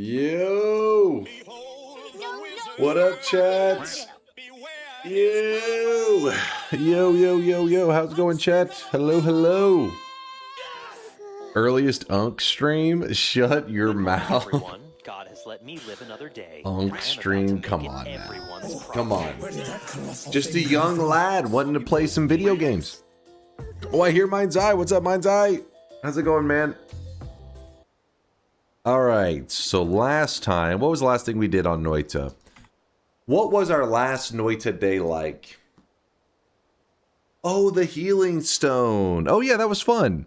Yo! What up, chat? Yo! Yo. How's it going, chat? Hello. Earliest Unk stream? Shut your mouth. Everyone, God has let me live another day. Unk stream? Come on now. Come on. Just a young lad wanting to play some video games. Oh, I hear Mind's Eye. What's up, Mind's Eye? How's it going, man? All right, so last time, what was the last thing we did on Noita? What was our last Noita day like? Oh, the healing stone. Oh yeah, that was fun.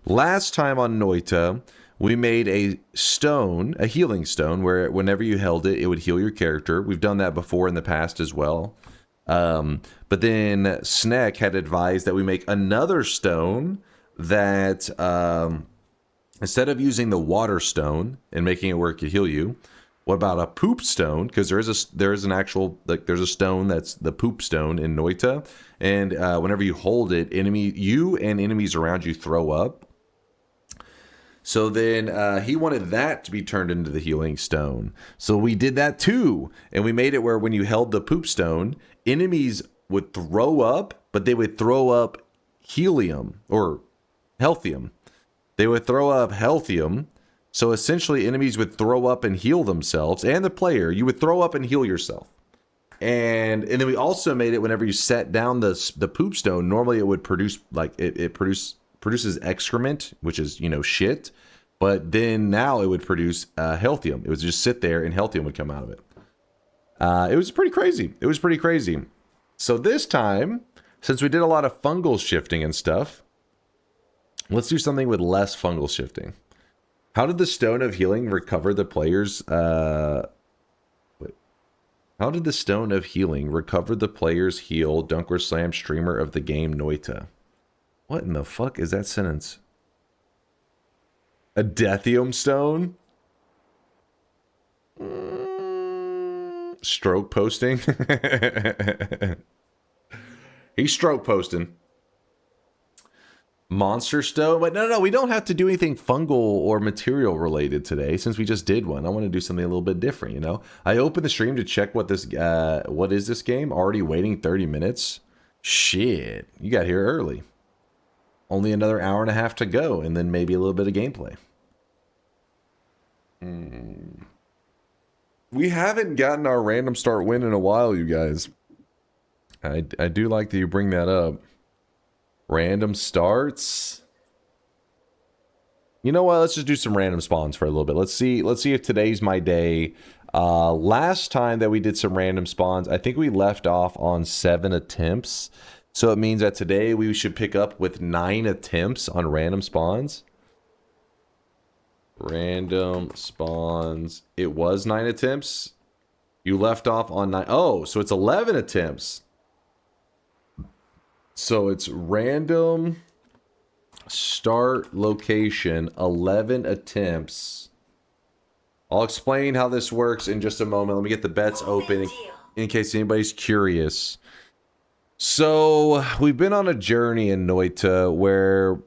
Last time on Noita, we made a stone, a healing stone, where whenever you held it, it would heal your character. We've done that before in the past as well. But then Snek had advised that we make another stone that... instead of using the water stone and making it work to heal you, what about a poop stone? Because there's an actual, like, there's a stone that's the poop stone in Noita, and whenever you hold it, you and enemies around you throw up. So then he wanted that to be turned into the healing stone. So we did that too, and we made it where when you held the poop stone, enemies would throw up, but they would throw up helium or healthium. They would throw up healthium, so essentially enemies would throw up and heal themselves, and the player, you would throw up and heal yourself. And then we also made it whenever you set down the poop stone, normally it would produce, like, it produces excrement, which is, you know, shit, but then now it would produce healthium. It would just sit there and healthium would come out of it. It was pretty crazy. So this time, since we did a lot of fungal shifting and stuff, let's do something with less fungal shifting. How did the Stone of Healing recover the player's... How did the Stone of Healing recover the player's heal DunkOrSlam streamer of the game Noita? What in the fuck is that sentence? A Deathium Stone? Stroke posting? He's stroke posting. Monster Stone? But no, we don't have to do anything fungal or material related today since we just did one. I want to do something a little bit different, you know? I opened the stream to check what is this game? Already waiting 30 minutes? Shit, you got here early. Only another hour and a half to go, and then maybe a little bit of gameplay. We haven't gotten our random start win in a while, you guys. I do like that you bring that up. Random starts. You know what? Let's just do some random spawns for a little bit. Let's see if today's my day. Last time that we did some random spawns, I think we left off on 7 attempts. So it means that today we should pick up with 9 attempts on random spawns. Random spawns. It was 9 attempts. You left off on 9. Oh, so it's 11 attempts. So it's random start location, 11 attempts. I'll explain how this works in just a moment. Let me get the bets open in case anybody's curious. So we've been on a journey in Noita where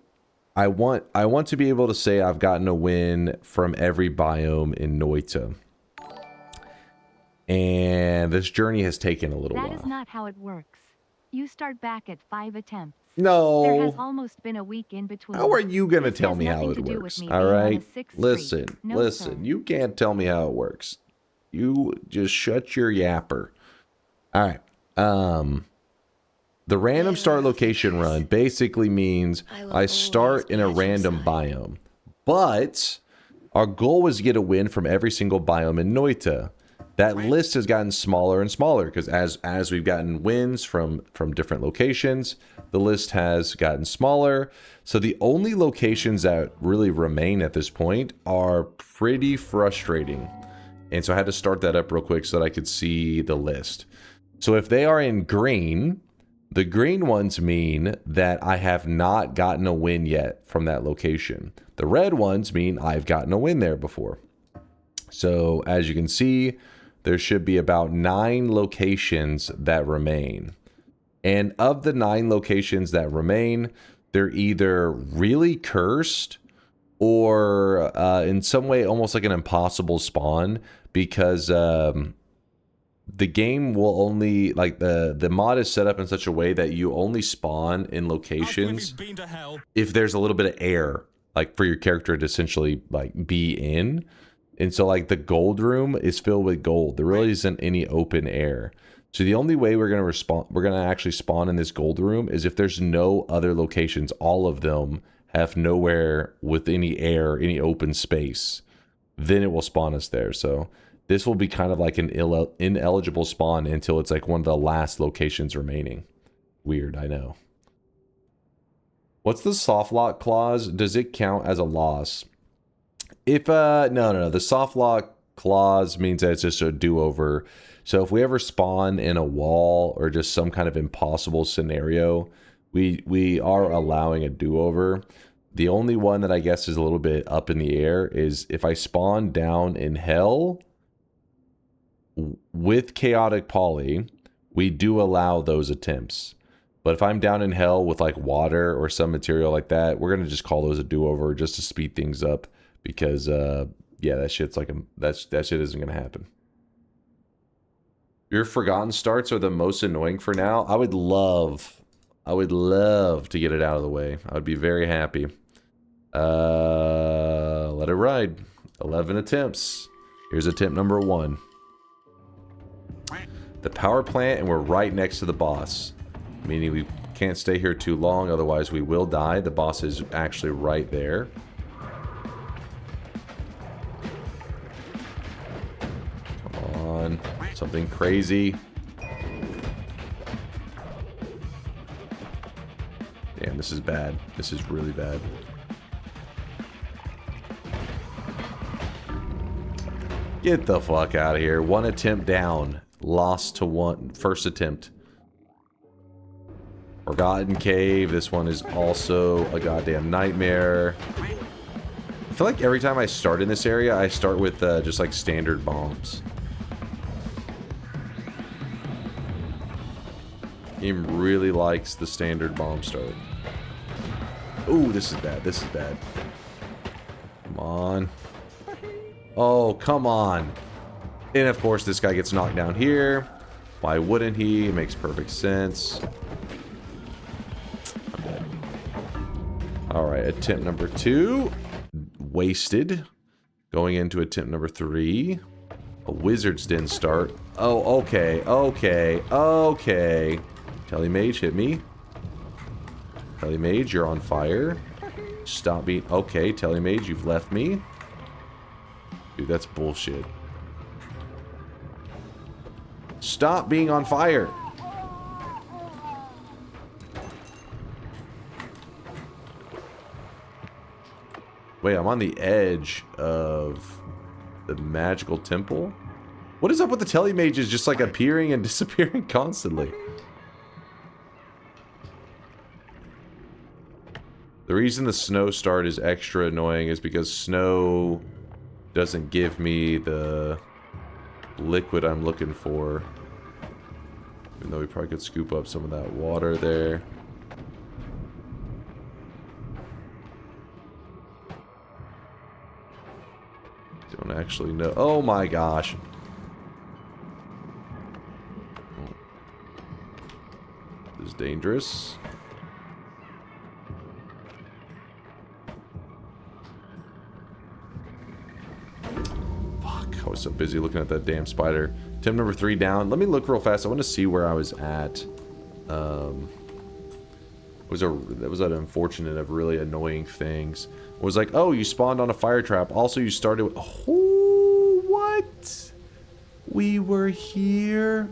I want to be able to say I've gotten a win from every biome in Noita. And this journey has taken a little while. That is not how it works. You start back at 5 attempts. No. There has almost been a week in between. How are you going to tell me how it works? All right? Listen. You can't tell me how it works. You just shut your yapper. All right. The random start location run basically means I start in a random biome. But our goal was to get a win from every single biome in Noita. That list has gotten smaller and smaller because as we've gotten wins from different locations, the list has gotten smaller. So the only locations that really remain at this point are pretty frustrating. And so I had to start that up real quick so that I could see the list. So if they are in green, the green ones mean that I have not gotten a win yet from that location. The red ones mean I've gotten a win there before. So as you can see, there should be about 9 locations that remain. And of the 9 locations that remain, they're either really cursed or in some way almost like an impossible spawn, because the game will only, like, the mod is set up in such a way that you only spawn in locations if there's a little bit of air, like, for your character to essentially, like, be in. And so, like, the gold room is filled with gold. There really isn't any open air. So the only way we're gonna actually spawn in this gold room is if there's no other locations. All of them have nowhere with any air, any open space. Then it will spawn us there. So this will be kind of like an ineligible spawn until it's like one of the last locations remaining. Weird, I know. What's the soft lock clause? Does it count as a loss? If no, the soft lock clause means that it's just a do-over. So if we ever spawn in a wall or just some kind of impossible scenario, we are allowing a do-over. The only one that I guess is a little bit up in the air is if I spawn down in hell with chaotic poly, we do allow those attempts. But if I'm down in hell with like water or some material like that, we're gonna just call those a do-over just to speed things up, because yeah, that shit's like that shit isn't gonna happen. Your forgotten starts are the most annoying for now. I would love to get it out of the way. I would be very happy. Let it ride. 11 attempts. Here's attempt number 1. The power plant, and we're right next to the boss. Meaning we can't stay here too long, otherwise we will die. The boss is actually right there. Come on. Something crazy. Damn, this is bad. This is really bad. Get the fuck out of here. 1 attempt down. Lost to 1. First attempt. Forgotten Cave. This one is also a goddamn nightmare. I feel like every time I start in this area, I start with just like standard bombs. Game really likes the standard bomb start. Ooh, this is bad. This is bad. Come on. Oh, come on. And of course, this guy gets knocked down here. Why wouldn't he? It makes perfect sense. I'm dead. Alright, attempt number 2. Wasted. Going into attempt number 3. A wizard's den start. Oh, okay, okay, okay. Telemage, hit me. Telemage, you're on fire. Stop being... Okay, Telemage, you've left me. Dude, that's bullshit. Stop being on fire. Wait, I'm on the edge of the magical temple? What is up with the telemages just like appearing and disappearing constantly? The reason the snow start is extra annoying is because snow doesn't give me the liquid I'm looking for. Even though we probably could scoop up some of that water there. Don't actually know. Oh my gosh. This is dangerous. I was so busy looking at that damn spider. Attempt number 3 down. Let me look real fast. I want to see where I was at. That was an unfortunate of really annoying things. It was like, oh, you spawned on a fire trap. Also, you started with... Oh, what? We were here?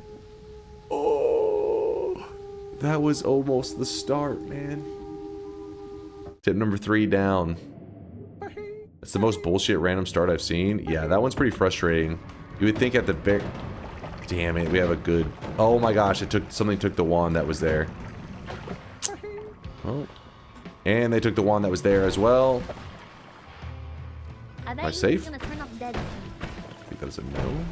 Oh, that was almost the start, man. Tip number 3 down. It's the most bullshit random start I've seen. Yeah, that one's pretty frustrating. You would think at the very... Damn it, we have a good... Oh my gosh, something took the wand that was there. Oh. And they took the wand that was there as well. Am I safe? I think that's a no.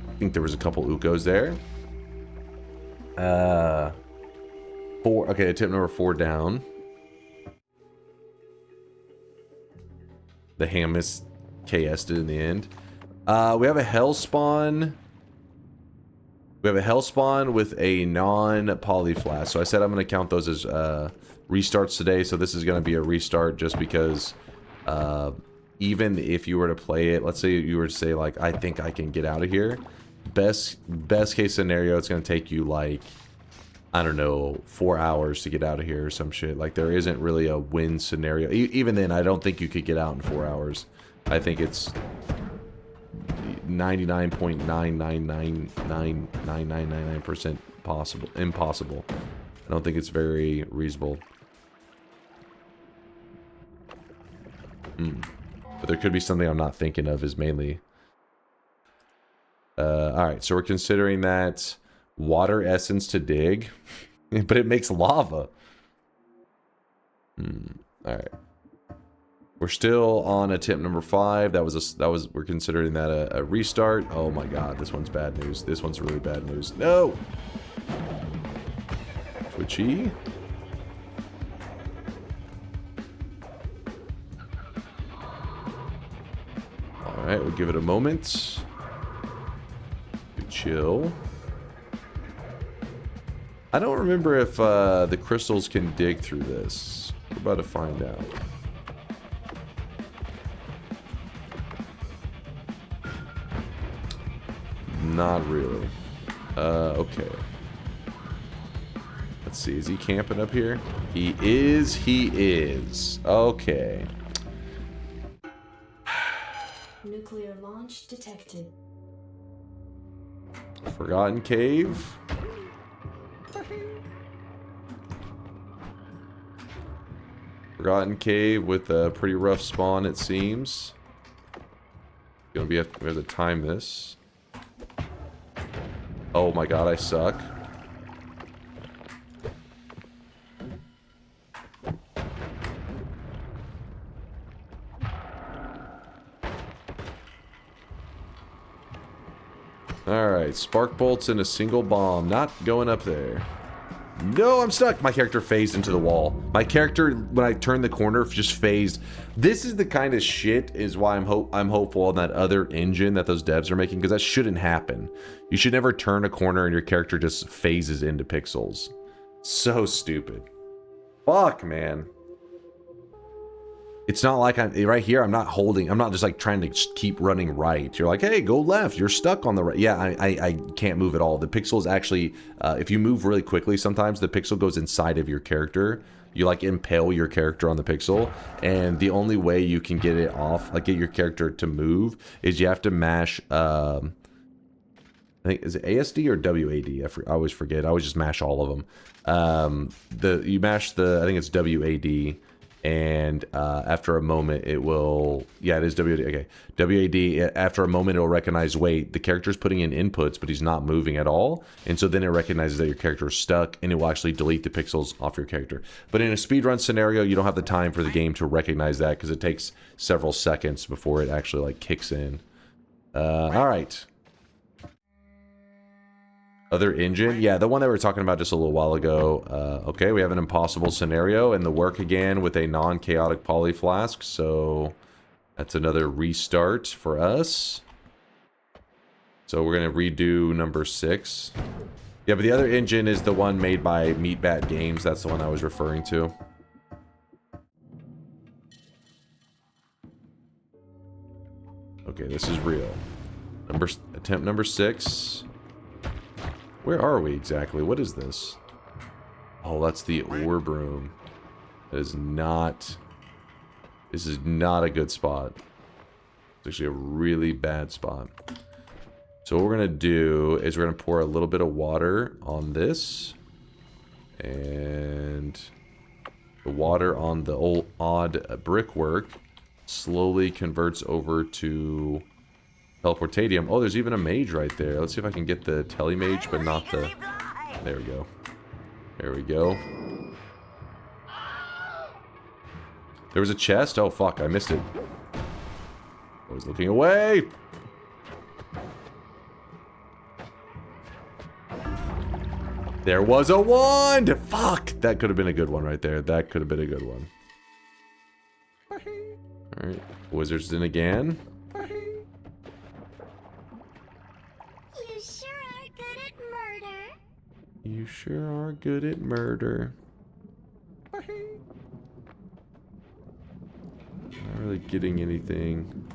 I think there was a couple Ukos there. 4. Okay, tip number 4 down. The Hamus KS'd it in the end. We have a hell spawn. We have a hell spawn with a non-poly flask. So I said I'm going to count those as restarts today. So this is going to be a restart just because even if you were to play it, let's say you were to say like, I think I can get out of here. Best case scenario, it's going to take you like, I don't know, 4 hours to get out of here or some shit. Like there isn't really a win scenario. Even then, I don't think you could get out in 4 hours. I think it's 99.9999999% impossible. I don't think it's very reasonable. But there could be something I'm not thinking of is mainly. Alright, so we're considering that water essence to dig, but it makes lava. Alright. We're still on a tip number 5. We're considering that a restart. Oh my god, this one's bad news. This one's really bad news. No! Twitchy. Alright, we'll give it a moment. Chill. I don't remember if the crystals can dig through this. We're about to find out. Not really. Okay. Let's see. Is he camping up here? He is. He is. Okay. Nuclear launch detected. Forgotten cave. Forgotten cave with a pretty rough spawn, it seems. We have to time this. Oh my god, I suck. Alright, spark bolts in a single bomb. Not going up there. No, I'm stuck. My character phased into the wall. My character, when I turned the corner, just phased. This is the kind of shit is why I'm hopeful on that other engine that those devs are making, because that shouldn't happen. You should never turn a corner and your character just phases into pixels. So stupid. Fuck, man. It's not like I'm right here. I'm not just like trying to just keep running right. You're like, hey, go left. You're stuck on the right. Yeah, I can't move at all. The pixels actually, if you move really quickly, sometimes the pixel goes inside of your character. You like impale your character on the pixel, and the only way you can get it off, like get your character to move, is you have to mash. I think is it ASD or WAD? I always forget. I always just mash all of them. You mash I think it's WAD. And after a moment it will, yeah, it is WAD. Okay, WAD, after a moment it will recognize, wait, the character's putting in inputs but he's not moving at all, and so then it recognizes that your character is stuck and it will actually delete the pixels off your character. But in a speedrun scenario, you don't have the time for the game to recognize that because it takes several seconds before it actually like kicks in. All right. Other engine? Yeah, the one that we were talking about just a little while ago. Okay, we have an impossible scenario and the work again with a non-chaotic poly flask, so that's another restart for us. So we're going to redo number 6. Yeah, but the other engine is the one made by Meatbat Games. That's the one I was referring to. Okay, this is real. Attempt number 6. Where are we exactly? What is this? Oh, that's the orb room. That is not... This is not a good spot. It's actually a really bad spot. So what we're going to do is we're going to pour a little bit of water on this. And the water on the old odd brickwork slowly converts over to... teleportadium. Oh, there's even a mage right there. Let's see if I can get the telemage, but not the... There we go. There we go. There was a chest? Oh, fuck. I missed it. I was looking away! There was a wand! Fuck! That could have been a good one right there. That could have been a good one. Alright. Wizards in again. You sure are good at murder. You sure are good at murder. Not really getting anything.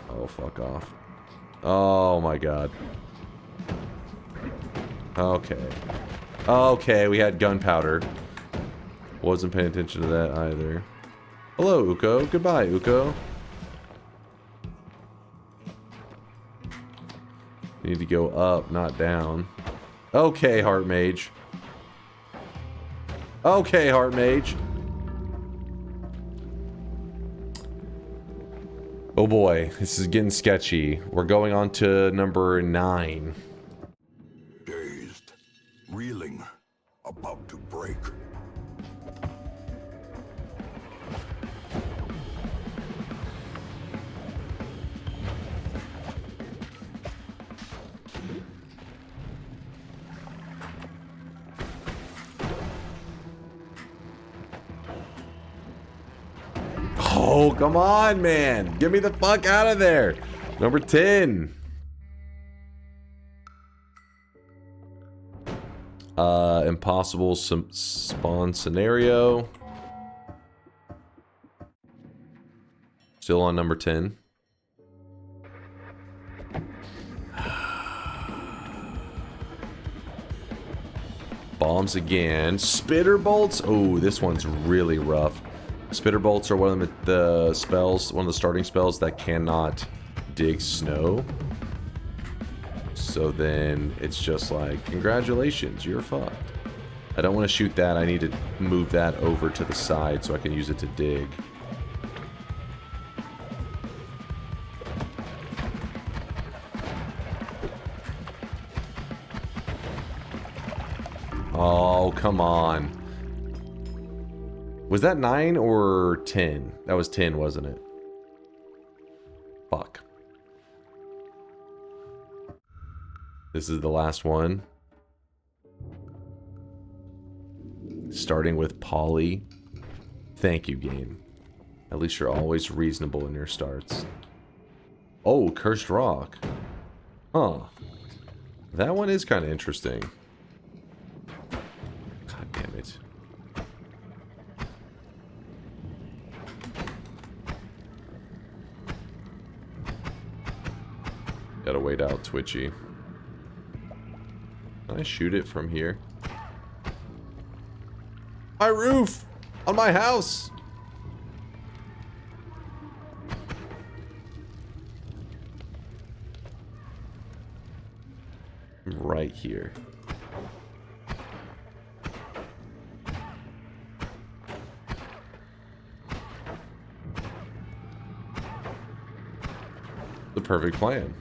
Oh, fuck off. Oh my god. Okay. Okay, we had gunpowder. Wasn't paying attention to that either. Hello, Uko. Goodbye, Uko. Need to go up, not down. Okay, Heart Mage. Okay, Heart Mage. Oh boy, this is getting sketchy. We're going on to number 9. Dazed, reeling, about to break. Oh, come on, man. Get me the fuck out of there. Number 10. Impossible spawn scenario. Still on number 10. Bombs again. Spitter bolts. Oh, this one's really rough. Spitter bolts are one of the spells, one of the starting spells that cannot dig snow. So then it's just like, congratulations, you're fucked. I don't want to shoot that. I need to move that over to the side so I can use it to dig. Oh, come on. Was that 9 or 10? That was 10, wasn't it? Fuck. This is the last one. Starting with Polly. Thank you, game. At least you're always reasonable in your starts. Oh, Cursed Rock. Huh. That one is kind of interesting. God damn it. Gotta wait out Twitchy. Can I shoot it from here? My roof! On my house! Right here. The perfect plan.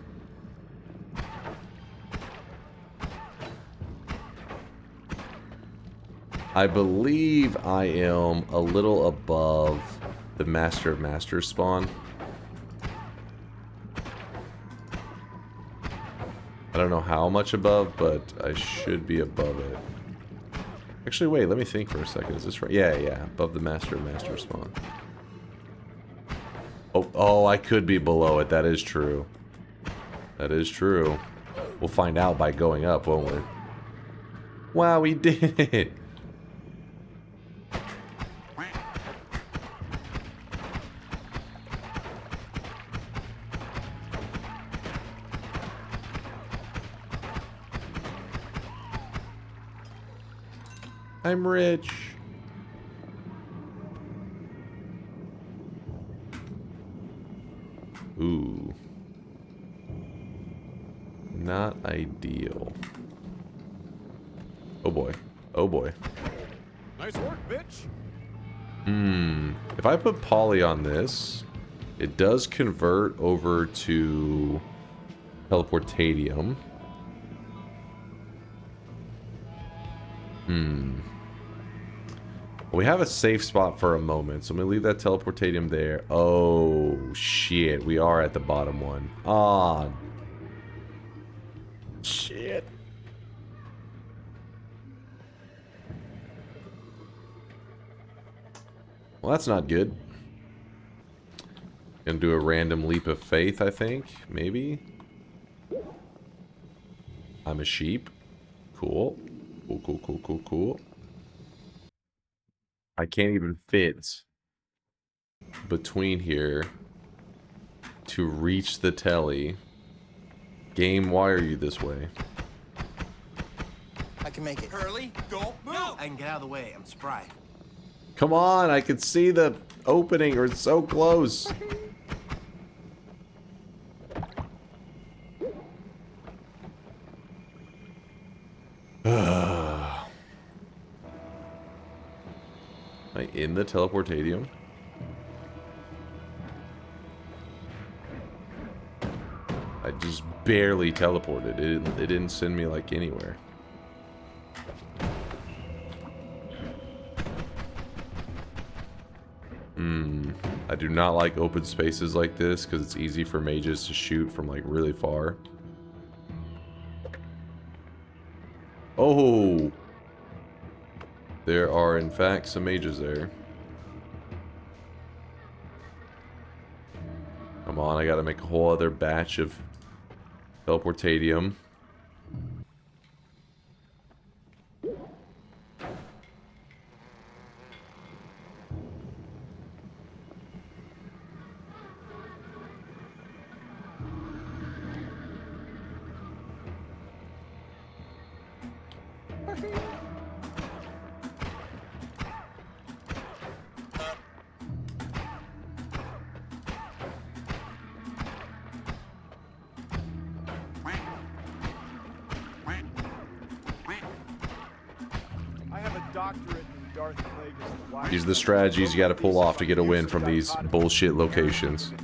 I believe I am a little above the Master of Masters spawn. I don't know how much above, but I should be above it. Actually, wait, let me think for a second. Is this right? Yeah, yeah, above the Master of Masters spawn. Oh, I could be below it. That is true. That is true. We'll find out by going up, won't we? Wow, we did it. I'm rich. Ooh. Not ideal. Oh boy. Oh boy. Nice work, bitch. If I put Polly on this, it does convert over to Teleportadium. We have a safe spot for a moment, so I'm going to leave that Teleportadium there. Oh, shit. We are at the bottom one. Ah. Well, that's not good. Gonna do a random leap of faith, I think. Maybe. I'm a sheep. Cool. Cool, cool, cool, cool, cool. I can't even fit between here to reach the telly. Game, why are you this way? I can make it. Hurley, don't move! I can get out of the way. I'm spry. Come on, I can see the opening, or it's so close. Am I in the teleportadium? I just barely teleported. It didn't send me like anywhere. I do not like open spaces like this because it's easy for mages to shoot from like really far. Oh! There are in fact some mages there. Come on, I gotta make a whole other batch of teleportadium. These are the strategies you gotta pull off to get a win from these bullshit locations.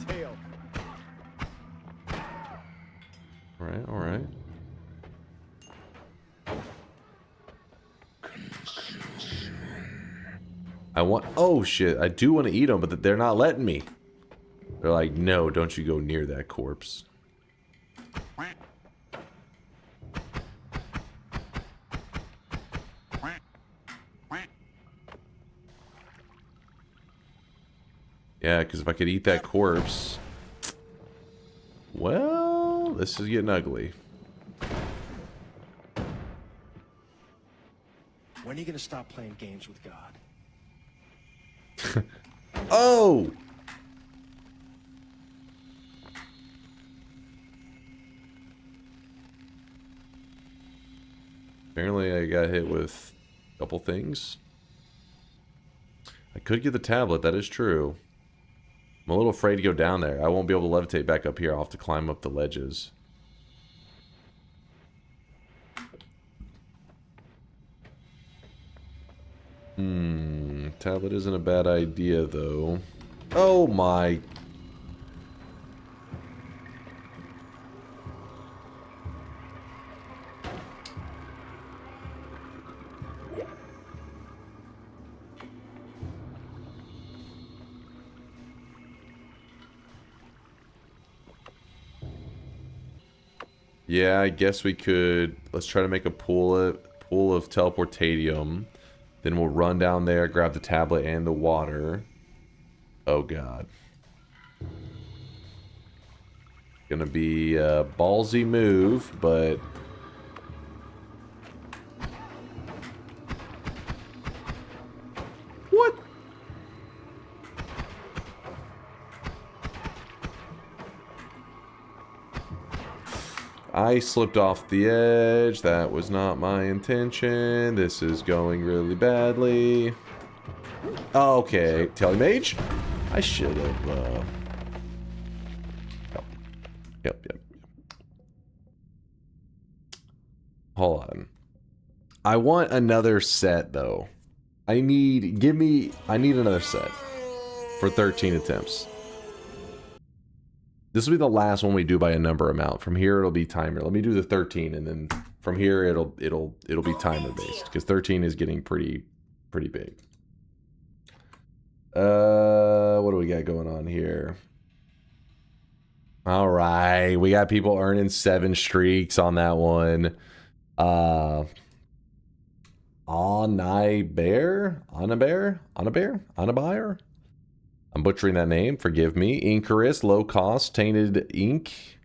Alright, alright. I want... Oh, shit. I do want to eat them, but they're not letting me. They're like, no, don't you go near that corpse. Yeah, because if I could eat that corpse... Well, this is getting ugly. When are you gonna stop playing games with God? Oh! Apparently I got hit with a couple things. I could get the tablet, that is true. I'm a little afraid to go down there. I won't be able to levitate back up here. I'll have to climb up the ledges. Tablet isn't a bad idea, though. Oh my... Yeah, I guess we could... Let's try to make a pool of teleportadium. Then we'll run down there, grab the tablet and the water. Oh, God. Gonna be a ballsy move, but... What? I slipped off the edge. That was not my intention. This is going really badly. Okay, Telemage. I should have, Yep. Hold on. I want another set, though. I need another set for 13 attempts. This will be the last one we do by a number amount. From here, it'll be timer. Let me do the 13, and then from here, it'll be timer based because 13 is getting pretty big. What do we got going on here? All right, we got people earning 7 streaks on that one. Anabear? I'm butchering that name. Forgive me. Incarus, Low Cost, Tainted Ink.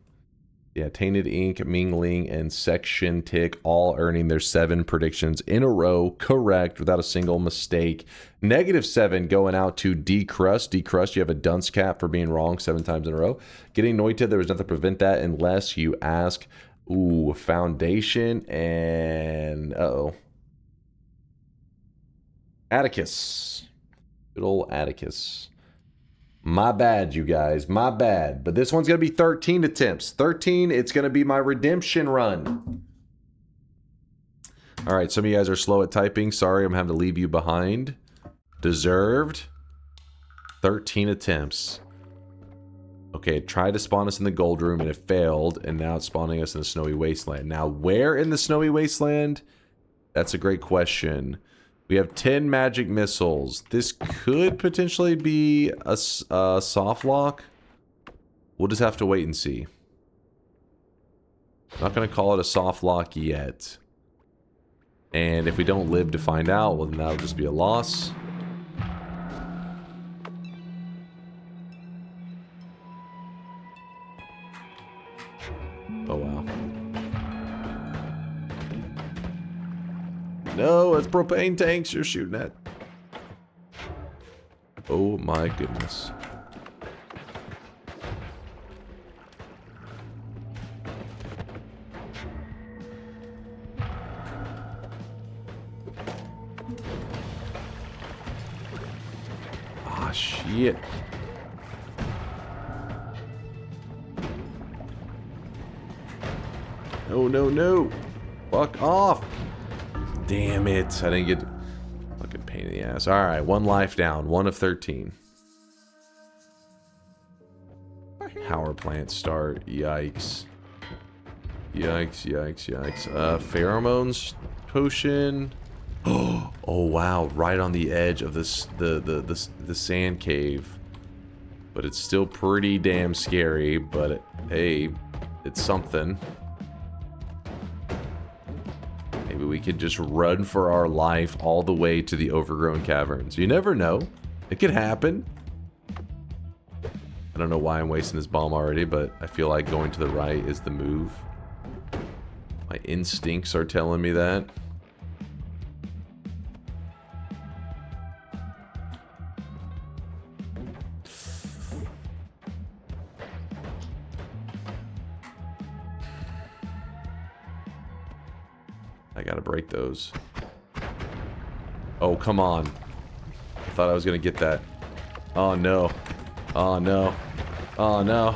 Yeah, Tainted Ink, Mingling, and Section Tick all earning their 7 predictions in a row correct without a single mistake. -7 going out to D-Crust. D-Crust, you have a dunce cap for being wrong 7 times in a row. Getting Noita, there was nothing to prevent that unless you ask. Ooh, Foundation and... Uh-oh. Atticus. Good old Atticus. My bad, you guys. My bad. But this one's going to be 13 attempts. 13, it's going to be my redemption run. All right, some of you guys are slow at typing. Sorry, I'm having to leave you behind. Deserved. 13 attempts. Okay, it tried to spawn us in the gold room and it failed. And now it's spawning us in the snowy wasteland. Now, where in the snowy wasteland? That's a great question. We have 10 magic missiles. This could potentially be a soft lock. We'll just have to wait and see. Not going to call it a soft lock yet. And if we don't live to find out, well, then that'll just be a loss. Oh, wow. No, it's propane tanks you're shooting at. Oh my goodness. Ah, shit. No, no, no. Fuck off. Damn it. I didn't get... Fucking pain in the ass. Alright, 1 life down. 1 of 13. Power plant start. Yikes. Yikes, yikes, yikes. Pheromones potion. Oh, wow. Right on the edge of this, the sand cave. But it's still pretty damn scary. But, hey, it's something. Maybe we could just run for our life all the way to the overgrown caverns. You never know. It could happen. I don't know why I'm wasting this bomb already, but I feel like going to the right is the move. My instincts are telling me that. I gotta break those. Oh, come on. I thought I was gonna get that. Oh, no. Oh, no. Oh, no.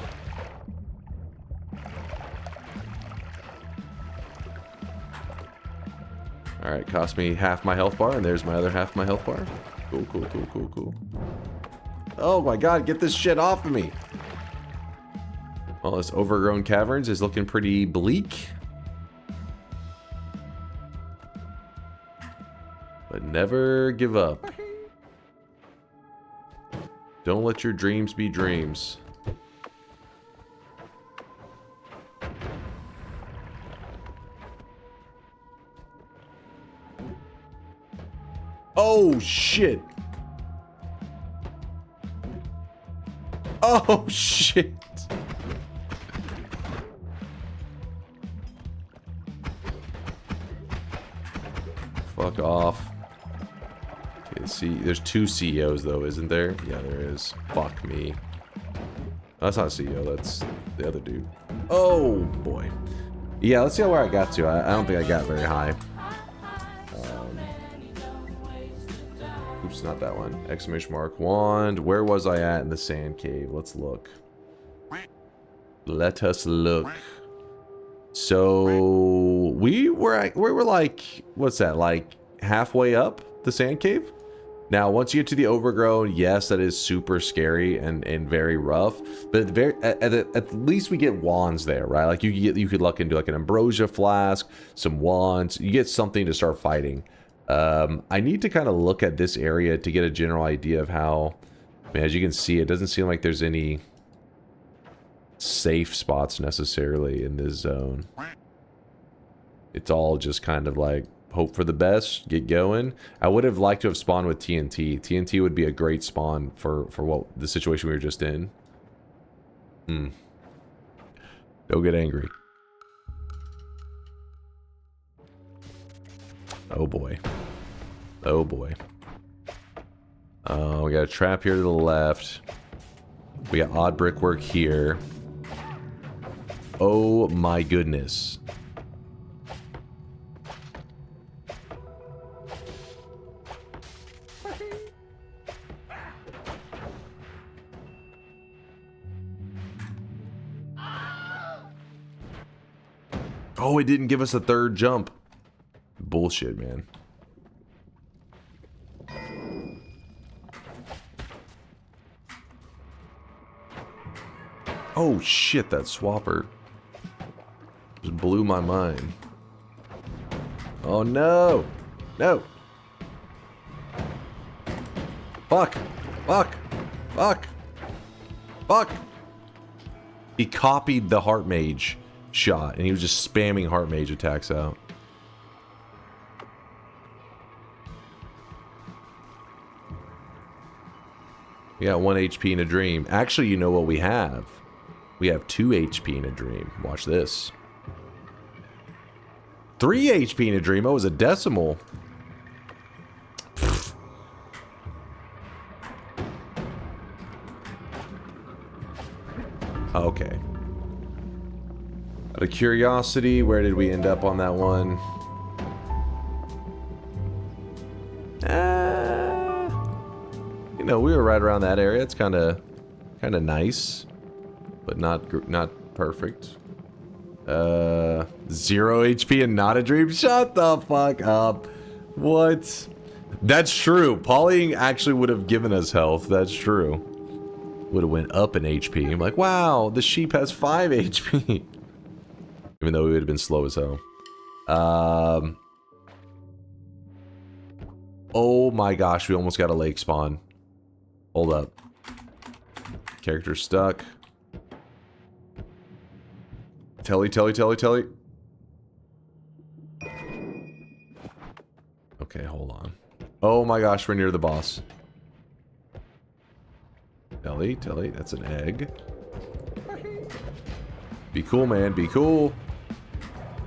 Alright, cost me half my health bar, and there's my other half my health bar. Cool, cool, cool, cool, cool. Oh my god, get this shit off of me! Well, this overgrown caverns is looking pretty bleak. But never give up. Don't let your dreams be dreams. Oh, shit. Oh, shit. Fuck off. Okay, see, there's 2 CEOs though, isn't there? Yeah, there is. Fuck me. That's not a CEO, that's the other dude. Oh, boy. Yeah, let's see where I got to. I don't think I got very high. Oops, not that one. Exclamation mark. Wand. Where was I at in the sand cave? Let's look. Let us look. So we were like, what's that? Like halfway up the sand cave? Now, once you get to the overgrown, yes, that is super scary and very rough. But at least we get wands there, right? Like you could luck into like an ambrosia flask, some wands. You get something to start fighting. I need to kind of look at this area to get a general idea of how. I mean, as you can see, it doesn't seem like there's any safe spots necessarily in this zone. It's all just kind of like hope for the best, get going. I would have liked to have spawned with TNT. TNT would be a great spawn for what the situation we were just in. Don't get angry. Oh boy. Oh boy. We got a trap here to the left. We got odd brickwork here. Oh my goodness. Oh, it didn't give us a third jump. Bullshit, man. Oh shit, that swapper just blew my mind. Oh no! No! Fuck! Fuck! Fuck! Fuck! He copied the Heart Mage shot, and he was just spamming Heart Mage attacks out. We got 1 HP in a dream. Actually, you know what we have? We have 2 HP in a dream. Watch this. 3 HP in a dream. Oh, it was a decimal. Pfft. Okay. Out of curiosity, where did we end up on that one? You know, we were right around that area. It's kind of nice, but not perfect. 0 HP and not a dream. Shut the fuck up. What? That's true. Polying actually would have given us health. That's true. Would have went up in HP. I'm like, wow, the sheep has 5 HP. Even though we would have been slow as hell. Oh my gosh, we almost got a lake spawn. Hold up. Character stuck. Telly. Okay, hold on. Oh my gosh, we're near the boss. Telly, that's an egg. Be cool, man, be cool.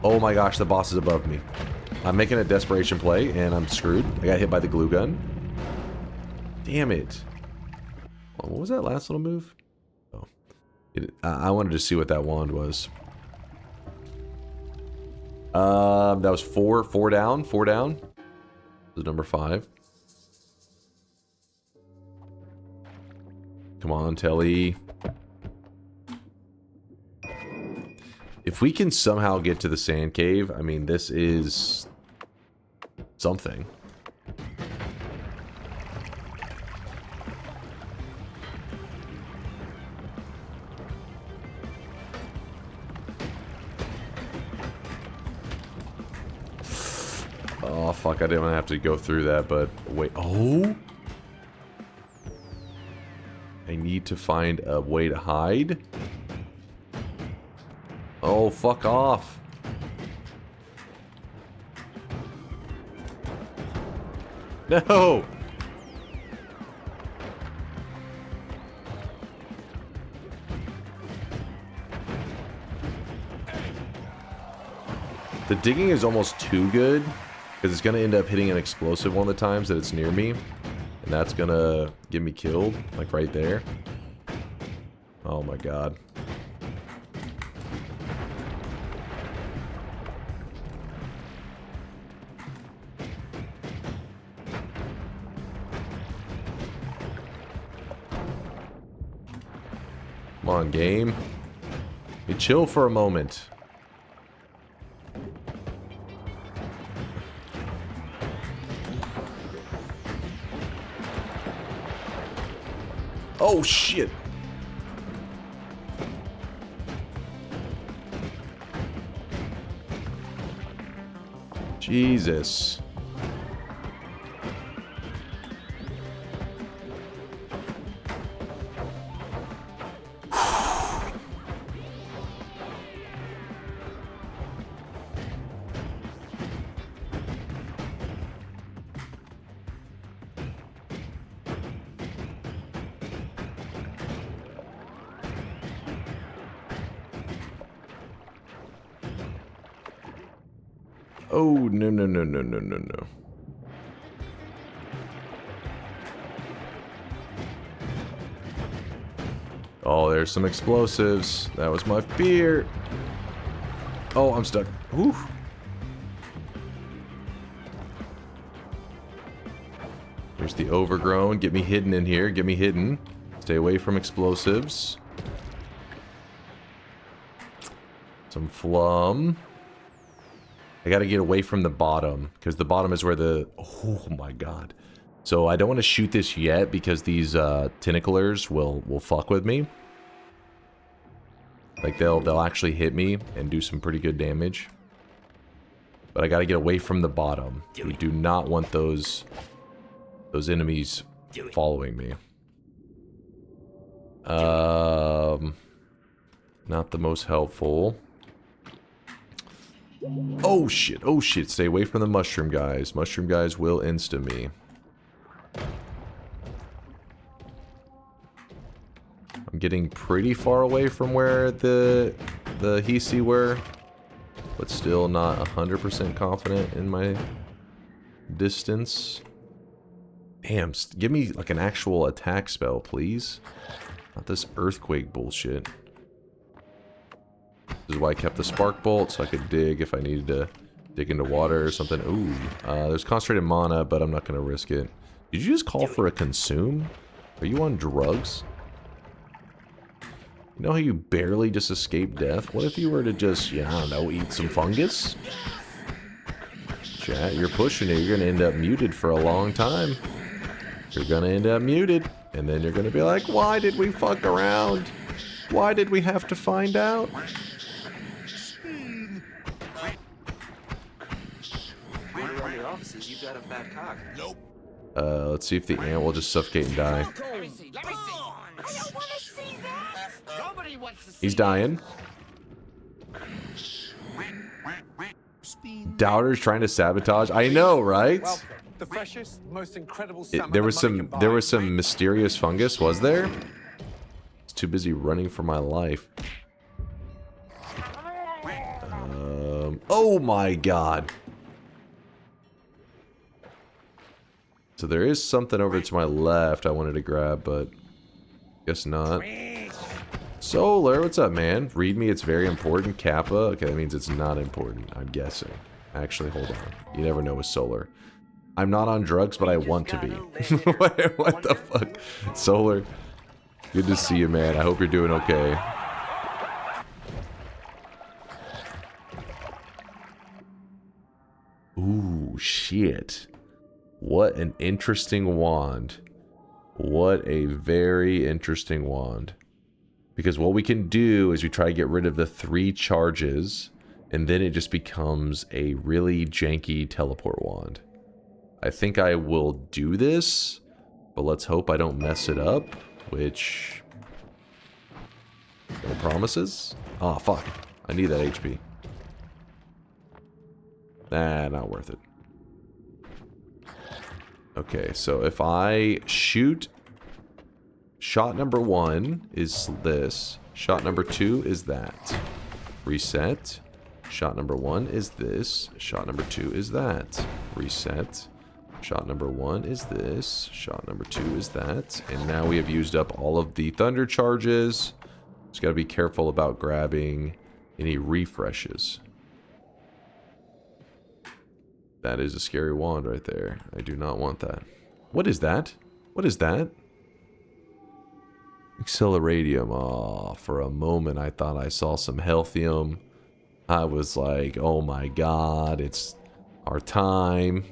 Oh my gosh, the boss is above me. I'm making a desperation play, and I'm screwed. I got hit by the glue gun. Damn it. What was that last little move? Oh. I wanted to see what that wand was. That was 4 down. This is number 5. Come on, Telly. If we can somehow get to the sand cave, I mean, this is something. Oh, fuck, I didn't have to go through that, but wait. Oh! I need to find a way to hide. Oh, fuck off. No! The digging is almost too good, because it's going to end up hitting an explosive one of the times that it's near me. And that's going to get me killed, like right there. Oh my god. Come on, game. You chill for a moment. Oh, shit. Jesus. Oh, no, no, no, no, no, no, no. Oh, there's some explosives. That was my fear. Oh, I'm stuck. Whew. There's the overgrown. Get me hidden in here. Get me hidden. Stay away from explosives. Some flum. I gotta get away from the bottom, because the bottom is where the... Oh my god. So I don't want to shoot this yet, because these tentaclers will fuck with me. Like, they'll actually hit me and do some pretty good damage. But I gotta get away from the bottom. We do not want those enemies following me. Not the most helpful. Oh shit, oh shit. Stay away from the mushroom guys. Mushroom guys will insta me. I'm getting pretty far away from where the hiisi were, but still not 100% confident in my distance. Damn, give me like an actual attack spell, please. Not this earthquake bullshit. This is why I kept the spark bolt, so I could dig if I needed to dig into water or something. Ooh, there's concentrated mana, but I'm not going to risk it. Did you just call for a consume? Are you on drugs? You know how you barely just escaped death? What if you were to just, yeah, I don't know, eat some fungus? Chat, you're pushing it. You're going to end up muted for a long time. You're going to end up muted. And then you're going to be like, why did we fuck around? Why did we have to find out? You've got a fat cock. Nope. Let's see if the ant will just suffocate and die. Let me see. I don't want to see that. Nobody wants to see He's dying. Doubter's trying to sabotage. I know, right? The freshest, most incredible There was some mysterious fungus, was there? It's too busy running for my life. Oh my god. So there is something over to my left I wanted to grab, but guess not. Solar, what's up, man? Read me, it's very important. Kappa, okay, that means it's not important, I'm guessing. Actually, hold on. You never know with Solar. I'm not on drugs, but I want to be. What the fuck? Solar, good to see you, man. I hope you're doing okay. Ooh, shit. What an interesting wand. What a very interesting wand. Because what we can do is we try to get rid of the 3 charges, and then it just becomes a really janky teleport wand. I think I will do this, but let's hope I don't mess it up, which... no promises? Ah, fuck. I need that HP. Nah, not worth it. Okay, so if I shoot, shot number 1 is this. Shot number 2 is that. Reset. Shot number 1 is this. Shot number 2 is that. Reset. Shot number 1 is this. Shot number 2 is that. And now we have used up all of the thunder charges. Just gotta be careful about grabbing any refreshes. That is a scary wand right there. I do not want that. What is that? What is that? Acceleradium. Oh, for a moment I thought I saw some healthium. I was like, oh my god, it's our time.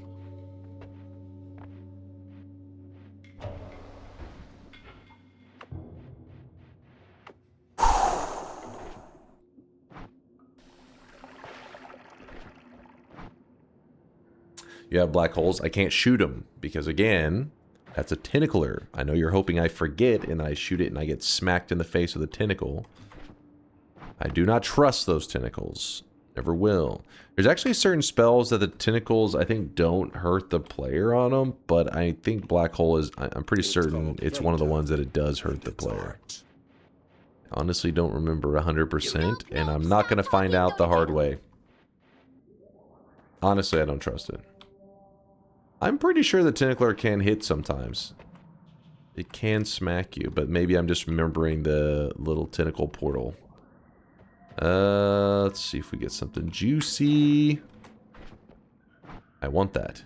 You have black holes. I can't shoot them because, again, that's a tentacler. I know you're hoping I forget and I shoot it and I get smacked in the face with a tentacle. I do not trust those tentacles. Never will. There's actually certain spells that the tentacles, I think, don't hurt the player on them, but I think black hole is, I'm pretty certain it's one of the ones that it does hurt the player. Honestly, don't remember 100%, and I'm not going to find out the hard way. Honestly, I don't trust it. I'm pretty sure the Tentacler can hit sometimes. It can smack you, but maybe I'm just remembering the little tentacle portal. Let's see if we get something juicy. I want that.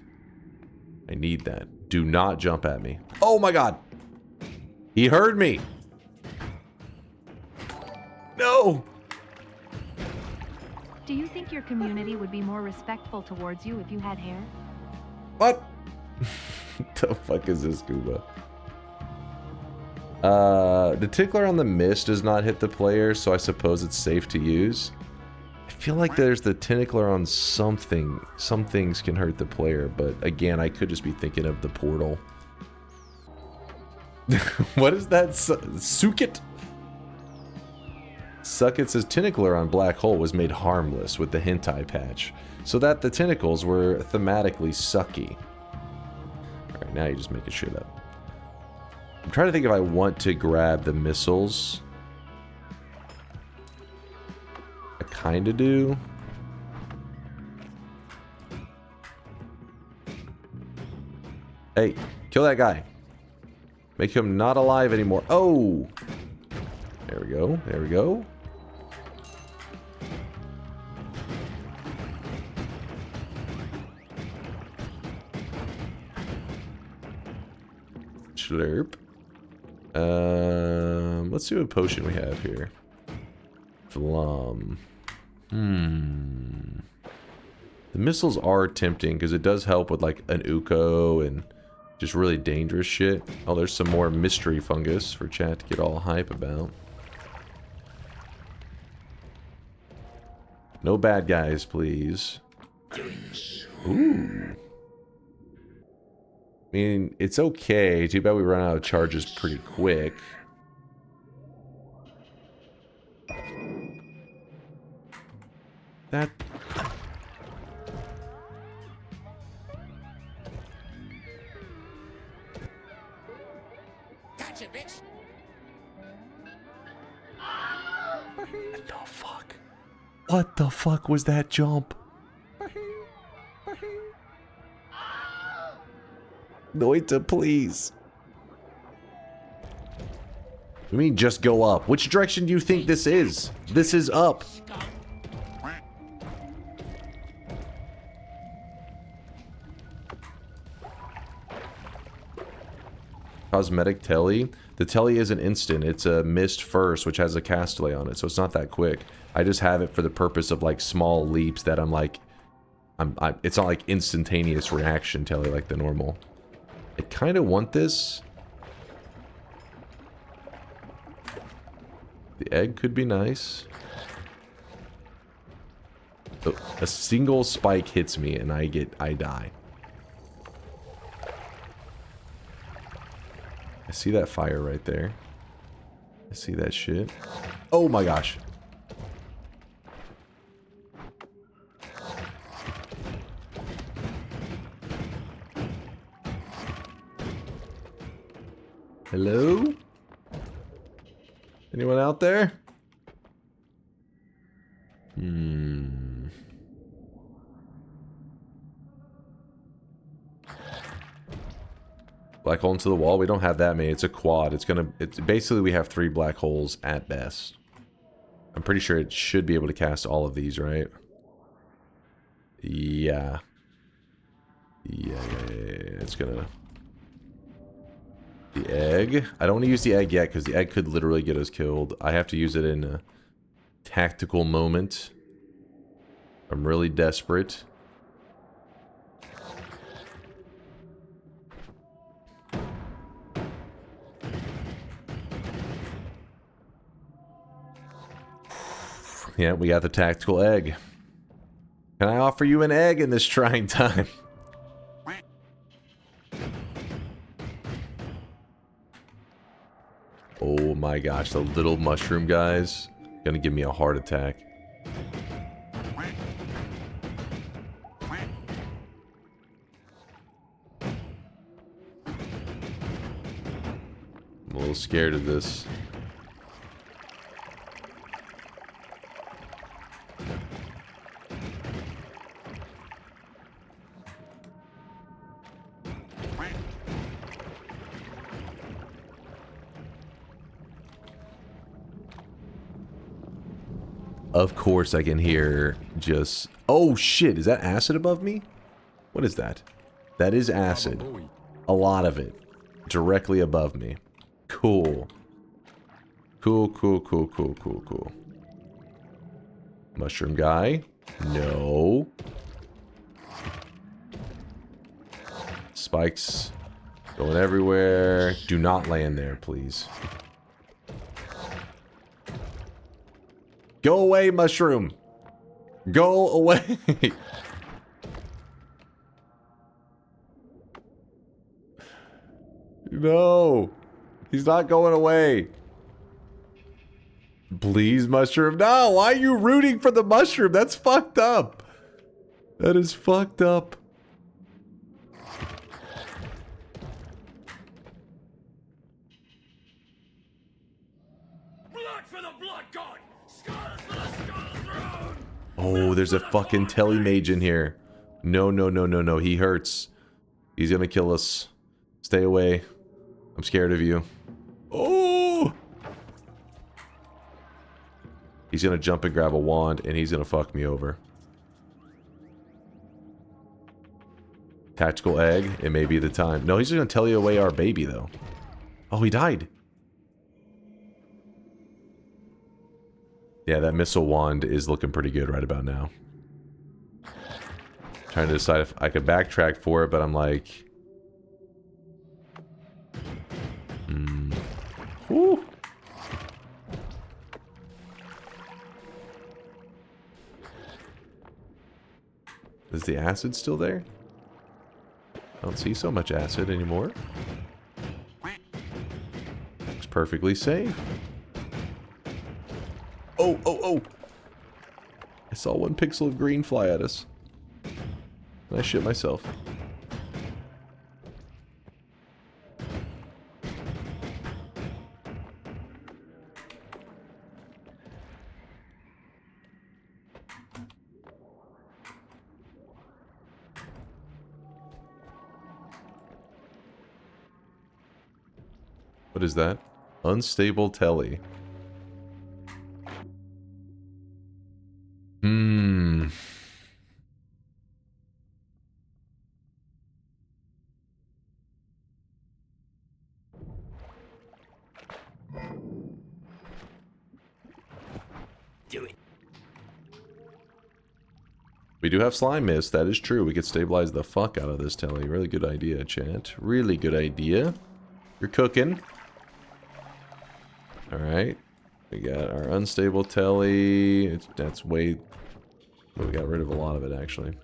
I need that. Do not jump at me. Oh my god! He heard me! No! Do you think your community would be more respectful towards you if you had hair? What? The fuck is this, Scuba? The tickler on the mist does not hit the player, so I suppose it's safe to use. I feel like there's the tentacler on something. Some things can hurt the player, but again, I could just be thinking of the portal. What is that? Sukit? Suckit says tentacler on Black Hole was made harmless with the hentai patch, so that the tentacles were thematically sucky. Alright, now you're just making shit up. I'm trying to think if I want to grab the missiles. I kinda do. Hey, kill that guy. Make him not alive anymore. Oh! There we go, there we go. Slurp. Let's see what potion we have here. Flum. The missiles are tempting because it does help with like an Uko and just really dangerous shit. Oh, there's some more mystery fungus for chat to get all hype about. No bad guys, please. Ooh. I mean, it's okay. Too bad we run out of charges pretty quick. That... Gotcha, bitch. What the fuck? What the fuck was that jump? Noita, please. I mean, just go up. Which direction do you think this is? This is up. Cosmetic telly. The telly is an instant. It's a mist first, which has a castaway on it, so it's not that quick. I just have it for the purpose of like small leaps that I'm like, it's not like instantaneous reaction telly like the normal. I kind of want this. The egg could be nice. Oh, a single spike hits me and I die. I see that fire right there. I see that shit. Oh my gosh. Hello? Anyone out there? Black hole into the wall. We don't have that many. It's a quad. It's basically we have 3 black holes at best. I'm pretty sure it should be able to cast all of these, right? Yeah. Yeah. It's gonna... The egg. I don't want to use the egg yet because the egg could literally get us killed. I have to use it in a tactical moment. I'm really desperate. Yeah, we got the tactical egg. Can I offer you an egg in this trying time? Oh my gosh, the little mushroom guys gonna give me a heart attack. I'm a little scared of this. Of course I can hear just... Oh shit, is that acid above me? What is that? That is acid. A lot of it. Directly above me. Cool. Cool, cool, cool, cool, cool, cool. Mushroom guy? No. Spikes going everywhere. Do not land there, please. Go away, mushroom. Go away. No. He's not going away. Please, mushroom. No, why are you rooting for the mushroom? That's fucked up. That is fucked up. Blood for the blood god! Skulls for the skull throne! Oh, there's a fucking telemage in here. No, no, no, no, no. He hurts. He's gonna kill us. Stay away. I'm scared of you. Oh! He's gonna jump and grab a wand, and he's gonna fuck me over. Tactical egg. It may be the time. No, he's just gonna tell you away our baby, though. Oh, he died. Yeah, that missile wand is looking pretty good right about now. Trying to decide if I could backtrack for it, but I'm like... Whew. Is the acid still there? I don't see so much acid anymore. Looks perfectly safe. Oh, oh, oh! I saw one pixel of green fly at us. And I shit myself. What is that? Unstable telly. Do it. We do have slime mist, that is true. We could stabilize the fuck out of this telly. Really good idea, chat. Really good idea. You're cooking. Alright. We got our unstable telly. That's way... We got rid of a lot of it, actually.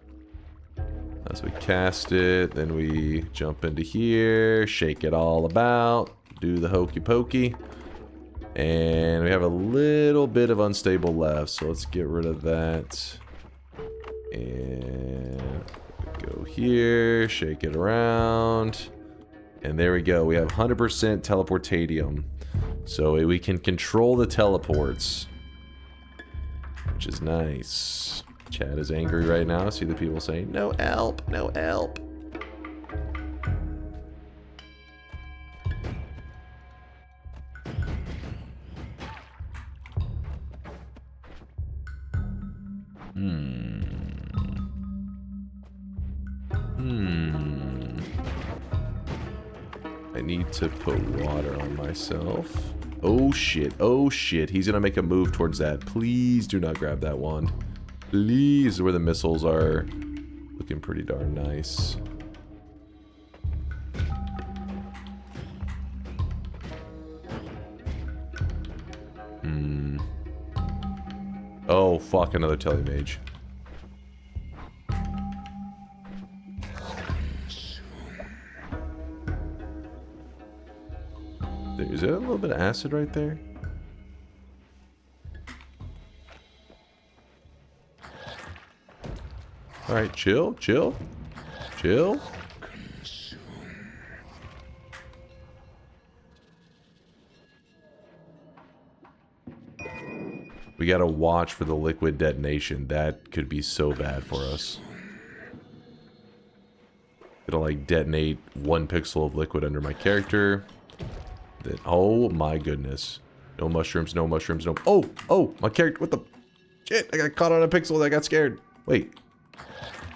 As we cast it, then we jump into here, shake it all about, do the hokey pokey. And we have a little bit of unstable left, so let's get rid of that. And go here, shake it around. And there we go. We have 100% teleportadium. So we can control the teleports, which is nice. Chat is angry right now. I see the people saying, no help, no help. I need to put water on myself. Oh shit, oh shit. He's gonna make a move towards that. Please do not grab that wand. Please, where the missiles are looking pretty darn nice. Oh, fuck, another telemage. Is there a little bit of acid right there? Alright, chill, chill, chill. We gotta watch for the liquid detonation. That could be so bad for us. Gonna like detonate 1 pixel of liquid under my character. Then, oh my goodness. No mushrooms, no mushrooms, no... Oh, my character, what the... Shit, I got caught on a pixel, I got scared. Wait.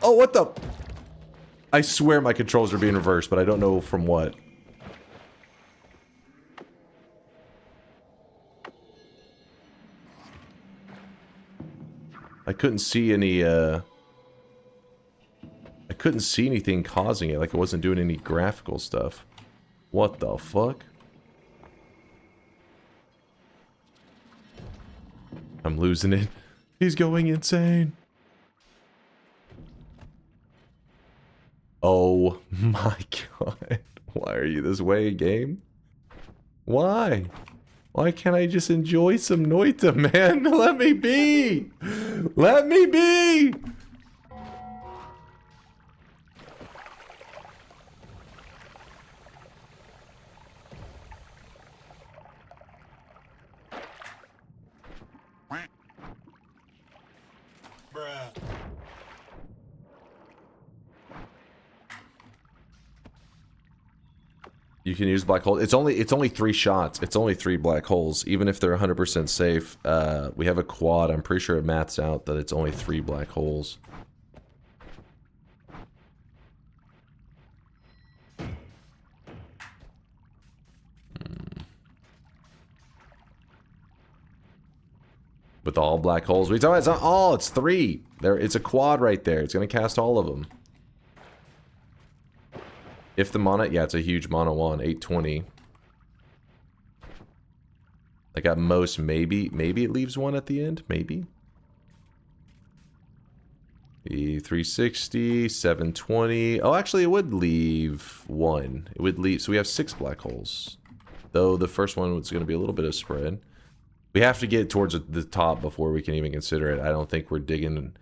Oh, what the... I swear my controls are being reversed, but I don't know from what. I couldn't see any, I couldn't see anything causing it, like it wasn't doing any graphical stuff. What the fuck? I'm losing it. He's going insane. Oh my god. Why are you this way, game? Why? Why can't I just enjoy some Noita, man? Let me be! Let me be! You can use black hole. It's only 3 shots. It's only 3 black holes. Even if they're 100% safe, we have a quad. I'm pretty sure it maths out that it's only 3 black holes. With all black holes, we talking about it's not all. It's 3. There, it's a quad right there. It's gonna cast all of them. If the mono, yeah, it's a huge mono one, 820. Like at most, maybe it leaves 1 at the end, maybe. The 360, 720. Oh, actually, it would leave 1. It would leave, so we have 6 black holes. Though the first one was going to be a little bit of spread. We have to get towards the top before we can even consider it. I don't think we're digging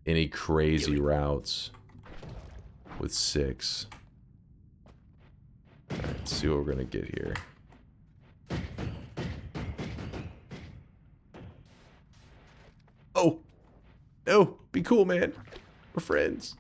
any crazy routes with 6. Alright, let's see what we're gonna get here. Oh! No! Be cool, man! We're friends!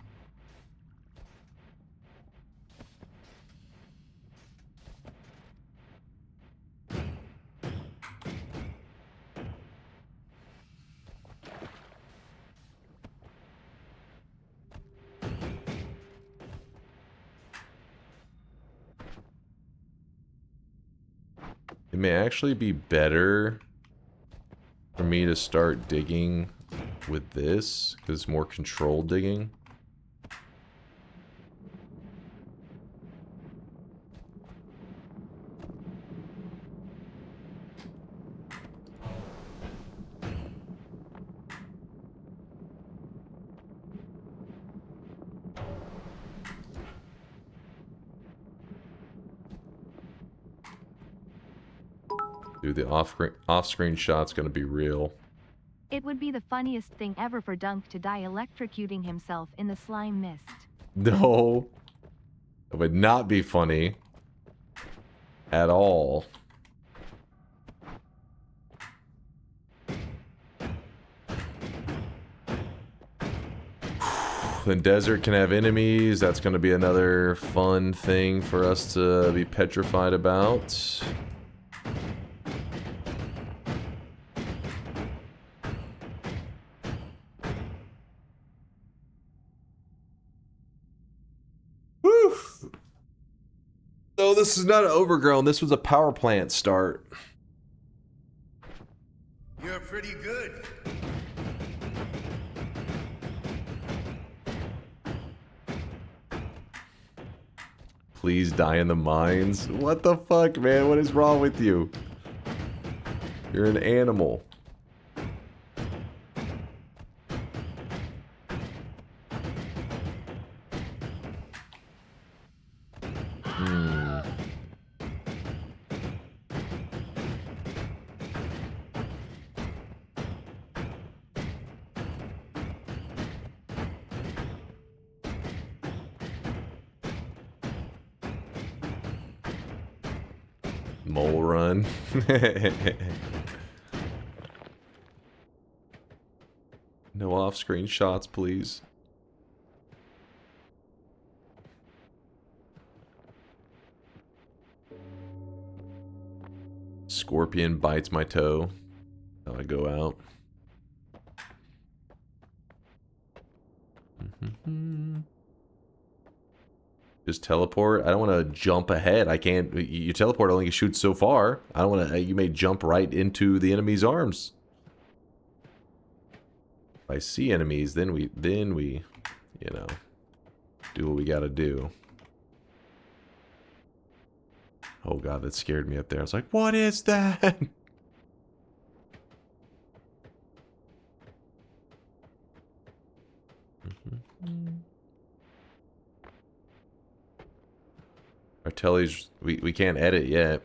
It may actually be better for me to start digging with this, because it's more controlled digging. Dude, the off-screen shot's gonna be real. It would be the funniest thing ever for Dunk to die electrocuting himself in the slime mist. No. It would not be funny. At all. The desert can have enemies. That's gonna be another fun thing for us to be petrified about. So this is not an overgrown, this was a power plant start. You're pretty good. Please die in the mines. What the fuck, man? What is wrong with you? You're an animal. Mole run. No off-screen shots, please. Scorpion bites my toe. How I go out. Just teleport. I don't want to jump ahead. I can't. You teleport only shoots so far. I don't want to. You may jump right into the enemy's arms. If I see enemies, then we, you know, do what we gotta do. Oh god, that scared me up there. I was like, what is that? Our telly's, we can't edit yet.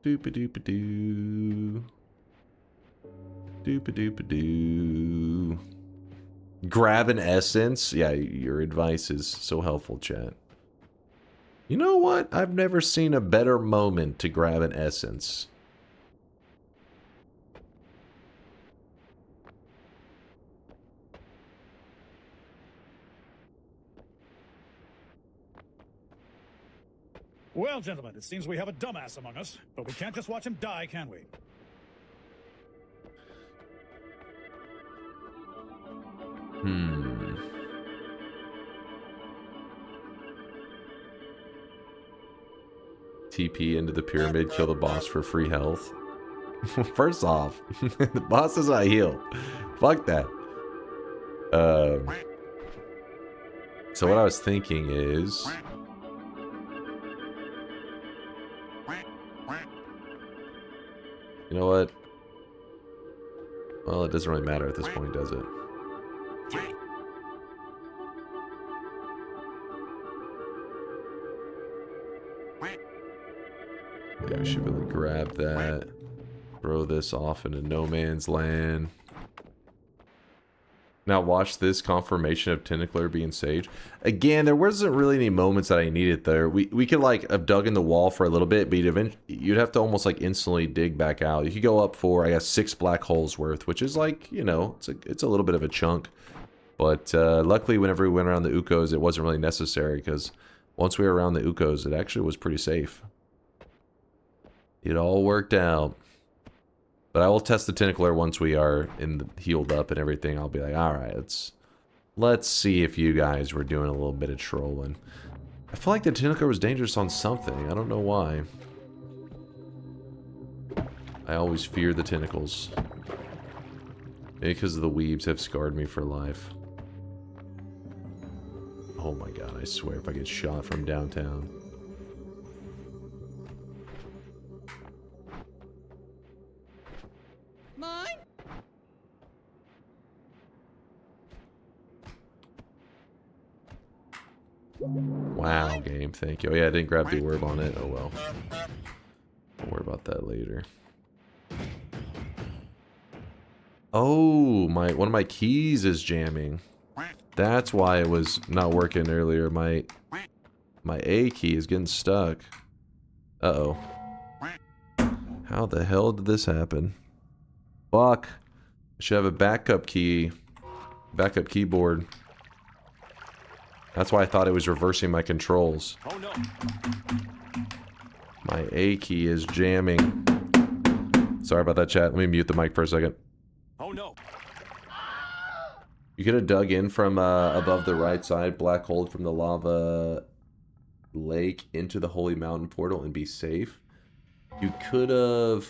Doop-a-doop-a-doo. Doop-a-doop-a-doo. Grab an essence. Yeah, your advice is so helpful, chat. You know what? I've never seen a better moment to grab an essence. Well, gentlemen, it seems we have a dumbass among us, but we can't just watch him die, can we? TP into the pyramid, kill the boss for free health. First off, the boss does not heal. Fuck that. So what I was thinking is... You know what? Well, it doesn't really matter at this point, does it? Okay, we should be able to grab that. Throw this off into no man's land. Now watch this confirmation of Tentacler being Sage. Again, there wasn't really any moments that I needed there. We could like have dug in the wall for a little bit, but you'd have to almost like instantly dig back out. You could go up for, I guess, 6 black holes worth, which is like, you know, it's a little bit of a chunk. But luckily, whenever we went around the Ukos, it wasn't really necessary because once we were around the Ukos, it actually was pretty safe. It all worked out. But I will test the Tentacler once we are healed up and everything. I'll be like, alright, let's see if you guys were doing a little bit of trolling. I feel like the Tentacler was dangerous on something. I don't know why. I always fear the tentacles. Maybe because the weebs have scarred me for life. Oh my god, I swear if I get shot from downtown. Wow, game, thank you. Oh yeah, I didn't grab the orb on it. Oh well. Don't worry about that later. Oh, one of my keys is jamming. That's why it was not working earlier. My A key is getting stuck. Uh-oh. How the hell did this happen? Fuck. I should have a backup key. Backup keyboard. That's why I thought it was reversing my controls. Oh no. My A key is jamming. Sorry about that, chat. Let me mute the mic for a second. Oh no. You could have dug in from above the right side, black hole from the lava lake into the Holy Mountain portal and be safe. You could have...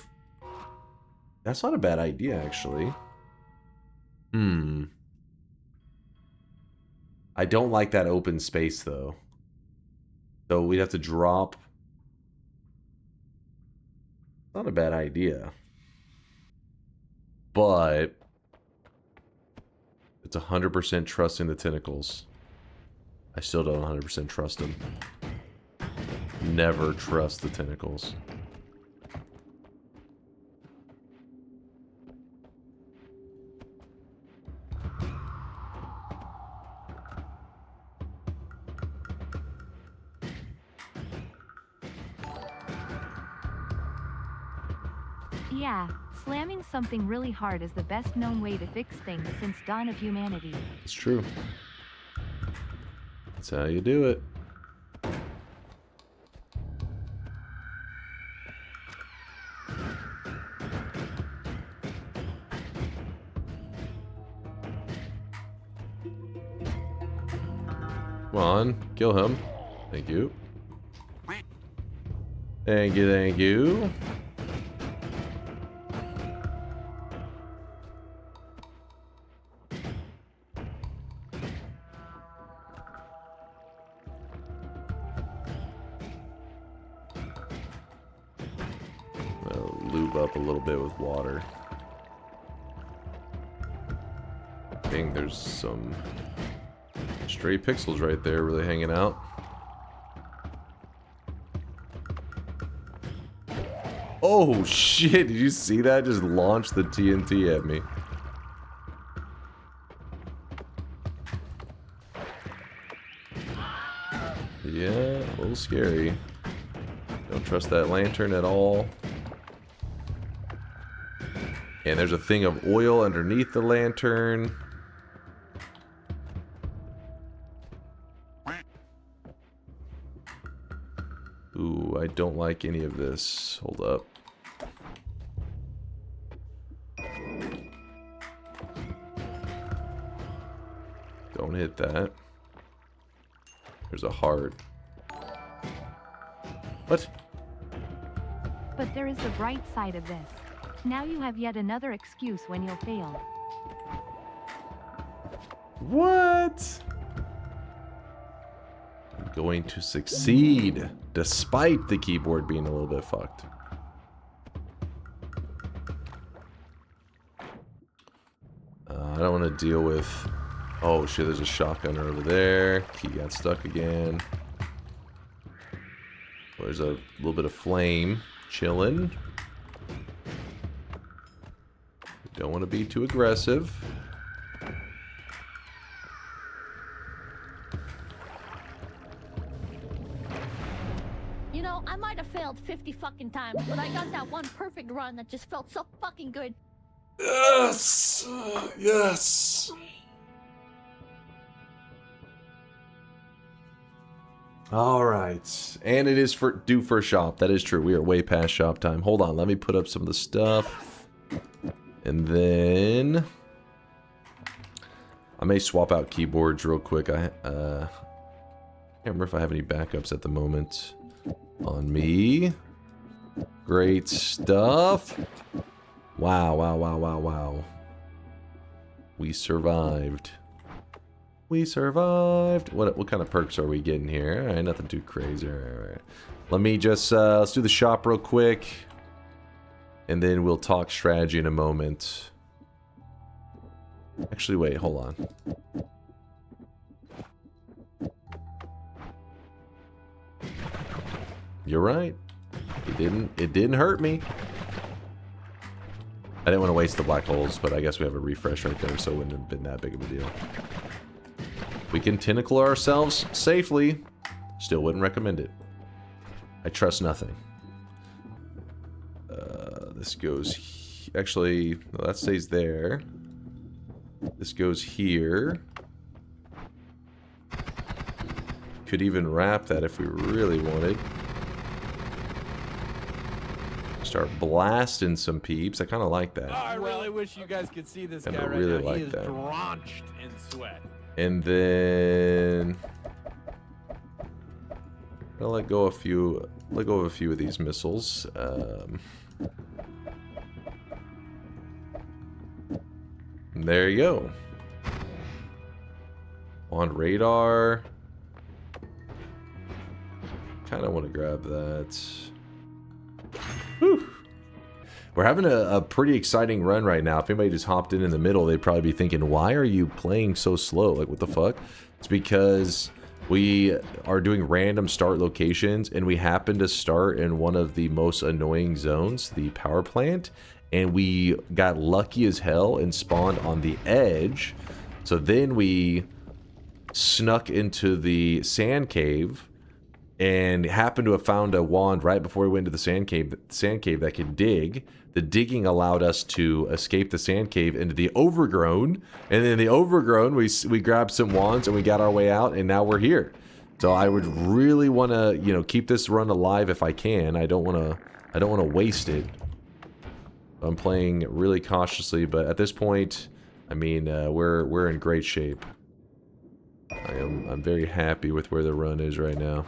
That's not a bad idea, actually. I don't like that open space, though. So we'd have to drop... Not a bad idea. But... It's 100% trusting the tentacles. I still don't 100% trust them. Never trust the tentacles. Yeah, slamming something really hard is the best known way to fix things since dawn of humanity. It's true. That's how you do it. Come on, kill him. Thank you. Thank you, thank you. I'll lube up a little bit with water. Dang, there's some stray pixels right there really hanging out. Oh shit, did you see that? Just launched the TNT at me. Yeah, a little scary. Don't trust that lantern at all. And there's a thing of oil underneath the lantern. Ooh, I don't like any of this. Hold up. Don't hit that. There's a heart. What? But there is the bright side of this. Now you have yet another excuse when you'll fail. What? I'm going to succeed, despite the keyboard being a little bit fucked. I don't want to deal with... Oh shit, there's a shotgunner over there. Key got stuck again. There's a little bit of flame chilling. Don't want to be too aggressive. You know, I might have failed 50 fucking times, but I got that one perfect run that just felt so fucking good. Yes! Yes! Alright. And it is due for shop. That is true. We are way past shop time. Hold on. Let me put up some of the stuff. And then... I may swap out keyboards real quick. I can't remember if I have any backups at the moment on me. Great stuff. Wow, wow, wow, wow, wow. We survived. We survived. What kind of perks are we getting here? Alright, nothing too crazy. Alright. Let me just, let's do the shop real quick. And then we'll talk strategy in a moment. Actually, wait, hold on. You're right. It didn't hurt me. I didn't want to waste the black holes, but I guess we have a refresh right there, so it wouldn't have been that big of a deal. We can tentacle ourselves safely. Still wouldn't recommend it. I trust nothing. This goes... Actually, no, that stays there. This goes here. Could even wrap that if we really wanted. Start blasting some peeps. I kind of like that. Oh, I really wish you guys could see this guy right really now. like He is that. drenched in sweat. And then I'll let go of a few of these missiles. There you go. On radar. Kind of want to grab that. Whew. We're having a pretty exciting run right now. If anybody just hopped in the middle, they'd probably be thinking, why are you playing so slow? Like, what the fuck? It's because we are doing random start locations, and we happen to start in one of the most annoying zones, the power plant, and we got lucky as hell and spawned on the edge. So then we snuck into the sand cave, and happened to have found a wand right before we went to the sand cave that could dig. The digging allowed us to escape the sand cave into the overgrown, and in the overgrown we grabbed some wands and we got our way out, and now we're here. So I would really want to, you know, keep this run alive if I can. I don't want to waste it. I'm playing really cautiously, but at this point, I mean, we're in great shape. I'm very happy with where the run is right now.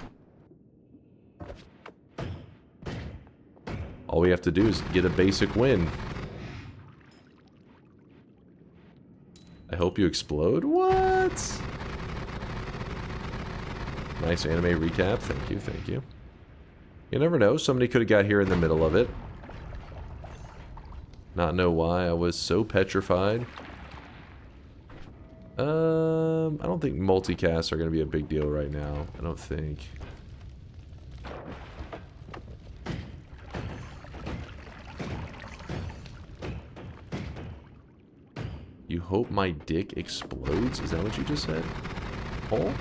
All we have to do is get a basic win. I hope you explode? What? Nice anime recap. Thank you, thank you. You never know. Somebody could have got here in the middle of it. Not know why I was so petrified. I don't think multicasts are going to be a big deal right now. I don't think. You hope my dick explodes? Is that what you just said? Hole?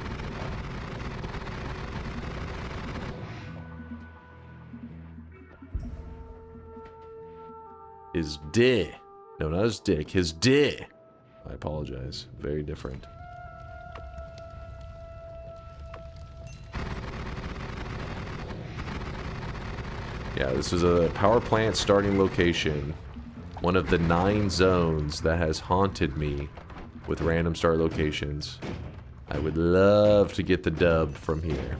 His dick. No, not his dick. His dick. I apologize. Very different. Yeah, this is a power plant starting location. One of the 9 zones that has haunted me with random start locations. I would love to get the dub from here.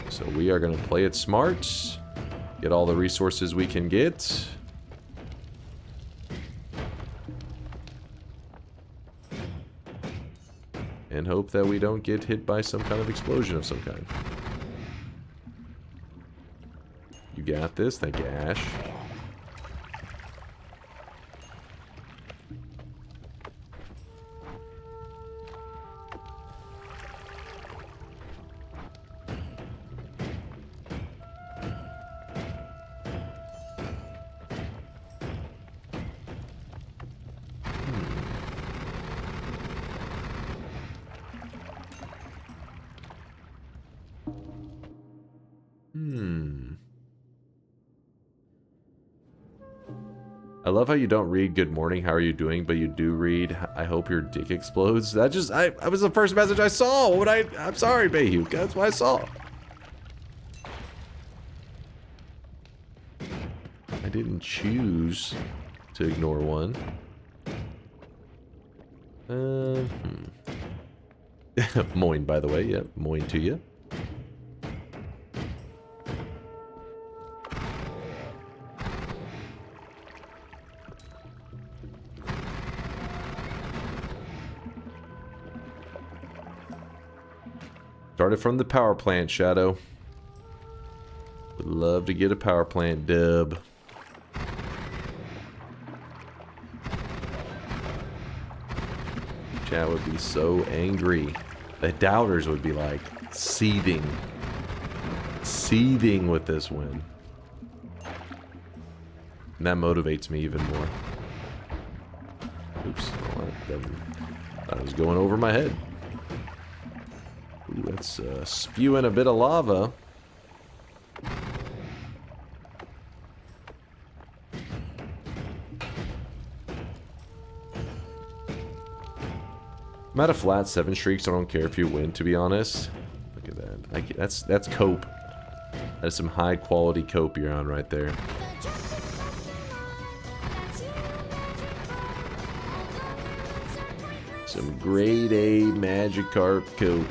So we are going to play it smart. Get all the resources we can get. And hope that we don't get hit by some kind of explosion of some kind. You got this. Thank you, Ash. I love how you don't read good morning, how are you doing, but you do read I hope your dick explodes. That just I was the first message I saw. What would I'm sorry, Bayhuk. That's what I saw. I didn't choose to ignore one. Moin, by the way. Yeah, moin to you. Started from the power plant, Shadow. Would love to get a power plant dub. Chat would be so angry. The doubters would be like seething. Seething with this win. And that motivates me even more. Oops. That was going over my head. Ooh, that's spewing a bit of lava. I'm at a flat 7 streak, so I don't care if you win, to be honest. Look at that. That's cope. That's some high quality cope you're on right there. Some grade A Magikarp cope.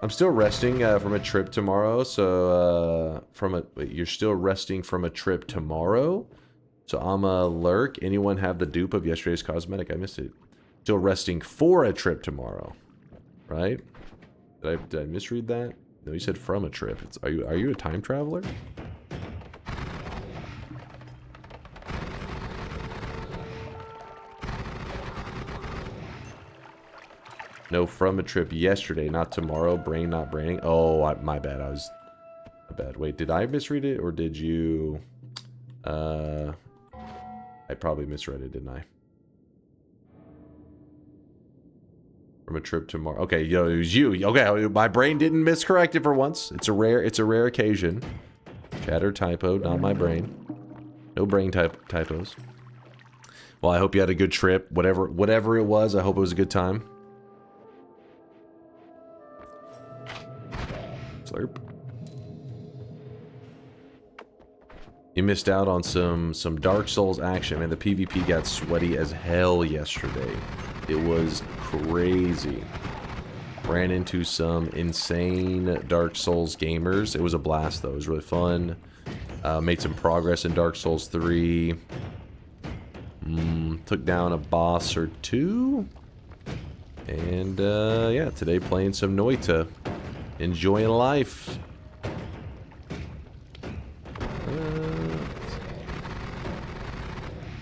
I'm still resting from a trip tomorrow, so wait, you're still resting from a trip tomorrow? So I'm a lurk. Anyone have the dupe of yesterday's cosmetic? I missed it. Still resting for a trip tomorrow, right? Did I misread that? No, you said from a trip. Are you a time traveler? No, from a trip yesterday, not tomorrow. Brain not braining. Oh, my bad. My bad. Wait, did I misread it or did you? I probably misread it, didn't I? From a trip tomorrow. Okay, yo, it was you. Okay, my brain didn't miscorrect it for once. It's a rare occasion. Chatter typo, not my brain. No brain typos. Well, I hope you had a good trip. Whatever it was, I hope it was a good time. Slurp. You missed out on some Dark Souls action, man. The PvP got sweaty as hell yesterday. It was crazy. Ran into some insane Dark Souls gamers. It was a blast, though. It was really fun. Made some progress in Dark Souls 3. Took down a boss or two. And, yeah, today playing some Noita. Enjoying life.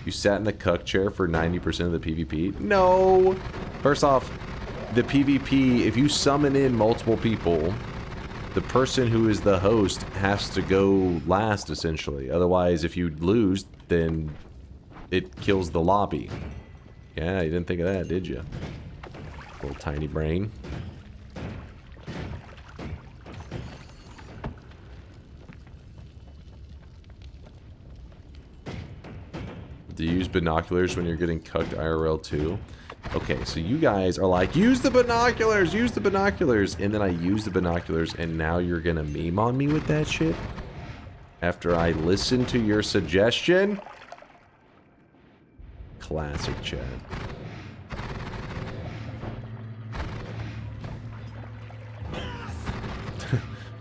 You sat in the cuck chair for 90% of the PvP? No! First off, the PvP, if you summon in multiple people, the person who is the host has to go last, essentially. Otherwise, if you lose, then it kills the lobby. Yeah, you didn't think of that, did you? Little tiny brain. Do you use binoculars when you're getting cucked IRL too? Okay, so you guys are like, use the binoculars, and then I use the binoculars, and now you're gonna meme on me with that shit? After I listen to your suggestion? Classic Chad.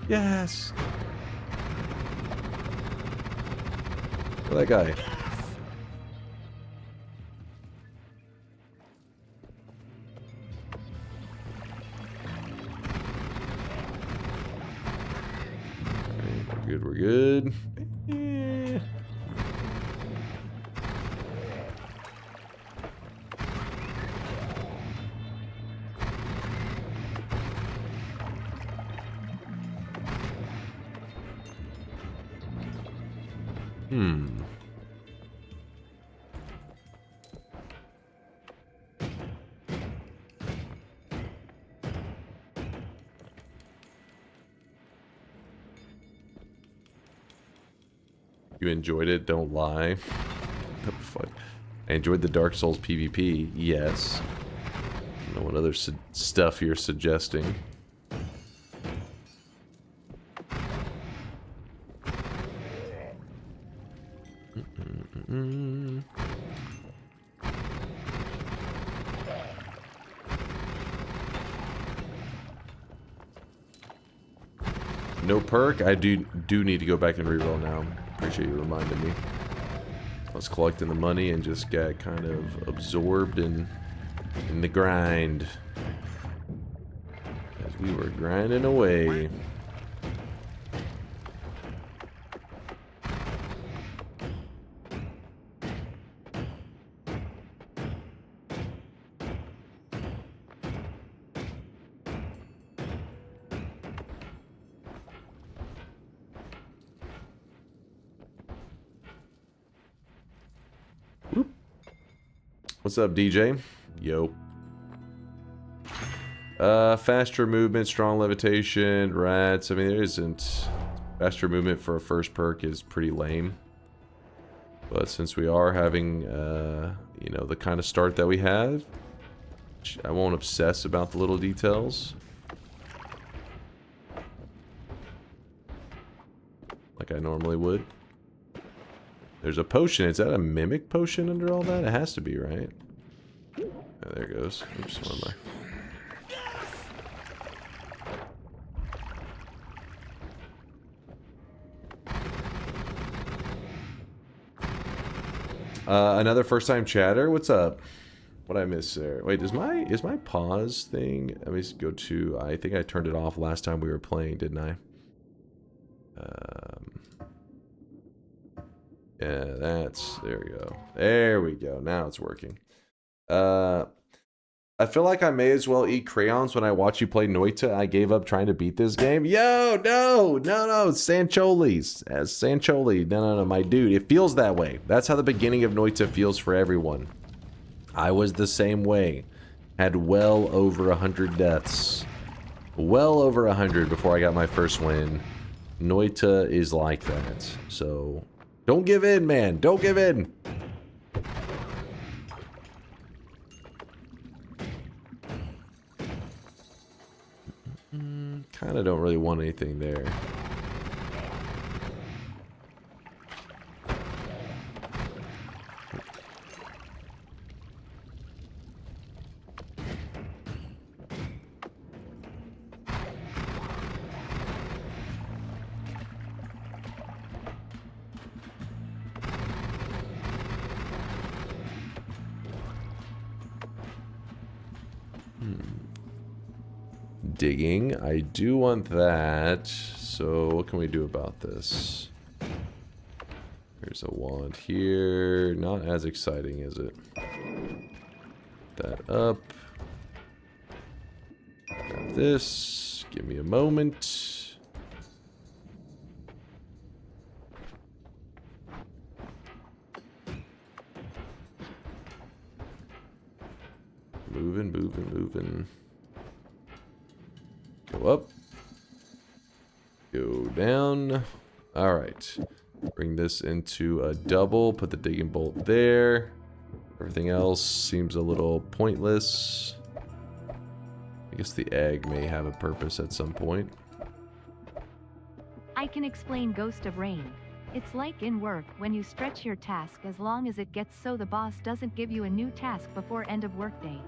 Yes! Look at that guy. We're good. Eh. You enjoyed it, don't lie. What the fuck? I enjoyed the Dark Souls PvP, yes. I don't know what other stuff you're suggesting. No perk? I do need to go back and reroll now. Appreciate you reminding me. I was collecting the money and just got kind of absorbed in the grind. As we were grinding away. What's up, DJ? Yo. Faster movement, strong levitation, rats. I mean, there isn't... Faster movement for a first perk is pretty lame. But since we are having, you know, the kind of start that we have, I won't obsess about the little details. Like I normally would. There's a potion. Is that a mimic potion under all that? It has to be, right? Oh, there it goes. Oops, what am I? Another first-time chatter? What's up? What I miss there? Wait, is my pause thing? Let me go to... I think I turned it off last time we were playing, didn't I? Yeah, there we go. There we go. Now it's working. I feel like I may as well eat crayons when I watch you play Noita. I gave up trying to beat this game. Yo, no, Sancholi's. Sancholi. No, my dude. It feels that way. That's how the beginning of Noita feels for everyone. I was the same way. Had well over 100 deaths. Well over 100 before I got my first win. Noita is like that. So... don't give in, man. Don't give in. Kind of don't really want anything there. digging. I do want that. So what can we do about this? There's a wand here. Not as exciting, is it? That up. Grab this. Give me a moment. Moving, moving, moving. Go up. Go down. Alright. Bring this into a double. Put the digging bolt there. Everything else seems a little pointless. I guess the egg may have a purpose at some point. I can explain Ghost of Rain. It's like in work when you stretch your task as long as it gets so the boss doesn't give you a new task before end of workday.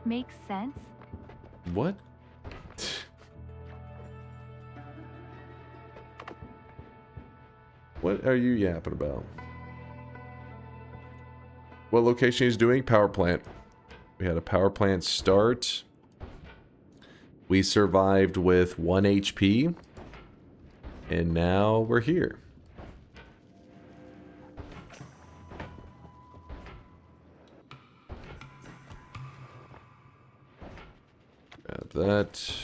Makes sense? What? What are you yapping about? What location he's doing? Power plant. We had a power plant start. We survived with 1 HP. And now we're here. Grab that.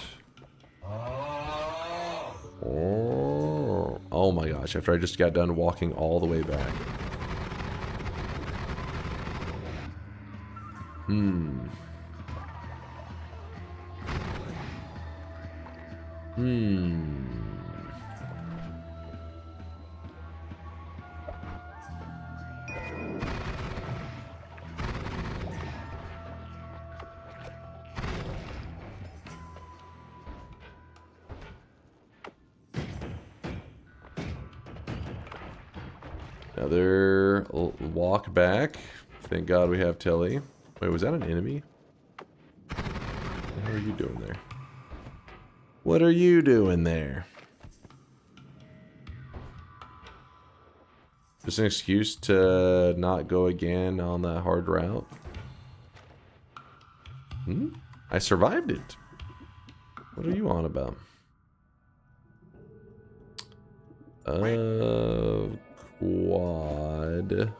Oh my gosh, after I just got done walking all the way back. Another walk back. Thank God we have Telly. Wait, was that an enemy? What are you doing there? What are you doing there? Just an excuse to not go again on that hard route? I survived it. What are you on about? Quad.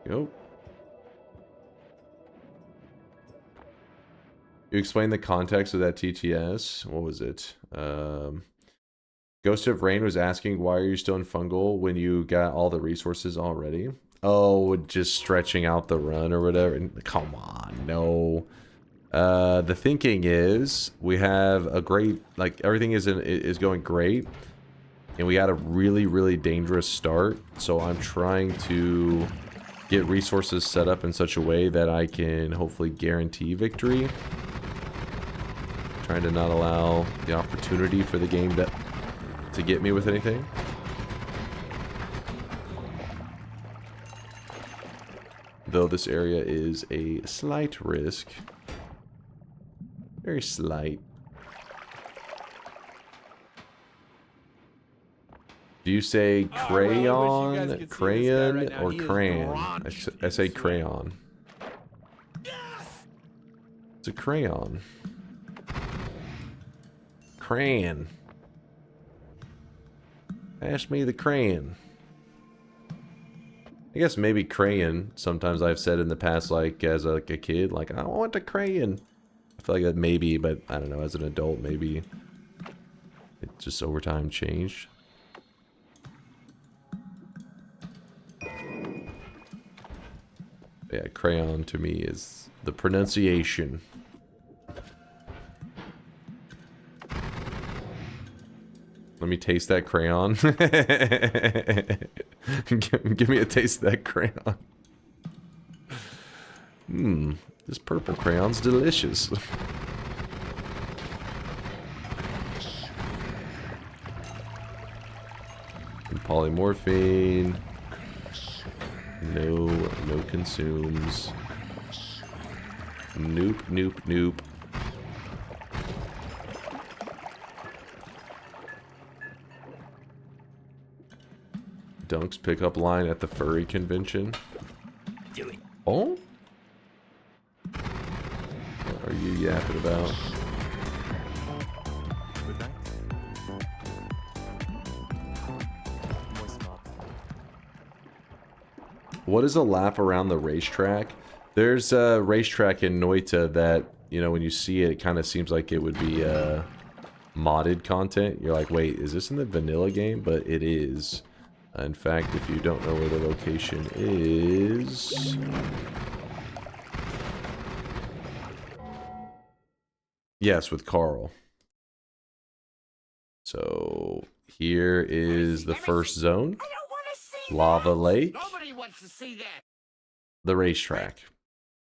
Go. You explained the context of that TTS. What was it? Ghost of Rain was asking, why are you still in Fungal when you got all the resources already? Oh, just stretching out the run or whatever. Come on, no. The thinking is we have a great, like, everything is going great. And we had a really, really dangerous start. So I'm trying to get resources set up in such a way that I can hopefully guarantee victory. Trying to not allow the opportunity for the game to get me with anything. Though this area is a slight risk. Very slight. Do you say crayon, crayon, or crayon? I say crayon. It's a crayon. Crayon. Pass me the crayon. I guess maybe crayon. Sometimes I've said in the past, like as a kid, like I want a crayon. I feel like that maybe, but I don't know. As an adult, maybe it just over time changed. Yeah, crayon to me is the pronunciation. Let me taste that crayon. Give me a taste of that crayon. This purple crayon's delicious. And polymorphine. No consumes. Nope, nope, nope. Dunk's pickup line at the furry convention. Do it. Oh? What are you yapping about? Good night. Moist mop. What is a lap around the racetrack? There's a racetrack in Noita that, you know, when you see it, it kind of seems like it would be modded content. You're like, wait, is this in the vanilla game? But it is. In fact, if you don't know where the location is... Yes, with Carl. So, here is the first zone. I don't want to see Lava Lake. Nobody wants to see that. The racetrack.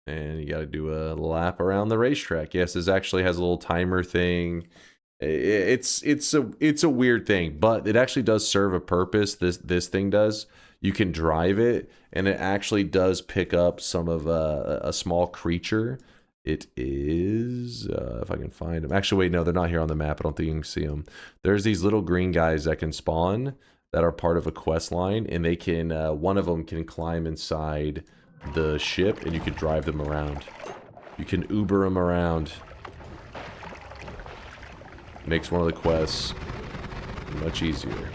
And you got to do a lap around the racetrack. Yes, this actually has a little timer thing. It's a weird thing, but it actually does serve a purpose. This thing does. You can drive it, and it actually does pick up some of a small creature. It is, if I can find them. Actually, wait, no, they're not here on the map. I don't think you can see them. There's these little green guys that can spawn that are part of a quest line, and they can, one of them can climb inside the ship, and you can drive them around. You can Uber them around. Makes one of the quests much easier.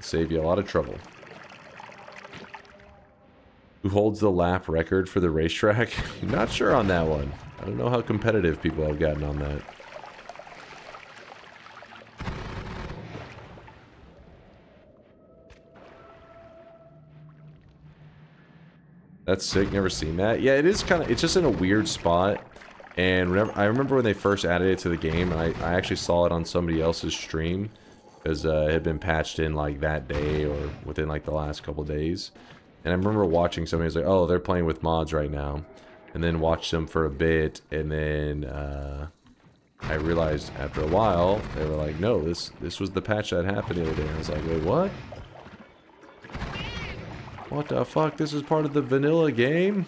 Save you a lot of trouble. Who holds the lap record for the racetrack? Not sure on that one. I don't know how competitive people have gotten on that. That's sick. Never seen that. Yeah, it is kind of... It's just in a weird spot. And whenever, I remember when they first added it to the game, and I actually saw it on somebody else's stream. Because it had been patched in like that day or within like the last couple days. And I remember watching somebody was like, oh, they're playing with mods right now. And then watched them for a bit. And then I realized after a while, they were like, no, this was the patch that happened the other day. And I was like, wait, what? What the fuck? This is part of the vanilla game?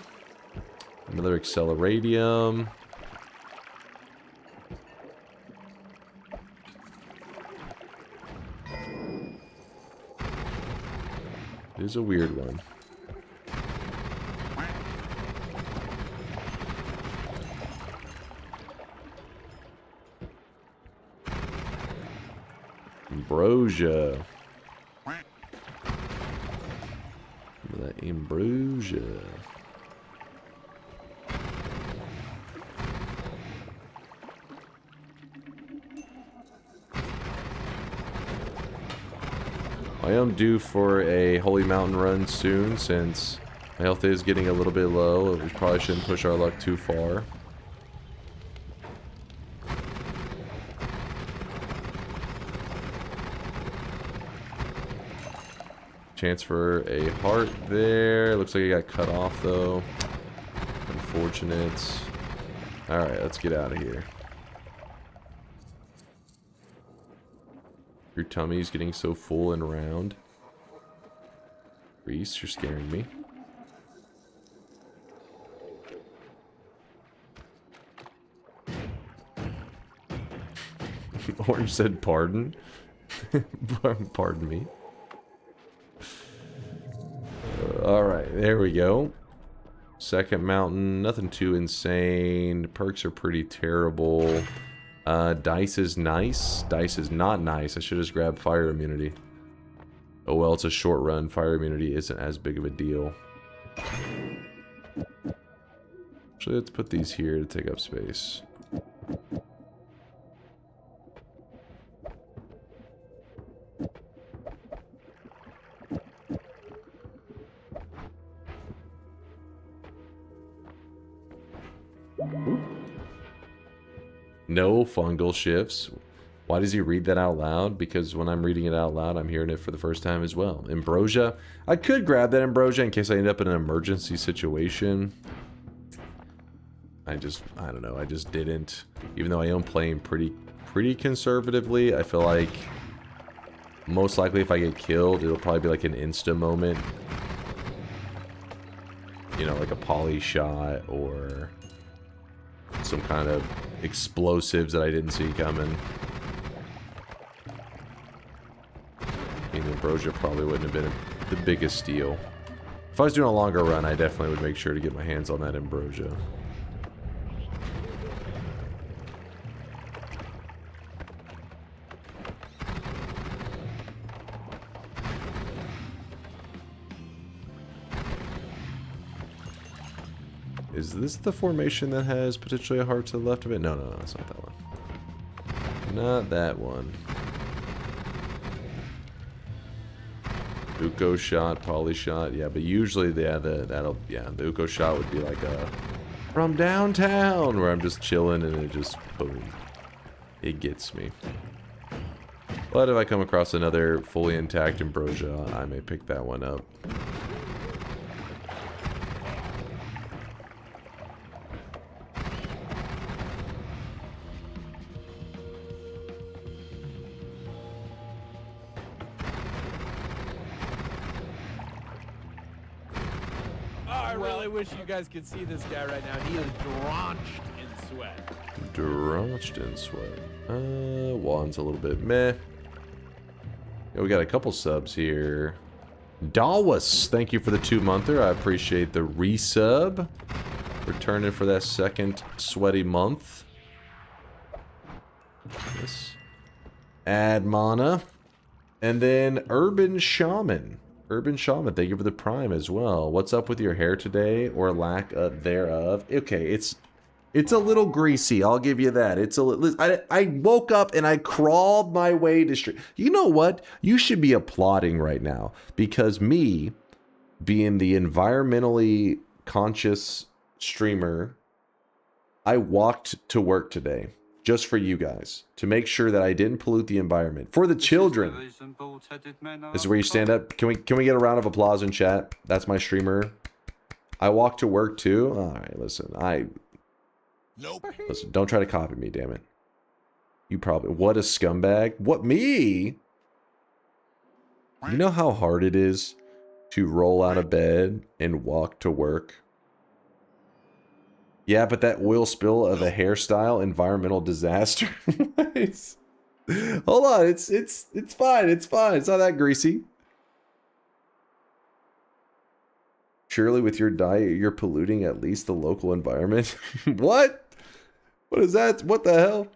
Another Acceleradium. It is a weird one. Ambrosia. That ambrosia. I am due for a Holy Mountain run soon, since my health is getting a little bit low. We probably shouldn't push our luck too far. Chance for a heart there. Looks like it got cut off though. Unfortunate. Alright, let's get out of here. Your tummy's getting so full and round. Reese, you're scaring me. Orange said pardon. Pardon me. Alright, there we go. Second mountain, nothing too insane. Perks are pretty terrible. Dice is nice. Dice is not nice. I should just grab fire immunity. Oh well, it's a short run. Fire immunity isn't as big of a deal. Actually, let's put these here to take up space. No fungal shifts. Why does he read that out loud? Because when I'm reading it out loud, I'm hearing it for the first time as well. Ambrosia. I could grab that ambrosia in case I end up in an emergency situation. I don't know. I just didn't. Even though I am playing pretty conservatively, I feel like most likely if I get killed, it'll probably be like an insta moment. You know, like a poly shot or some kind of explosives that I didn't see coming. ambrosia probably wouldn't have been the biggest deal. If I was doing a longer run, I definitely would make sure to get my hands on that ambrosia. Is this the formation that has potentially a heart to the left of it? No, no, no, it's not that one. Not that one. Uko shot, poly shot, yeah, but usually the Uko shot would be like a from downtown where I'm just chilling and it just boom. It gets me. But if I come across another fully intact ambrosia, I may pick that one up. I really wish you guys could see this guy right now. He is drenched in sweat. Drenched in sweat. Juan's a little bit meh. Yeah, we got a couple subs here. Dalwas, thank you for the 2-monther. I appreciate the resub. Returning for that second sweaty month. Yes. Add mana. And then Urban Shaman. Urban Shaman, thank you for the prime as well. What's up with your hair today, or lack of thereof? Okay, it's a little greasy. I'll give you that. It's a little. I woke up and I crawled my way to stream. You know what? You should be applauding right now, because me, being the environmentally conscious streamer, I walked to work today. Just for you guys, to make sure that I didn't pollute the environment. For the children. This is where you stand up. Can we get a round of applause in chat? That's my streamer. I walk to work too. Alright, listen. Listen, don't try to copy me, damn it. You probably... What a scumbag. What, me? You know how hard it is to roll out of bed and walk to work? Yeah, but that oil spill of a hairstyle, environmental disaster. Hold on, it's fine, it's fine. It's not that greasy. Surely with your diet, you're polluting at least the local environment. What? What is that? What the hell?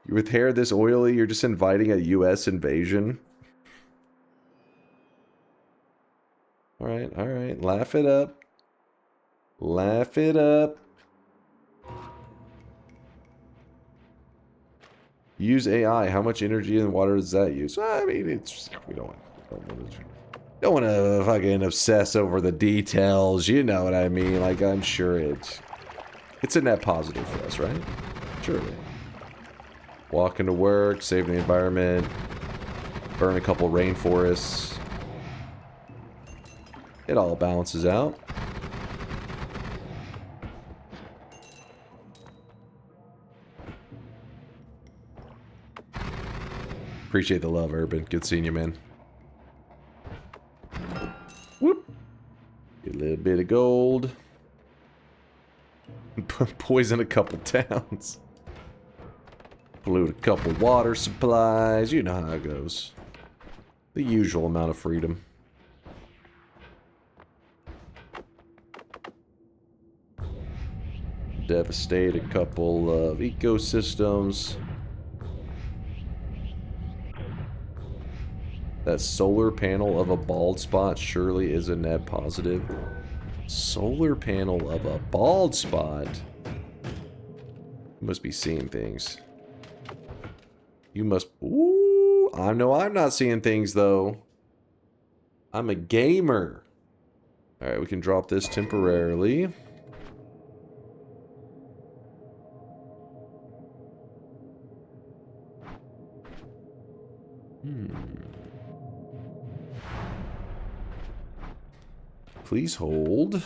With hair this oily, you're just inviting a US invasion. Alright, laugh it up. Laugh it up. Use AI. How much energy and water does that use? I mean, it's we don't want to fucking obsess over the details. You know what I mean? Like, I'm sure it's a net positive for us, right? Surely. Walking to work, saving the environment, burn a couple rainforests. It all balances out. Appreciate the love, Urban. Good seeing you, man. Whoop. Get a little bit of gold. Poison a couple towns. Pollute a couple water supplies. You know how it goes. The usual amount of freedom. Devastate a couple of ecosystems. That solar panel of a bald spot surely is a net positive. Solar panel of a bald spot? You must be seeing things. You must... Ooh, I know I'm not seeing things, though. I'm a gamer. Alright, we can drop this temporarily. Please hold.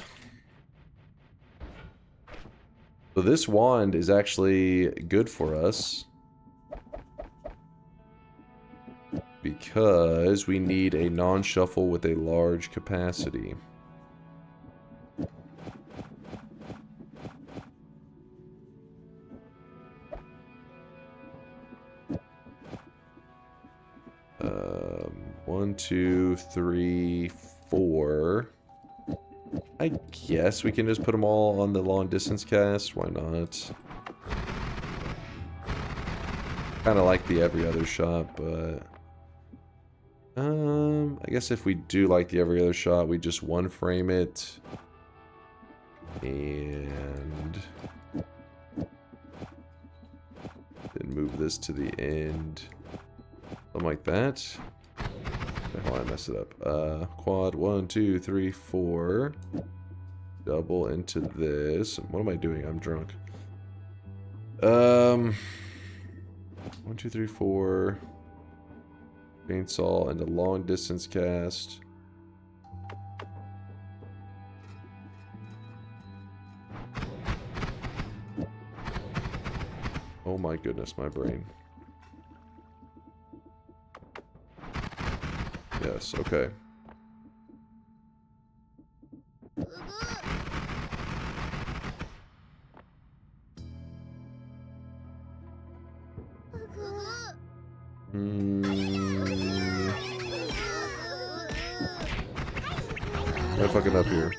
So this wand is actually good for us, because we need a non-shuffle with a large capacity. 2, 3, 4. I guess we can just put them all on the long distance cast. Why not? Kind of like the every other shot, but I guess if we do like the every other shot, we just one frame it and then move this to the end, something like that. Oh, I messed it up. Quad 1, 2, 3, 4. Double into this. What am I doing? I'm drunk. 1, 2, 3, 4. Chainsaw and a long distance cast. Oh my goodness, my brain. Yes, okay. I'm fucking up here.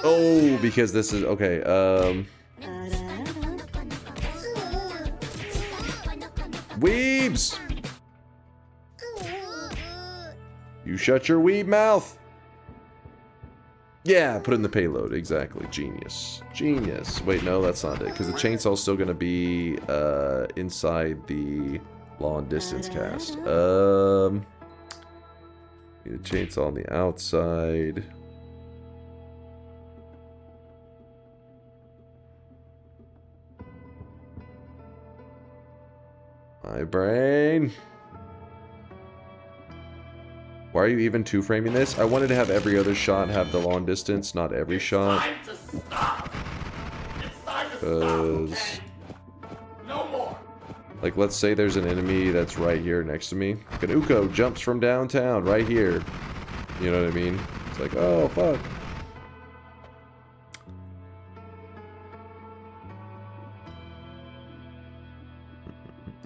Oh, because this is okay. Weebs! You shut your weeb mouth! Yeah, put in the payload. Exactly. Genius. Genius. Wait, no, that's not it. Because the chainsaw's still going to be inside the long distance cast. Need a chainsaw on the outside. My brain. Why are you even two-framing this? I wanted to have every other shot have the long distance, not every shot. Because, No more. like, let's say there's an enemy that's right here next to me. Like an Uko jumps from downtown right here. You know what I mean? It's like, oh, fuck.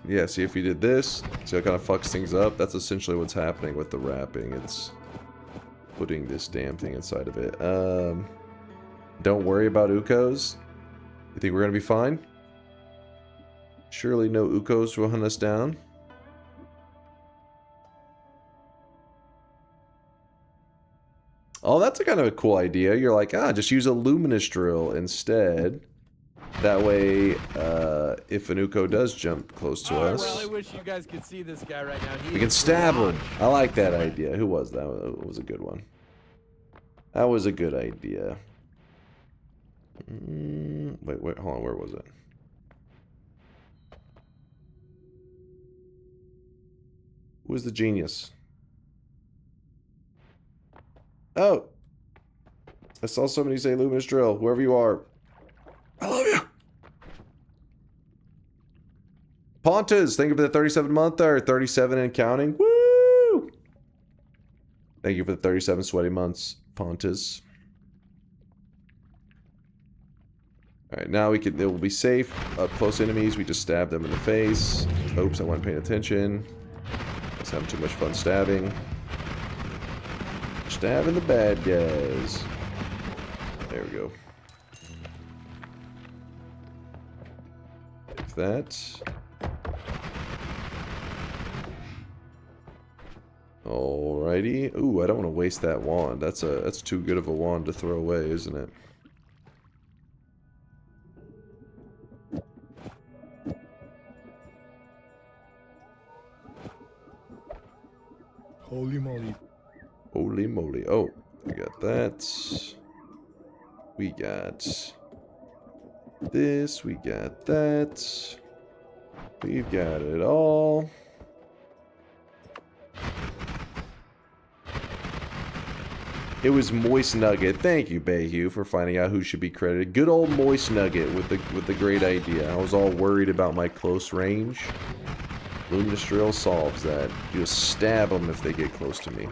Yeah, see if we did this, see how it kind of fucks things up? That's essentially what's happening with the wrapping. It's putting this damn thing inside of it. Don't worry about Ukos. You think we're gonna be fine? Surely no Ukos will hunt us down. Oh, that's a kind of a cool idea. You're like, just use a luminous drill instead. That way, if an Uko does jump close to us, I really wish you guys could see this guy right now. we can stab him. I like that idea. Who was that? That was a good one. That was a good idea. Wait, hold on. Where was it? Who was the genius? Oh! I saw somebody say luminous drill. Whoever you are. I love you! Pontas, thank you for the 37-monther. 37 and counting. Woo! Thank you for the 37 sweaty months, Pontas. Alright, now it will be safe. Up close enemies, we just stab them in the face. Oops, I wasn't paying attention. I was having too much fun stabbing. Stabbing the bad guys. There we go. Take that. Alrighty. Ooh, I don't want to waste that wand. That's too good of a wand to throw away, isn't it? Holy moly. Holy moly. Oh, we got that. We got this. We got that. We've got it all. It was Moist Nugget. Thank you, Bayhue, for finding out who should be credited. Good old Moist Nugget with the great idea. I was all worried about my close range. Luminous Drill solves that. You just stab them if they get close to me.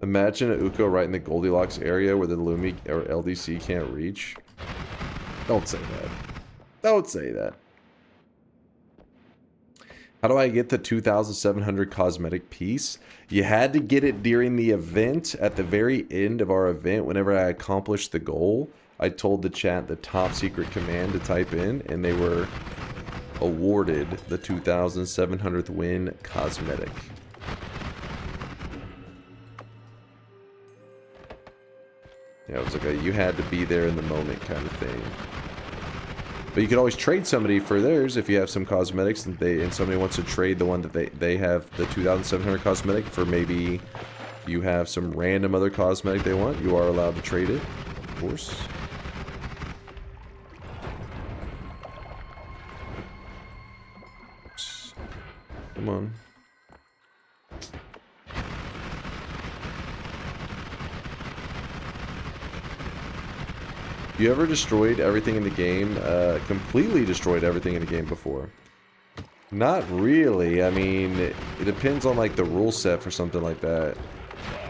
Imagine a Uko right in the Goldilocks area where the Lumi or LDC can't reach. Don't say that. Don't say that. How do I get the 2,700 cosmetic piece? You had to get it during the event. At the very end of our event, whenever I accomplished the goal, I told the chat the top secret command to type in, and they were awarded the 2,700th win cosmetic. Yeah, it was like a you had to be there in the moment kind of thing. But you could always trade somebody for theirs if you have some cosmetics and somebody wants to trade the one that they have the 2,700 cosmetic for maybe you have some random other cosmetic they want. You are allowed to trade it, of course. Come on. You ever destroyed everything in the game? Completely destroyed everything in the game before? Not really. I mean, it depends on like the rule set for something like that.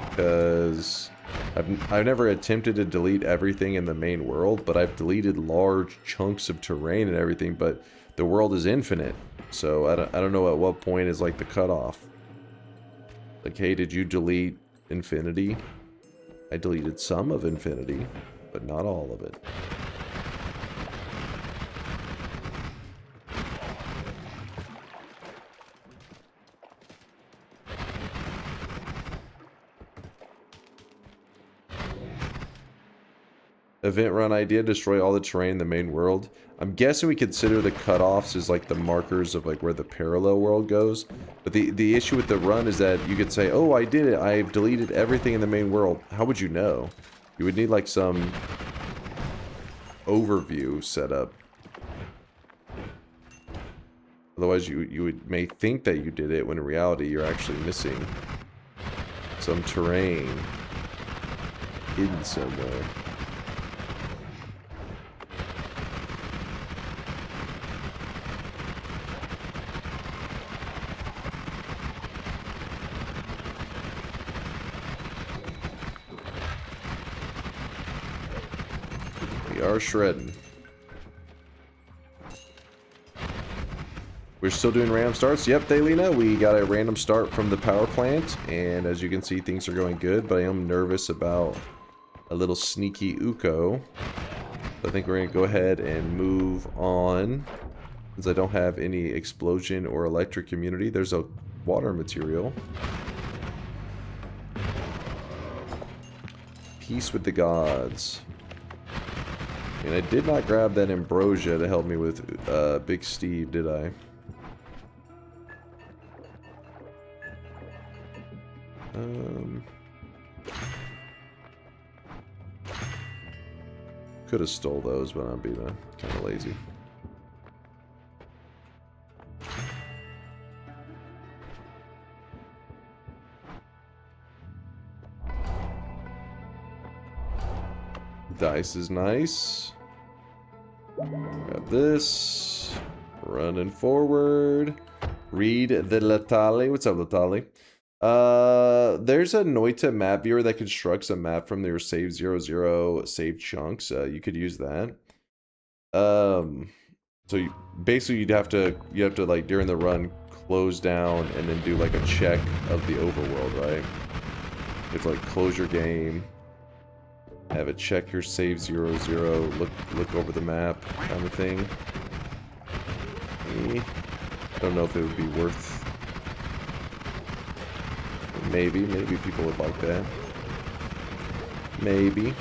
Because I've never attempted to delete everything in the main world, but I've deleted large chunks of terrain and everything. But the world is infinite, so I don't know at what point is like the cutoff. Like, hey, did you delete infinity? I deleted some of infinity, but not all of it. Event run idea, destroy all the terrain in the main world. I'm guessing we consider the cutoffs as like the markers of like where the parallel world goes. But the issue with the run is that you could say, oh, I did it. I've deleted everything in the main world. How would you know? You would need like some overview set up. Otherwise you may think that you did it when in reality you're actually missing some terrain hidden somewhere. Are shredding. We're still doing random starts. Yep, Daylina, we got a random start from the power plant, and as you can see, things are going good, but I am nervous about a little sneaky Uko. I think we're going to go ahead and move on, since I don't have any explosion or electric immunity. There's a water material. Peace with the gods. And I did not grab that ambrosia to help me with Big Steve, did I? Could have stole those, but I'm being kind of lazy. Dice is nice. Grab this. Running forward. Read the Latali. What's up, Latali? There's a Noita map viewer that constructs a map from their save 00 save chunks. You could use that. So basically you have to like during the run close down and then do like a check of the overworld, right? You have to like close your game. Have it check your save 00, look over the map kind of thing. I don't know if it would be worth. Maybe people would like that. Maybe.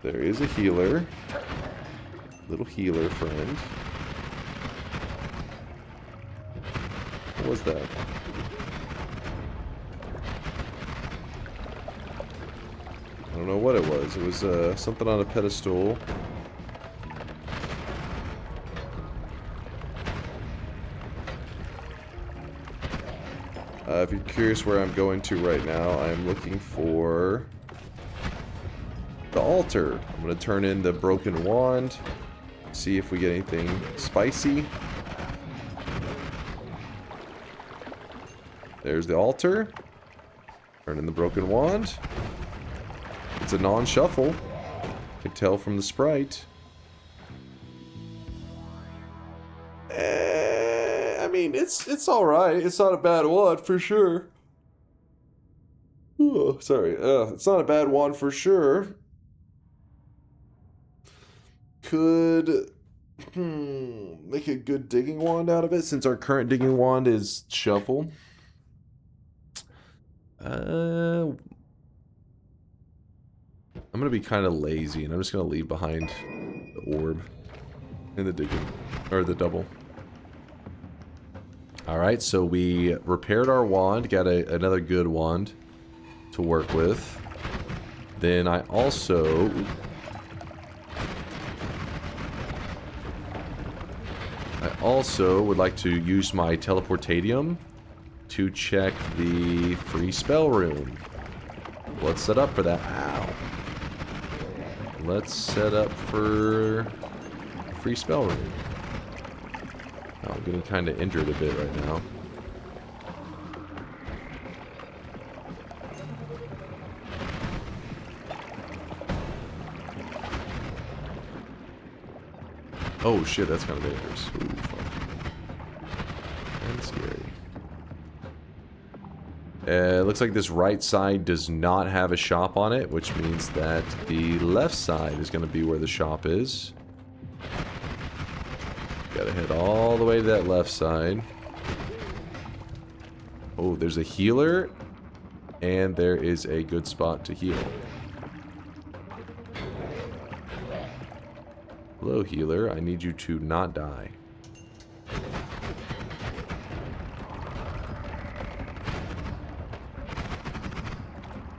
There is a healer. Little healer friend. What was that? I don't know what it was. It was something on a pedestal. If you're curious where I'm going to right now, I'm looking for the altar. I'm going to turn in the broken wand. See if we get anything spicy. There's the altar. Turn in the broken wand. It's a non-shuffle. Can tell from the sprite. I mean, it's all right. It's not a bad wand for sure. Oh, sorry. It's not a bad wand for sure. Could make a good digging wand out of it since our current digging wand is shuffle. I'm gonna be kind of lazy and I'm just gonna leave behind the orb and the digging or the double. Alright, so we repaired our wand, got another good wand to work with. Then I also would like to use my teleportadium to check the free spell room. Let's set up for that. Ow. Let's set up for free spell room. Oh, I'm getting kind of injured a bit right now. Oh shit, that's kind of dangerous. Ooh, fuck. And scary. Looks like this right side does not have a shop on it, which means that the left side is going to be where the shop is. Gotta head all the way to that left side. Oh, there's a healer, and there is a good spot to heal. Hello, healer. I need you to not die.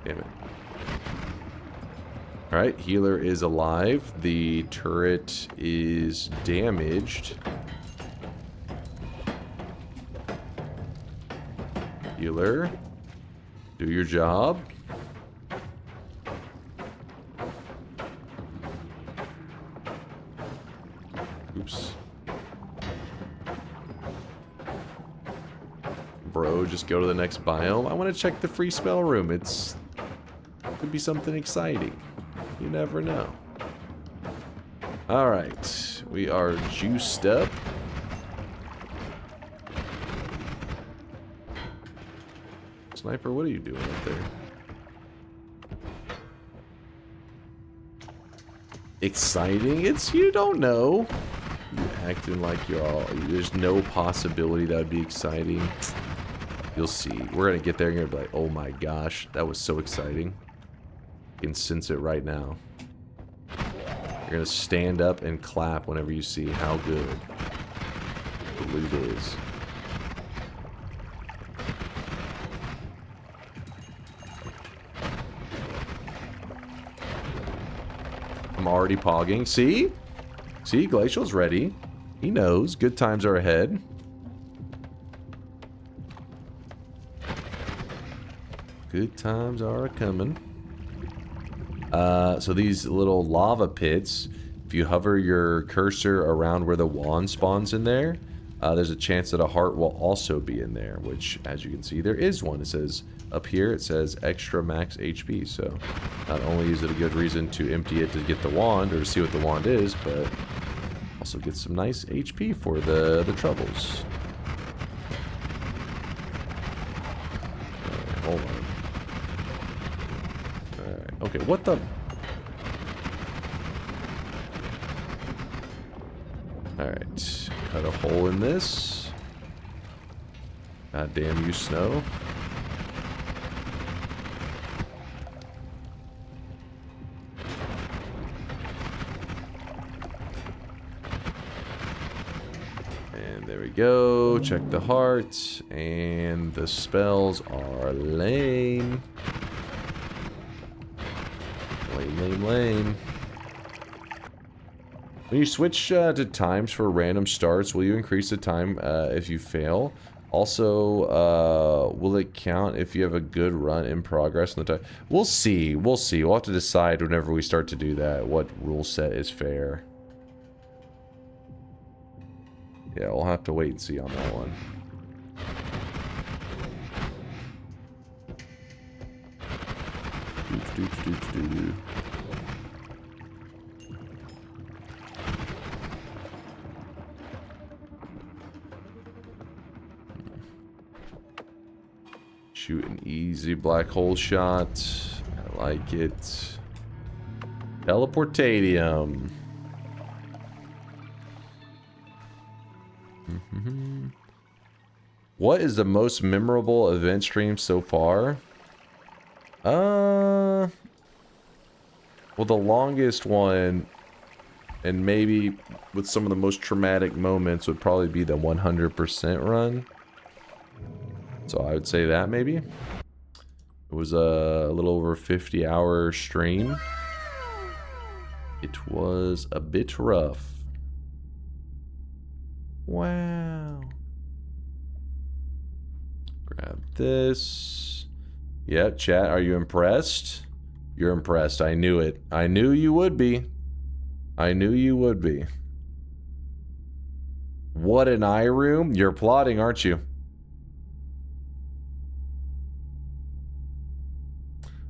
Damn it. Alright, healer is alive. The turret is damaged. Healer, do your job. Oops. Bro, just go to the next biome. I want to check the free spell room. Could be something exciting. You never know. Alright. We are juiced up. Sniper, what are you doing up there? Exciting? You don't know. You acting like there's no possibility that would be exciting. You'll see. We're gonna get there and you're gonna be like, oh my gosh, that was so exciting. You can sense it right now. You're gonna stand up and clap whenever you see how good the loot is. I'm already pogging. See? See, Glacial's ready. He knows. Good times are ahead. Good times are a-coming. So these little lava pits, if you hover your cursor around where the wand spawns in there, there's a chance that a heart will also be in there, which, as you can see, there is one. It says, up here, it says extra max HP, so not only is it a good reason to empty it to get the wand, or to see what the wand is, but also get some nice HP for the troubles. Alright, hold on. Alright, okay, what the... Alright, cut a hole in this. God damn you, snow. And there we go. Check the heart. And the spells are lame. Lame, lame, lame. When you switch to times for random starts, will you increase the time if you fail? Also, will it count if you have a good run in progress in the time? We'll see. We'll see. We'll have to decide whenever we start to do that what rule set is fair. Yeah, we'll have to wait and see on that one. Shoot an easy black hole shot. I like it. Teleportadium. What is the most memorable event stream so far? Well, the longest one, and maybe with some of the most traumatic moments, would probably be the 100% run. So I would say that maybe. It was a little over 50-hour stream. It was a bit rough. Wow. Grab this. Yeah, chat, are you impressed? You're impressed. I knew it. I knew you would be. I knew you would be. What an eye room. You're plotting, aren't you?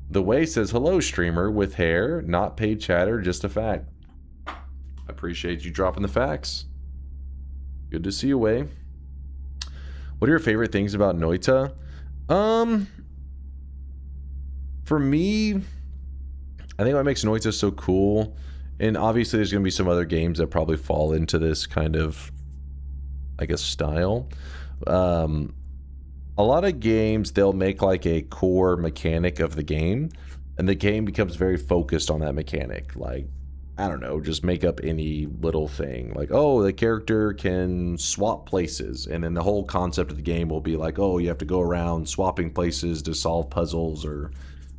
The Way says, hello, streamer with hair, not paid chatter, just a fact. I appreciate you dropping the facts. Good to see you, Way. What are your favorite things about Noita? For me, I think what makes Noita so cool, and obviously there's going to be some other games that probably fall into this kind of, I guess, style. A lot of games, they'll make like a core mechanic of the game, and the game becomes very focused on that mechanic. Like, I don't know, just make up any little thing. Like, oh, the character can swap places, and then the whole concept of the game will be like, oh, you have to go around swapping places to solve puzzles or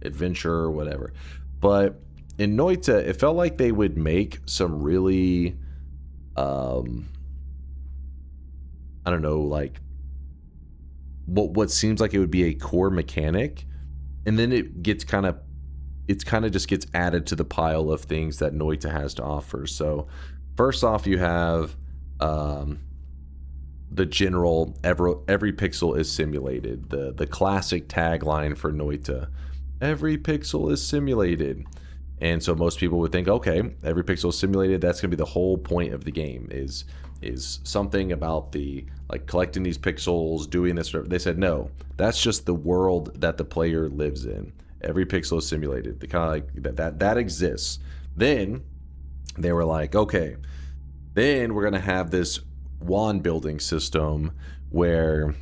adventure or whatever. But in Noita, it felt like they would make some really, I don't know, like, what seems like it would be a core mechanic, and then it kind of just gets added to the pile of things that Noita has to offer. So first off, you have the general every pixel is simulated, the classic tagline for Noita, every pixel is simulated. And so most people would think, okay, every pixel is simulated, that's going to be the whole point of the game, is something about the, like, collecting these pixels, doing this. They said, no, that's just the world that the player lives in. Every pixel is simulated. The kind of like that exists. Then they were like, okay, then we're gonna have this wand building system where,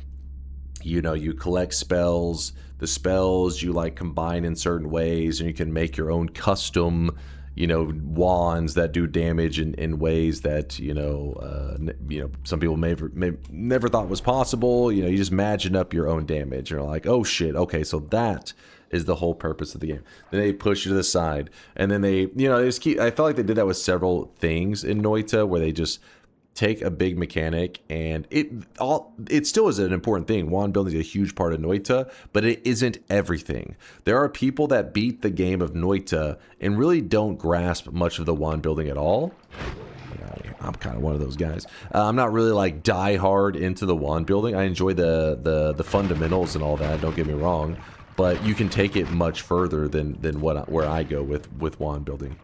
you know, you collect spells. The spells you like combine in certain ways, and you can make your own custom, you know, wands that do damage in ways that, you know, some people may never thought was possible. You know, you just imagine up your own damage, and you're like, oh shit, okay, so that is the whole purpose of the game. Then they push you to the side, and then they, you know, they just keep. I felt like they did that with several things in Noita, where they just take a big mechanic, and it still is an important thing. Wand building is a huge part of Noita, but it isn't everything. There are people that beat the game of Noita and really don't grasp much of the wand building at all. I'm kind of one of those guys. I'm not really like die hard into the wand building. I enjoy the fundamentals and all that, don't get me wrong, but you can take it much further than where I go with wand building.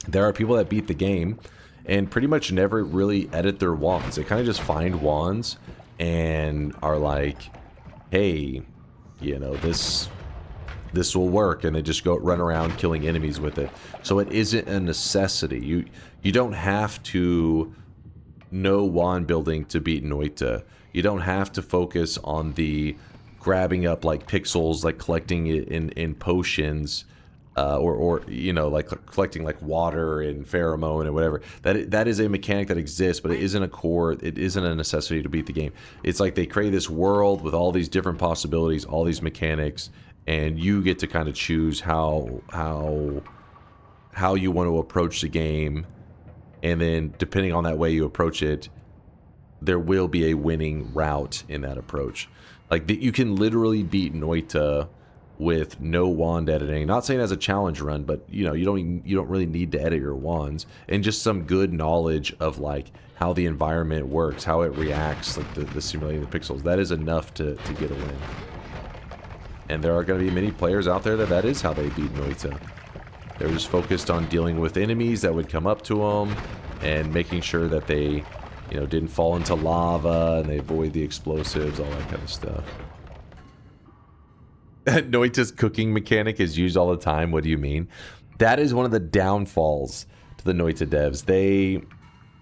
There are people that beat the game and pretty much never really edit their wands. They kind of just find wands and are like, hey, you know, this will work, and they just run around killing enemies with it. So it isn't a necessity. You don't have to know wand building to beat Noita. You don't have to focus on the grabbing up like pixels, like collecting it in potions, or you know, like collecting like water and pheromone and whatever. That is a mechanic that exists, but it isn't a core. It isn't a necessity to beat the game. It's like they create this world with all these different possibilities, all these mechanics, and you get to kind of choose how you want to approach the game. And then depending on that way you approach it, there will be a winning route in that approach. Like, you can literally beat Noita with no wand editing. Not saying as a challenge run, but you don't really need to edit your wands, and just some good knowledge of like how the environment works, how it reacts, like the simulating the pixels. That is enough to get a win. And there are going to be many players out there that is how they beat Noita. They're just focused on dealing with enemies that would come up to them and making sure that they, didn't fall into lava and they avoid the explosives, all that kind of stuff. Noita's cooking mechanic is used all the time. What do you mean? That is one of the downfalls to the Noita devs. They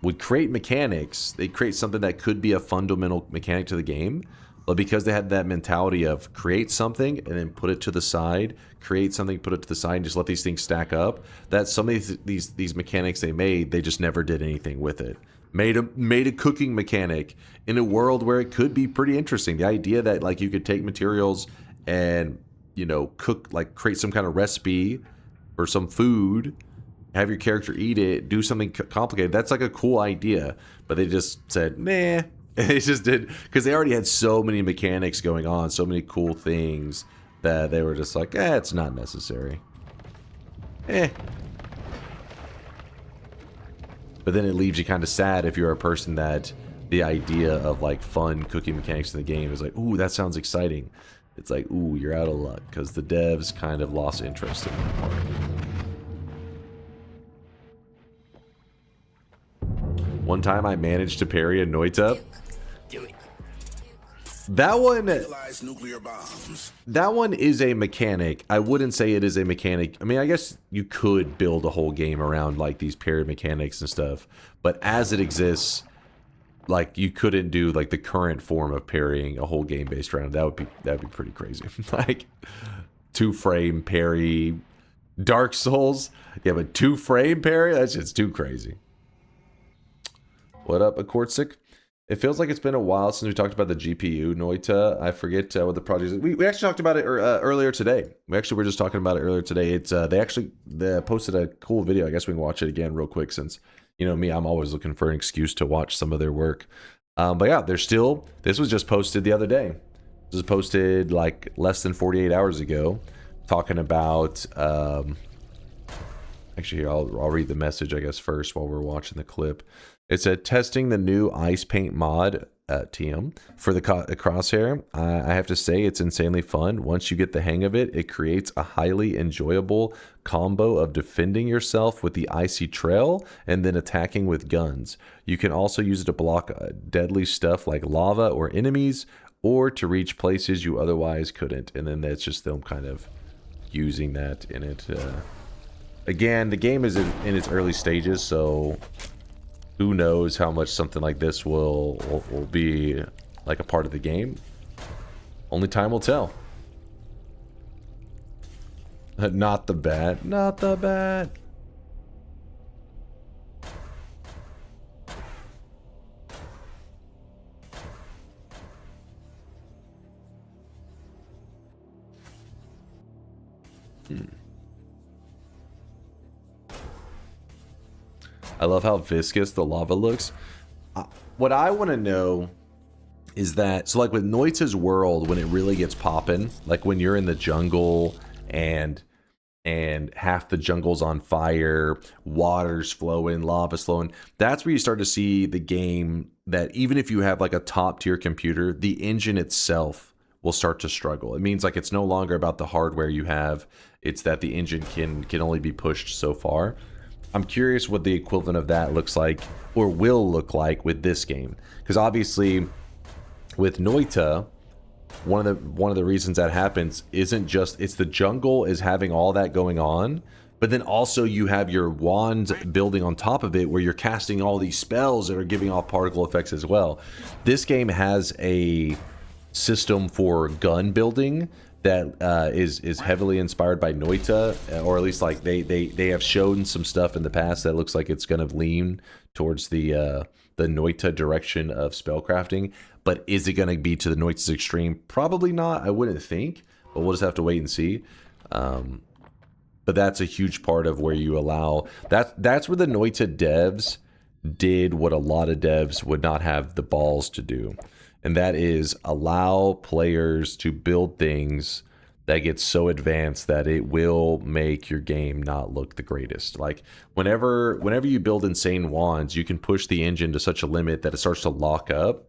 would create mechanics. They create something that could be a fundamental mechanic to the game, but because they had that mentality of create something and then put it to the side, create something, put it to the side, and just let these things stack up, that some of these mechanics they made, they just never did anything with it. Made a cooking mechanic in a world where it could be pretty interesting. The idea that like you could take materials and cook, like create some kind of recipe or some food, have your character eat it, do something complicated. That's like a cool idea, but they just said nah. They just did, because they already had so many mechanics going on, so many cool things, that they were just like, it's not necessary. But then it leaves you kind of sad if you're a person that the idea of like fun cooking mechanics in the game is like, ooh, that sounds exciting. It's like, ooh, you're out of luck, because the devs kind of lost interest in that part. One time I managed to parry a Noita. That one is a mechanic. I wouldn't say it is a mechanic. I mean, I guess you could build a whole game around like these parry mechanics and stuff, but as it exists, like you couldn't do like the current form of parrying a whole game based around it. That'd be pretty crazy. Like 2-frame parry, Dark Souls. Yeah, but 2-frame parry? That's just too crazy. What up, Akortsic? It feels like it's been a while since we talked about the GPU Noita. I forget what the project is. We actually talked about it earlier today. We were just talking about it earlier today. It's they posted a cool video. I guess we can watch it again real quick, since me, I'm always looking for an excuse to watch some of their work. But yeah, this was just posted the other day. This was posted like less than 48 hours ago, talking about actually here, I'll read the message I guess first while we're watching the clip. It said, testing the new ice paint mod TM for the crosshair. I have to say it's insanely fun. Once you get the hang of it, it creates a highly enjoyable combo of defending yourself with the icy trail and then attacking with guns. You can also use it to block deadly stuff like lava or enemies, or to reach places you otherwise couldn't. And then that's just them kind of using that in it. Again, the game is in its early stages, so who knows how much something like this will be like a part of the game. Only time will tell. Not the bat. Not the bat. I love how viscous the lava looks. What I want to know is that, so like with Noita's world, when it really gets popping, like when you're in the jungle and half the jungle's on fire, water's flowing, lava's flowing, that's where you start to see the game that even if you have like a top tier computer, the engine itself will start to struggle. It means like it's no longer about the hardware you have, it's that the engine can only be pushed so far. I'm curious what the equivalent of that looks like, or will look like, with this game, because obviously with Noita, one of the reasons that happens isn't just it's the jungle is having all that going on, but then also you have your wand building on top of it where you're casting all these spells that are giving off particle effects as well. This game has a system for gun building that is heavily inspired by Noita, or at least like they have shown some stuff in the past that looks like it's going to lean towards the Noita direction of spellcrafting. But is it going to be to the Noita's extreme? Probably not. I wouldn't think, but we'll just have to wait and see. But that's a huge part of where you allow that's where the Noita devs did what a lot of devs would not have the balls to do, and that is allow players to build things that get so advanced that it will make your game not look the greatest. Like whenever you build insane wands, you can push the engine to such a limit that it starts to lock up.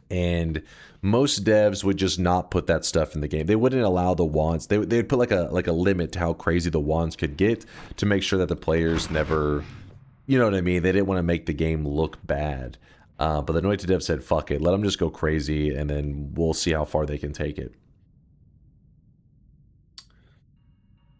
And most devs would just not put that stuff in the game. They wouldn't allow the wands. They'd put like a limit to how crazy the wands could get to make sure that the players never, you know what I mean? They didn't want to make the game look bad. But the Noita dev said, fuck it, let them just go crazy, and then we'll see how far they can take it.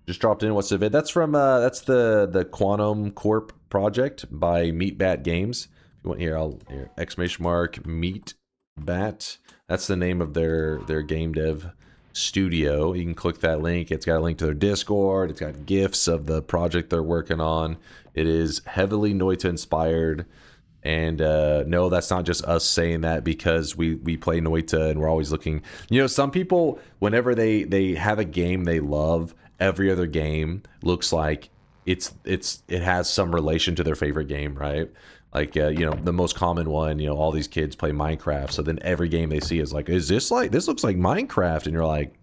Just dropped in. What's the vid? That's from that's the Quantum Corp project by Meatbat Games. If you want here, exclamation mark Meatbat. That's the name of their game dev studio. You can click that link. It's got a link to their Discord. It's got GIFs of the project they're working on. It is heavily Noita inspired. And no, that's not just us saying that because we play Noita and we're always looking. You know, some people, whenever they have a game they love, every other game looks like it has some relation to their favorite game, right? Like you know, the most common one, you know, all these kids play Minecraft, so then every game they see is like, this looks like Minecraft, and you're like,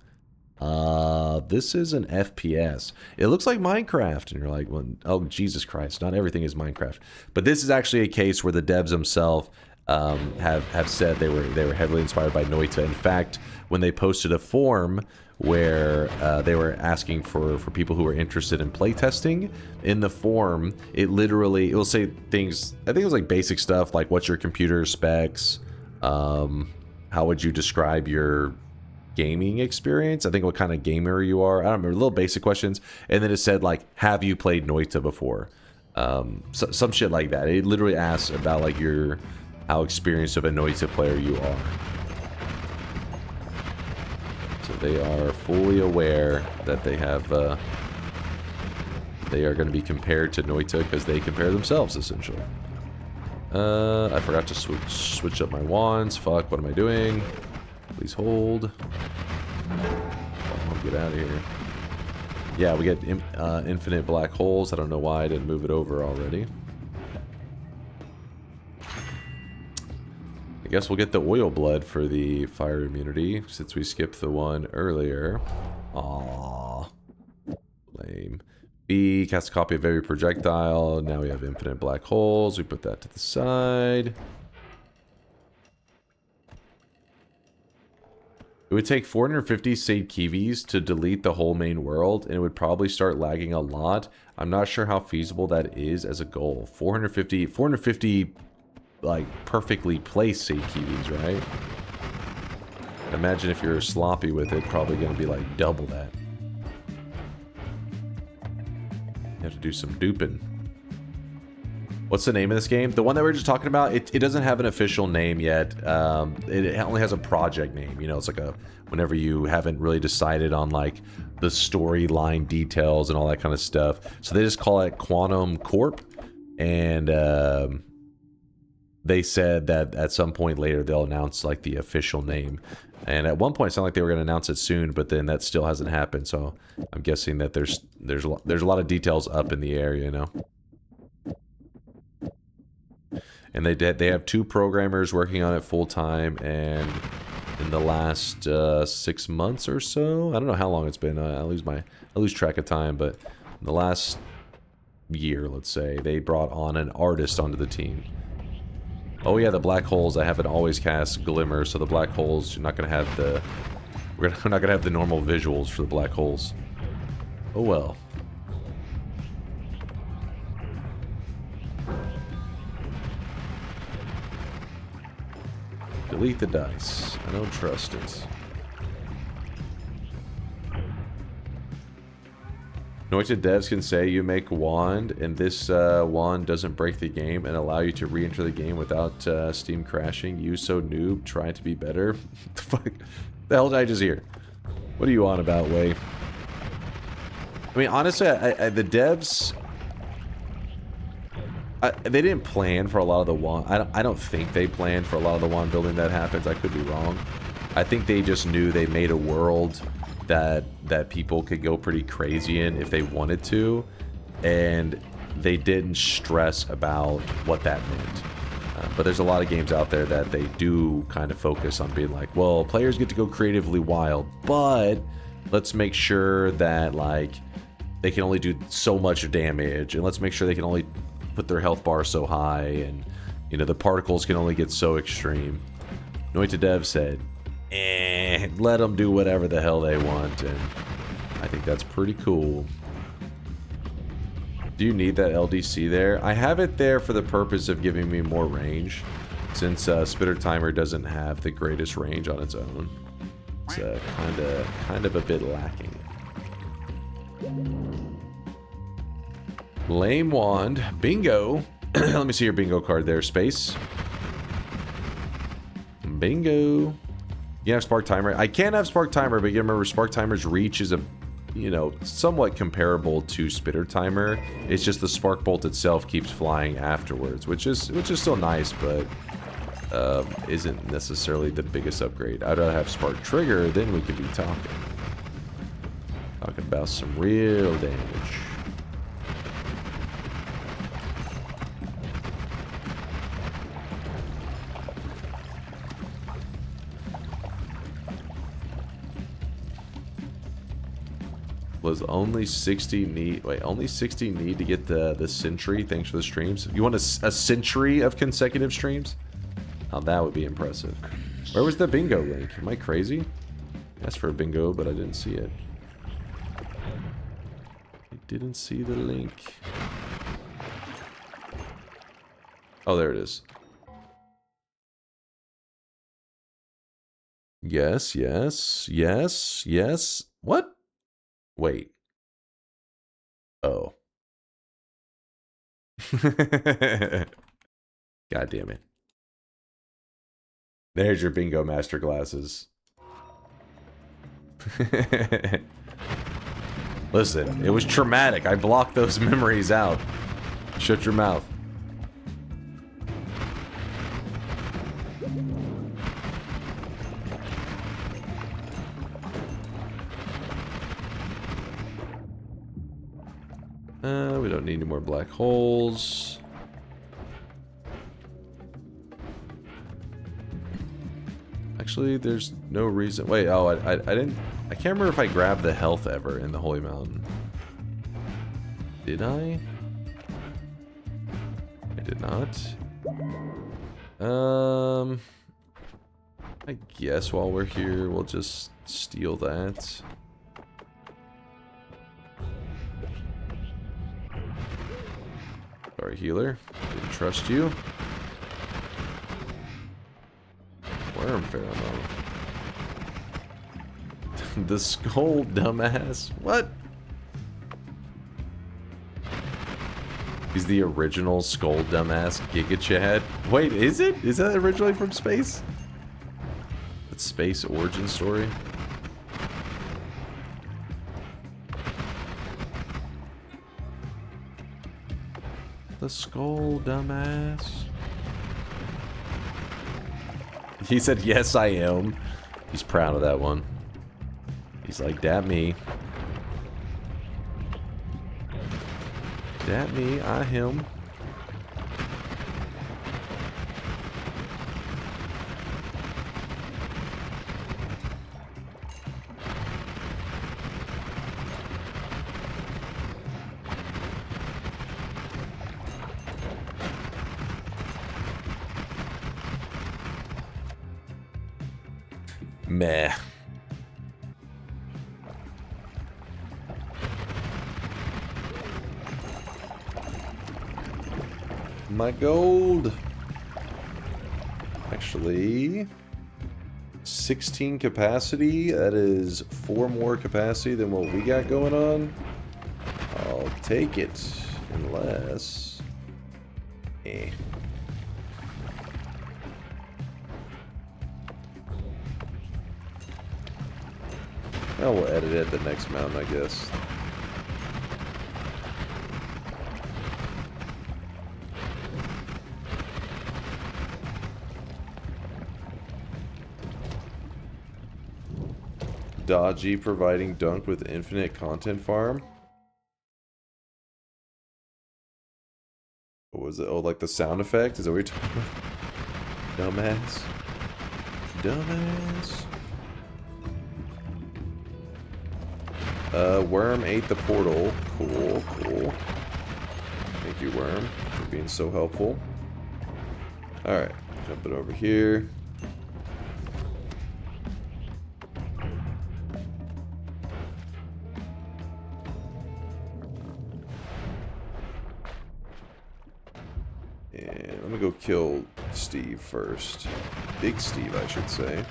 this is an FPS. It looks like Minecraft, and you're like, well, oh Jesus Christ, not everything is Minecraft. But this is actually a case where the devs themselves have said they were heavily inspired by Noita. In fact, when they posted a form where they were asking for people who were interested in playtesting, in the form, it will say things, I think it was like basic stuff like what's your computer specs, how would you describe your gaming experience, I think what kind of gamer you are, I don't remember, little basic questions, and then it said like, have you played Noita before? Some shit like that. It literally asks about like how experienced of a Noita player you are. So they are fully aware that they have, they are going to be compared to Noita because they compare themselves, essentially. I forgot to switch up my wands. Fuck, what am I doing? Please hold. I'll get out of here. Yeah, we get infinite black holes. I don't know why I didn't move it over already. I guess we'll get the oil blood for the fire immunity since we skipped the one earlier. Aww. Lame. B, cast a copy of every projectile. Now we have infinite black holes. We put that to the side. It would take 450 saved Kiwis to delete the whole main world, and it would probably start lagging a lot. I'm not sure how feasible that is as a goal. 450 like perfectly placed save Kiwis, right? Imagine if you're sloppy with it, probably going to be like double that. You have to do some duping. What's the name of this game? The one that we were just talking about, it doesn't have an official name yet. It only has a project name. You know, it's like whenever you haven't really decided on like the storyline details and all that kind of stuff. So they just call it Quantum Corp. And they said that at some point later they'll announce like the official name. And at one point it sounded like they were going to announce it soon, but then that still hasn't happened. So I'm guessing that there's a lot of details up in the air, you know. And they have 2 programmers working on it full time, and in the last 6 months or so, I don't know how long it's been. I lose track of time, but in the last year, let's say, they brought on an artist onto the team. Oh yeah, the black holes. I haven't always cast Glimmer, so the black holes, you're not gonna have the we're not gonna have the normal visuals for the black holes. Oh well. Delete the dice. I don't trust it. Noita devs can say you make wand, and this wand doesn't break the game and allow you to re-enter the game without Steam crashing. You so noob, trying to be better. The fuck? The hell did I just hear? What are you on about, Way? I mean, honestly, the devs, they didn't plan for a lot of the wand. I don't think they planned for a lot of the wand building that happens. I could be wrong. I think they just knew they made a world that people could go pretty crazy in if they wanted to, and they didn't stress about what that meant. But there's a lot of games out there that they do kind of focus on being like, well, players get to go creatively wild, but let's make sure that, like, they can only do so much damage, and let's make sure they can only put their health bar so high, and, you know, the particles can only get so extreme. Noita Dev said, let them do whatever the hell they want, and I think that's pretty cool. Do you need that LDC there? I have it there for the purpose of giving me more range, since Spitter Timer doesn't have the greatest range on its own. It's kind of a bit lacking. Lame Wand. Bingo. Let me see your bingo card there, Space. Bingo. You have Spark Timer. I can't have Spark Timer, but you remember Spark Timer's reach is somewhat comparable to Spitter Timer. It's just the Spark Bolt itself keeps flying afterwards, which is still nice, but isn't necessarily the biggest upgrade. I'd rather have Spark Trigger, then we could be talking about some real damage. Was only 60 need. Wait, only 60 need to get the century. Thanks for the streams. You want a century of consecutive streams? Now that would be impressive. Where was the bingo link? Am I crazy? I asked for a bingo, but I didn't see it. I didn't see the link. Oh, there it is. Yes, yes, yes, yes. What? Wait. Oh. God damn it. There's your bingo master glasses. Listen, it was traumatic. I blocked those memories out. Shut your mouth. We don't need any more black holes. Actually, there's no reason. Wait, oh, I didn't. I can't remember if I grabbed the health ever in the Holy Mountain. Did I? I did not. I guess while we're here, we'll just steal that. Sorry, healer. Didn't trust you. Worm pheromone. The skull, dumbass. What? He's the original skull, dumbass. Giga Chad. Wait, is it? Is that originally from space? That's space origin story. The skull, dumbass. He said, yes, I am. He's proud of that one. He's like, dat me. Dat me, I him. Meh. My gold. Actually, 16 capacity. That is 4 more capacity than what we got going on. I'll take it. Unless... Eh. Oh, we'll edit it at the next mountain, I guess. Dodgy providing Dunk with infinite content farm. What was it? Oh, like the sound effect? Is that what you're talking about? Dumbass. Dumbass. Worm ate the portal. Cool, cool. Thank you, Worm, for being so helpful. Alright, jump it over here. And I'm gonna go kill Steve first. Big Steve, I should say.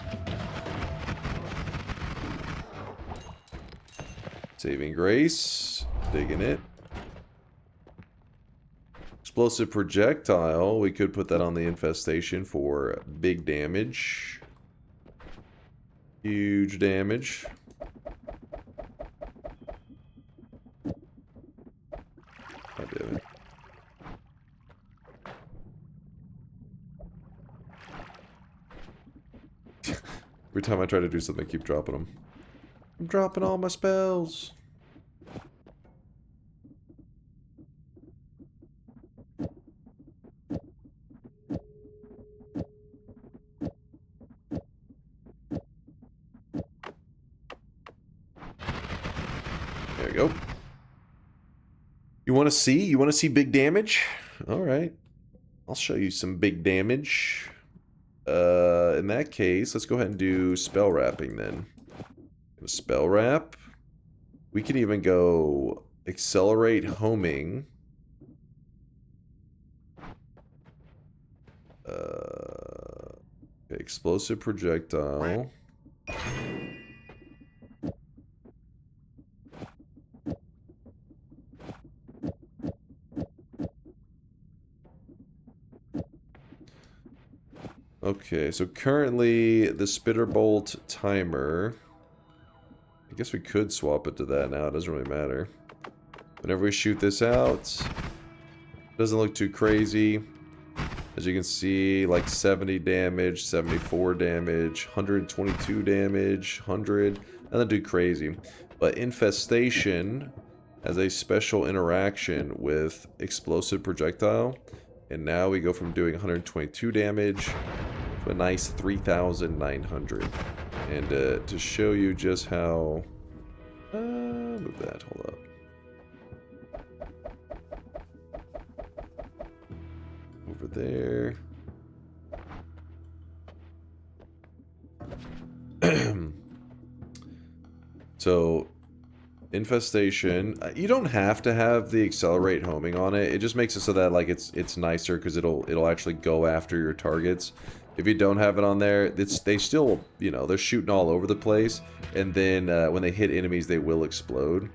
Saving grace. Digging it. Explosive projectile. We could put that on the infestation for big damage. Huge damage. God damn it. Every time I try to do something, I keep dropping them. I'm dropping all my spells. There we go. You want to see? You want to see big damage? All right. I'll show you some big damage. In that case, let's go ahead and do spell wrapping then. Spell wrap. We can even go accelerate homing. Explosive projectile. Okay, so currently the spitter bolt timer, I guess we could swap it to that now, it doesn't really matter. Whenever we shoot this out, doesn't look too crazy. As you can see, like 70 damage, 74 damage, 122 damage, 100, nothing too crazy. But infestation has a special interaction with explosive projectile. And now we go from doing 122 damage to a nice 3,900. And to show you just how... move that, hold up. Over there. So... infestation, you don't have to have the accelerate homing on it. It just makes it so that like it's nicer because it'll actually go after your targets. If you don't have it on there, they still, you know, they're shooting all over the place, and then when they hit enemies they will explode.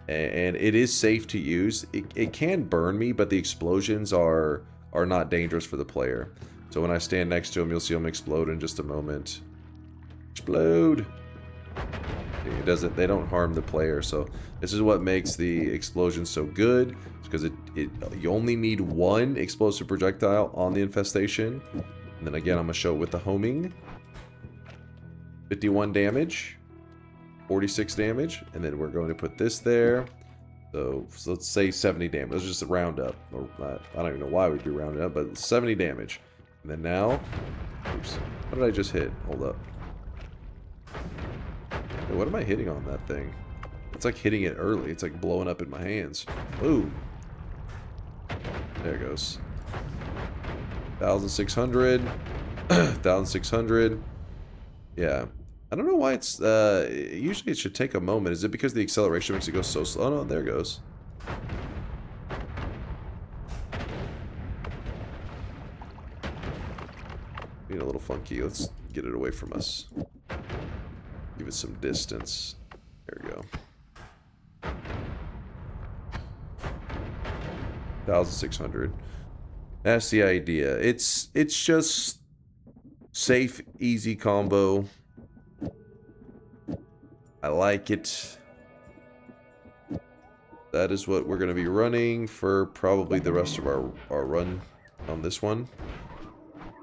And it is safe to use. It can burn me, but the explosions are not dangerous for the player. So when I stand next to them, you'll see them explode in just a moment. Explode. It doesn't. They don't harm the player. So this is what makes the explosion so good. It's because you only need one explosive projectile on the infestation. And then again, I'm gonna show it with the homing. 51 damage, 46 damage, and then we're going to put this there. So let's say 70 damage. Let's just round up. Or I don't even know why we'd be rounding up, but 70 damage. And then now, oops, what did I just hit? Hold up. What am I hitting on that thing? It's like hitting it early. It's like blowing up in my hands. Boom. There it goes. 1,600. 1,600. Yeah. I don't know why it's... usually it should take a moment. Is it because the acceleration makes it go so slow? Oh, no, there it goes. Being a little funky. Let's get it away from us. Give it some distance. There we go. 1,600. That's the idea. It's just safe, easy combo. I like it. That is what we're going to be running for probably the rest of our run on this one.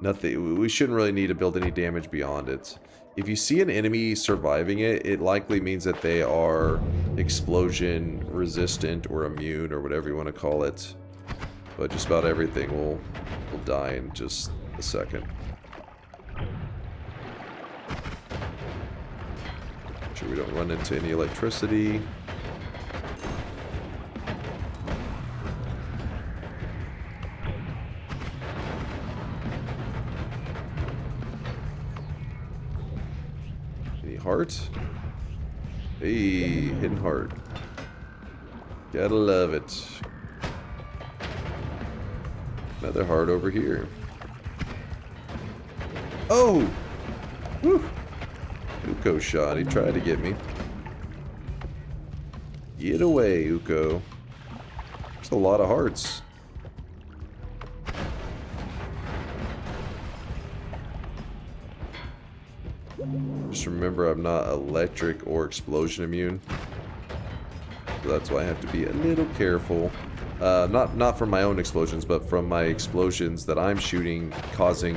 Nothing. We shouldn't really need to build any damage beyond it. If you see an enemy surviving it, it likely means that they are explosion resistant or immune or whatever you want to call it. but just about everything will die in just a second. Make sure we don't run into any electricity. Any heart? Hey, hidden heart. Gotta love it. Another heart over here. Oh! Woo! Uko shot. He tried to get me. Get away, Uko. There's a lot of hearts. Just remember, I'm not electric or explosion immune. So that's why I have to be a little careful. Not from my own explosions, but from my explosions that I'm shooting, causing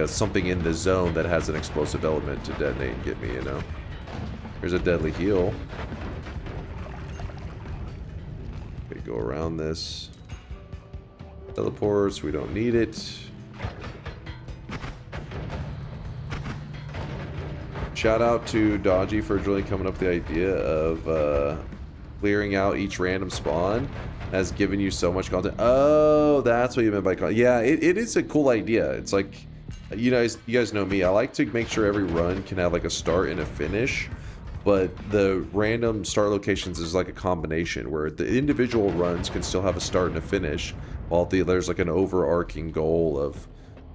something in the zone that has an explosive element to detonate and get me, you know. Here's a deadly heal. Okay, go around this. Teleports, we don't need it. Shout out to Dodgy for really coming up with the idea of clearing out each random spawn has given you so much content. Oh, that's what you meant by content. Yeah, it is a cool idea. It's like, you guys know me. I like to make sure every run can have like a start and a finish, but the random start locations is like a combination where the individual runs can still have a start and a finish, while there's like an overarching goal of,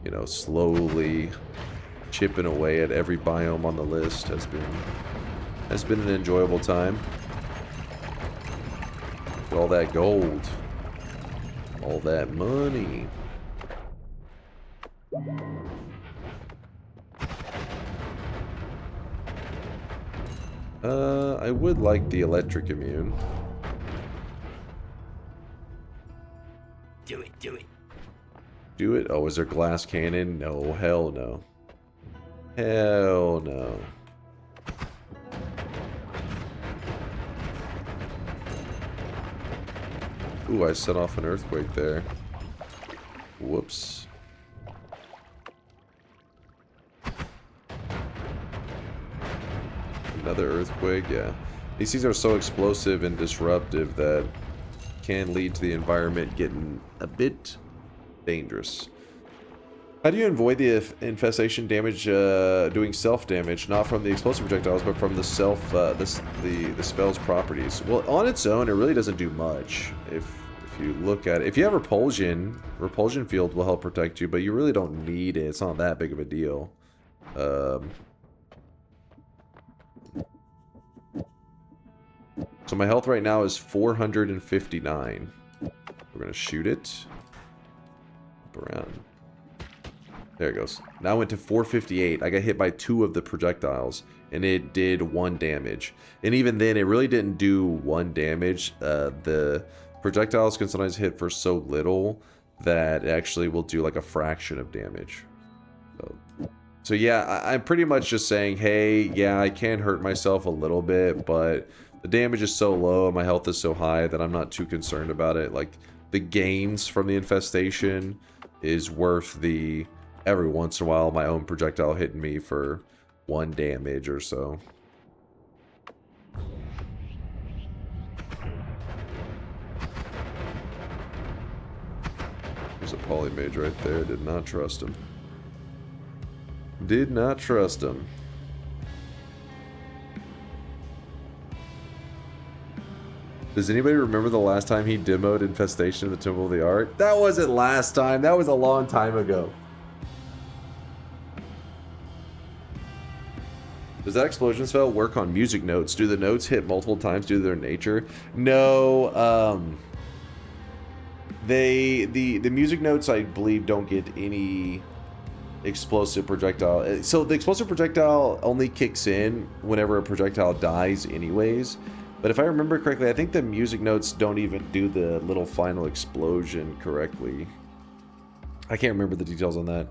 you know, slowly chipping away at every biome on the list. Has been an enjoyable time. All that gold, all that money. I would like the electric immune. Do it, do it. Do it? Oh, is there glass cannon? No, hell no. Hell no. Ooh, I set off an earthquake there. Whoops. Another earthquake, yeah. These things are so explosive and disruptive that can lead to the environment getting a bit dangerous. How do you avoid the infestation damage doing self-damage, not from the explosive projectiles, but from the the spell's properties? Well, on its own, it really doesn't do much. If you look at it, if you have repulsion field will help protect you, but you really don't need it. It's not that big of a deal. So my health right now is 459. We're gonna shoot it. Up around. There it goes. Now I went to 458. I got hit by 2 of the projectiles, and it did 1 damage. And even then, it really didn't do 1 damage. The projectiles can sometimes hit for so little that it actually will do like a fraction of damage. So yeah, I'm pretty much just saying, hey, yeah, I can hurt myself a little bit, but the damage is so low and my health is so high that I'm not too concerned about it. Like, the gains from the infestation is worth the every once in a while my own projectile hitting me for 1 damage or so. There's a polymage right there. Did not trust him. Did not trust him. Does anybody remember the last time he demoed Infestation in the Temple of the Art? That wasn't last time. That was a long time ago. Does that explosion spell work on music notes? Do the notes hit multiple times due to their nature? No. The music notes, I believe, don't get any explosive projectile. So the explosive projectile only kicks in whenever a projectile dies anyways. But if I remember correctly, I think the music notes don't even do the little final explosion correctly. I can't remember the details on that.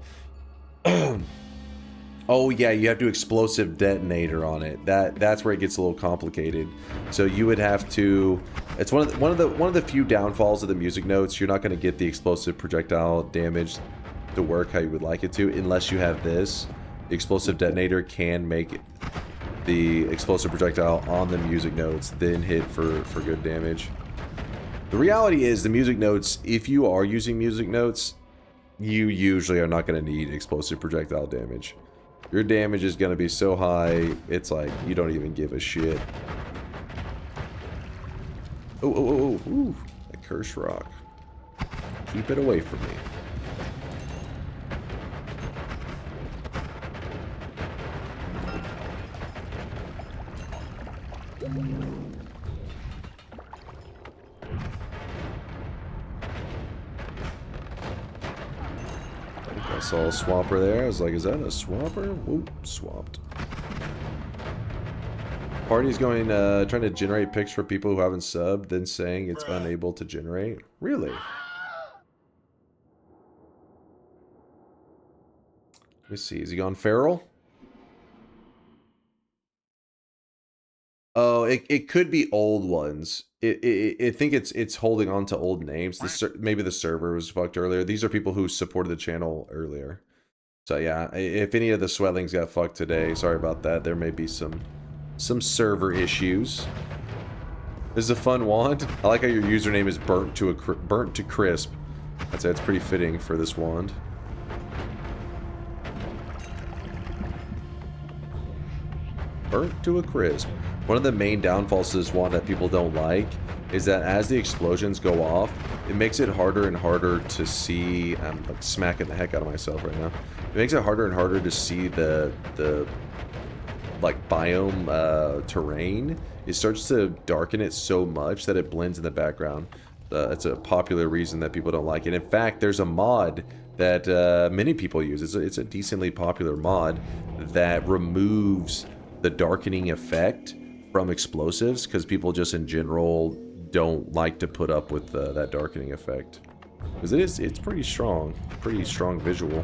Oh yeah, you have to explosive detonator on it. That's where it gets a little complicated. So you would have to. It's one of the few downfalls of the music notes. You're not going to get the explosive projectile damage to work how you would like it to unless you have this. The explosive detonator can make the explosive projectile on the music notes, then hit for good damage. The reality is the music notes, if you are using music notes, you usually are not going to need explosive projectile damage. Your damage is going to be so high, it's like you don't even give a shit. Oh, ooh, that cursed rock. Keep it away from me. I saw a swamper there. I was like, is that a swamper? Whoop, swamped. Party's going, trying to generate pics for people who haven't subbed, then saying it's unable to generate. Really? Let me see. Is he gone feral? Oh, it could be old ones. I think it's holding on to old names. Maybe the server was fucked earlier. These are people who supported the channel earlier. So yeah, if any of the swellings got fucked today, sorry about that. There may be some server issues. This is a fun wand. I like how your username is burnt to crisp. I'd say it's pretty fitting for this wand. Burnt to a crisp. One of the main downfalls to this wand that people don't like is that as the explosions go off, it makes it harder and harder to see. I'm like smacking the heck out of myself right now. It makes it harder and harder to see the like biome terrain. It starts to darken it so much that it blends in the background. It's a popular reason that people don't like it. In fact, there's a mod that many people use. It's a decently popular mod that removes the darkening effect from explosives because people just in general don't like to put up with that darkening effect because it's pretty strong visual.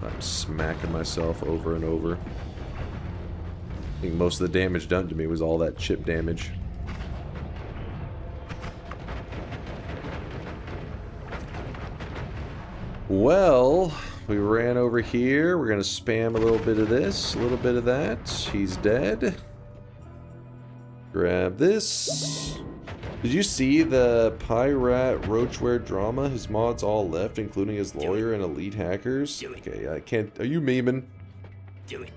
I'm smacking myself over and over. I think most of the damage done to me was all that chip damage. Well, we ran over here. We're going to spam a little bit of this, a little bit of that. He's dead. Grab this. Did you see the Pirate Roachware drama? His mods all left, including his lawyer and elite hackers. Okay, I can't... Are you memeing? Do it.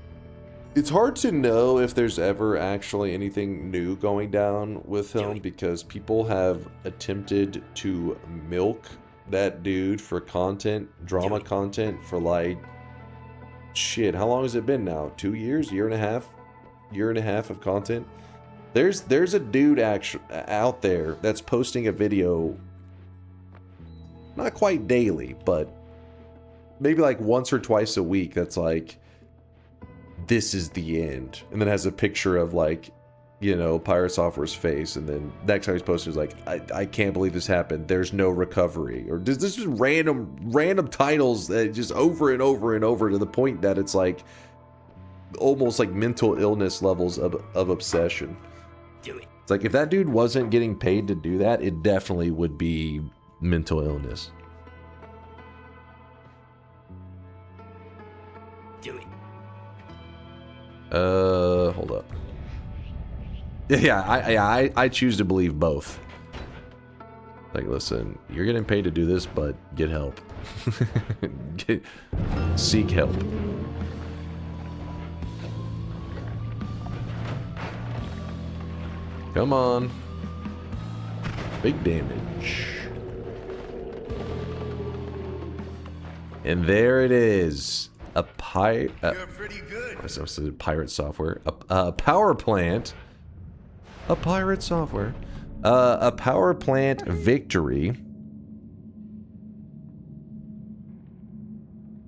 It's hard to know if there's ever actually anything new going down with him because people have attempted to milk that dude for content, drama content for like shit. How long has it been now? 2 years? Year and a half of content. There's a dude actually out there that's posting a video not quite daily, but maybe like once or twice a week that's like, this is the end, and then has a picture of like, you know, Pirate Software's face, and then next time he's posted is like, I can't believe this happened. There's no recovery, or this just random titles that just over and over and over to the point that it's like almost like mental illness levels of obsession. Do it. It's like if that dude wasn't getting paid to do that, it definitely would be mental illness. Do it. Hold up. Yeah, I choose to believe both. Like, listen, you're getting paid to do this, but get help. Seek help. Come on. Big damage. And there it is. A pirate software. A power plant. A pirate software. A power plant victory.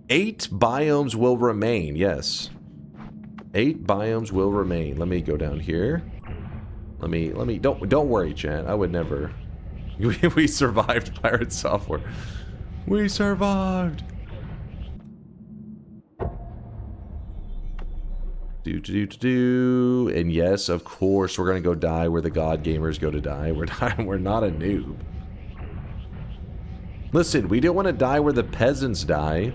8 biomes will remain. Yes. 8 biomes will remain. Let me go down here. Let me don't worry, chat. I would never We survived pirate software. We survived. And yes, of course, we're gonna go die where the god gamers go to die. We're not a noob. Listen, we don't want to die where the peasants die.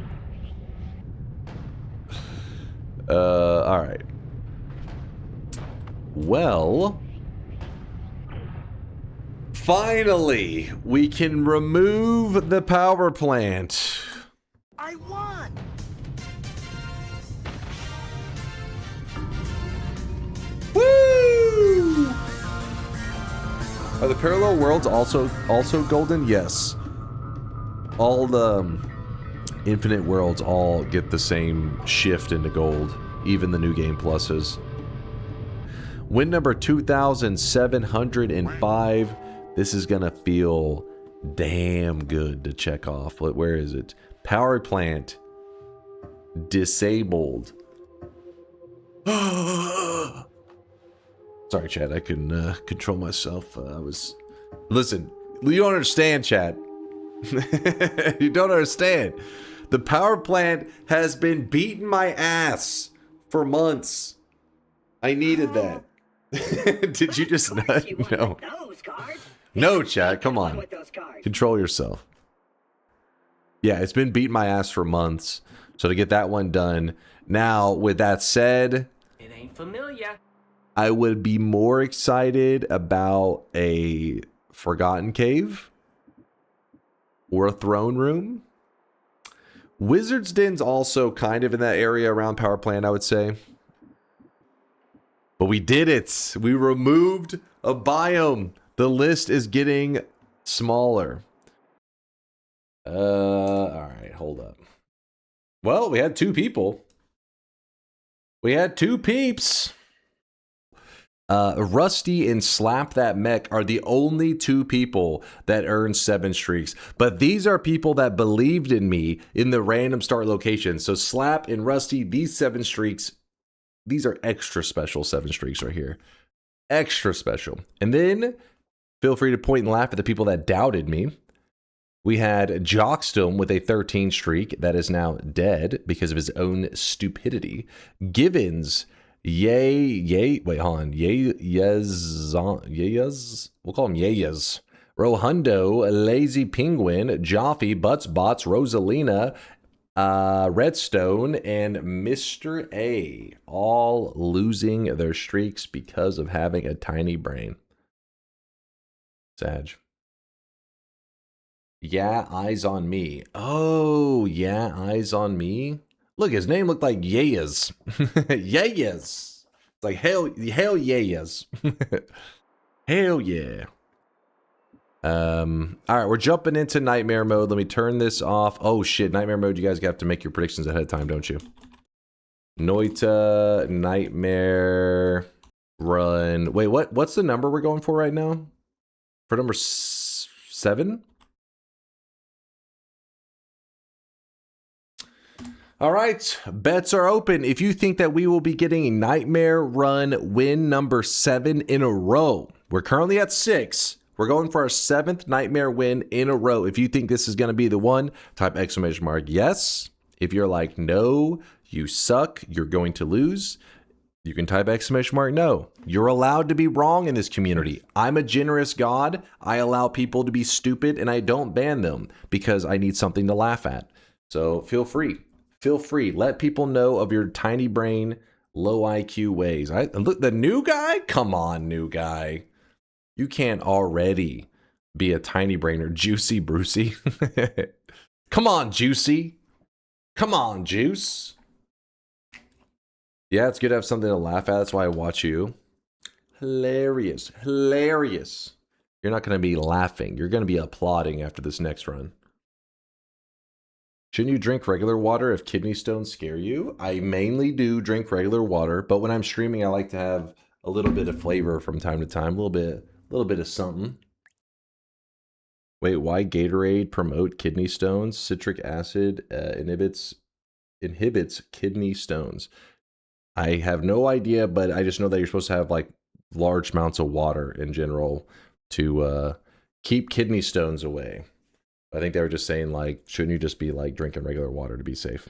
Alright. Well, finally, we can remove the power plant. I won! Woo! Are the parallel worlds also golden? Yes. All the infinite worlds all get the same shift into gold, even the new game pluses. Win number 2,705. This is gonna feel damn good to check off. Where is it? Power plant disabled. Sorry, Chad. I couldn't control myself. Listen. You don't understand, Chad. You don't understand. The power plant has been beating my ass for months. I needed that. Did you just not? No. No, Chad. Come on. Control yourself. Yeah, it's been beating my ass for months. So to get that one done. Now, with that said, It ain't familiar. I would be more excited about a Forgotten Cave or a Throne Room. Wizard's Den's also kind of in that area around Power Plant, I would say. But we did it. We removed a biome. The list is getting smaller. All right, hold up. Well, we had 2 people. We had 2 peeps. Rusty and Slap That Mech are the only 2 people that earned 7 streaks. But these are people that believed in me in the random start location. So Slap and Rusty, these 7 streaks, these are extra special 7 streaks right here. Extra special. And then feel free to point and laugh at the people that doubted me. We had Jockstum with a 13 streak that is now dead because of his own stupidity. Givens, wait, hold on. Yeyes, we'll call him Yeyes. Rohundo, Lazy Penguin, Joffe, Buttsbots, Rosalina, Redstone, and Mr. A, all losing their streaks because of having a tiny brain. Sag. Yeah, eyes on me. Oh, yeah, eyes on me. Look, his name looked like Yeyes. Yeyes. It's like hell Yeyes. Hell yeah. All right, we're jumping into nightmare mode. Let me turn this off. Oh shit, nightmare mode. You guys have to make your predictions ahead of time, don't you? Noita, nightmare, run. Wait, what's the number we're going for right now? For number 7? All right, bets are open. If you think that we will be getting a Nightmare Run win number 7 in a row, we're currently at 6. We're going for our 7th Nightmare win in a row. If you think this is going to be the one, type exclamation mark yes. If you're like, no, you suck, you're going to lose, you can type exclamation mark no. You're allowed to be wrong in this community. I'm a generous God. I allow people to be stupid and I don't ban them because I need something to laugh at. So feel free. Feel free. Let people know of your tiny brain, low IQ ways. Look, the new guy? Come on, new guy. You can't already be a tiny brainer, Juicy Brucey. Come on, Juicy. Come on, Juice. Yeah, it's good to have something to laugh at. That's why I watch you. Hilarious. Hilarious. You're not going to be laughing. You're going to be applauding after this next run. Shouldn't you drink regular water if kidney stones scare you? I mainly do drink regular water, but when I'm streaming, I like to have a little bit of flavor from time to time. A little bit of something. Wait, why Gatorade promote kidney stones? Citric acid inhibits kidney stones. I have no idea, but I just know that you're supposed to have like large amounts of water in general to keep kidney stones away. I think they were just saying, like, shouldn't you just be, like, drinking regular water to be safe?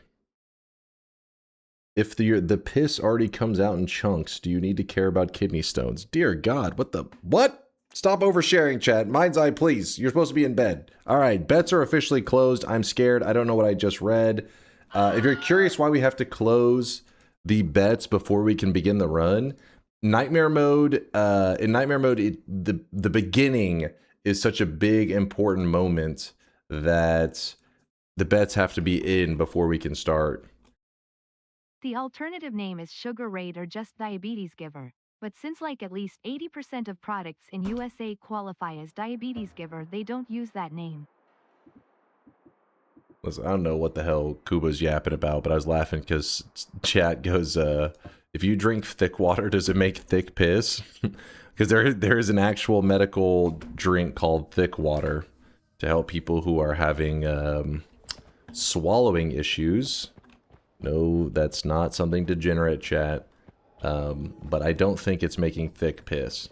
If the piss already comes out in chunks, do you need to care about kidney stones? Dear God, what? Stop oversharing, chat. Mind's eye, please. You're supposed to be in bed. All right, bets are officially closed. I'm scared. I don't know what I just read. If you're curious why we have to close the bets before we can begin the run, Nightmare mode, in Nightmare mode, the beginning is such a big, important moment that the bets have to be in before we can start. The alternative name is Sugar Raid or just Diabetes Giver. But since like at least 80% of products in USA qualify as Diabetes Giver, they don't use that name. Listen, I don't know what the hell Kuba's yapping about, but I was laughing because chat goes, if you drink thick water, does it make thick piss? Because there is an actual medical drink called thick water to help people who are having swallowing issues. No, that's not something degenerate, chat. But I don't think it's making thick piss.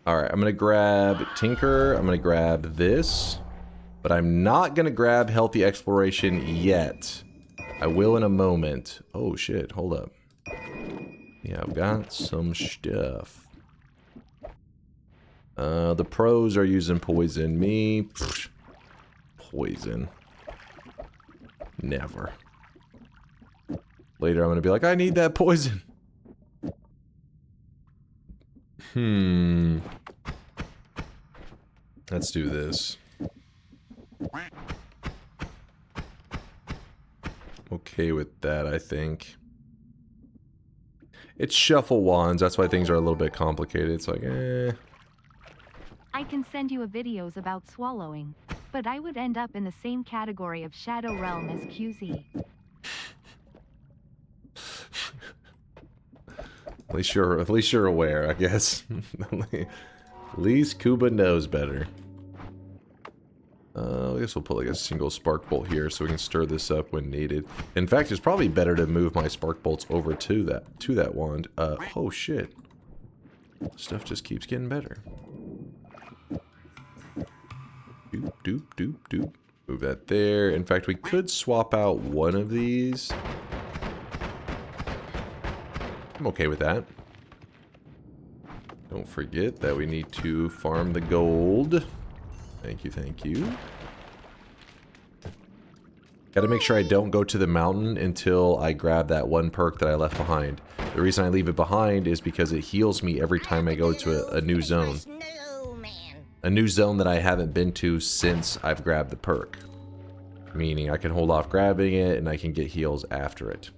Alright, I'm gonna grab Tinker, I'm gonna grab this, but I'm not gonna grab Healthy Exploration yet. I will in a moment. Oh shit, hold up. Yeah, I've got some stuff. The pros are using poison. Me, pfft, poison. Never. Later I'm gonna be like, I need that poison. Let's do this. Okay with that, I think. It's shuffle wands, that's why things are a little bit complicated. It's like, eh. I can send you a videos about swallowing, but I would end up in the same category of Shadow Realm as QZ. At least you're aware, I guess. At least Kuba knows better. I guess we'll put like a single spark bolt here so we can stir this up when needed. In fact, it's probably better to move my spark bolts over to that wand. Oh shit. Stuff just keeps getting better. Doop, doop, doop, doop. Move that there. In fact, we could swap out one of these. I'm okay with that. Don't forget that we need to farm the gold. Thank you, thank you. Gotta make sure I don't go to the mountain until I grab that one perk that I left behind. The reason I leave it behind is because it heals me every time I go to a new zone. A new zone that I haven't been to since I've grabbed the perk. Meaning I can hold off grabbing it and I can get heals after it.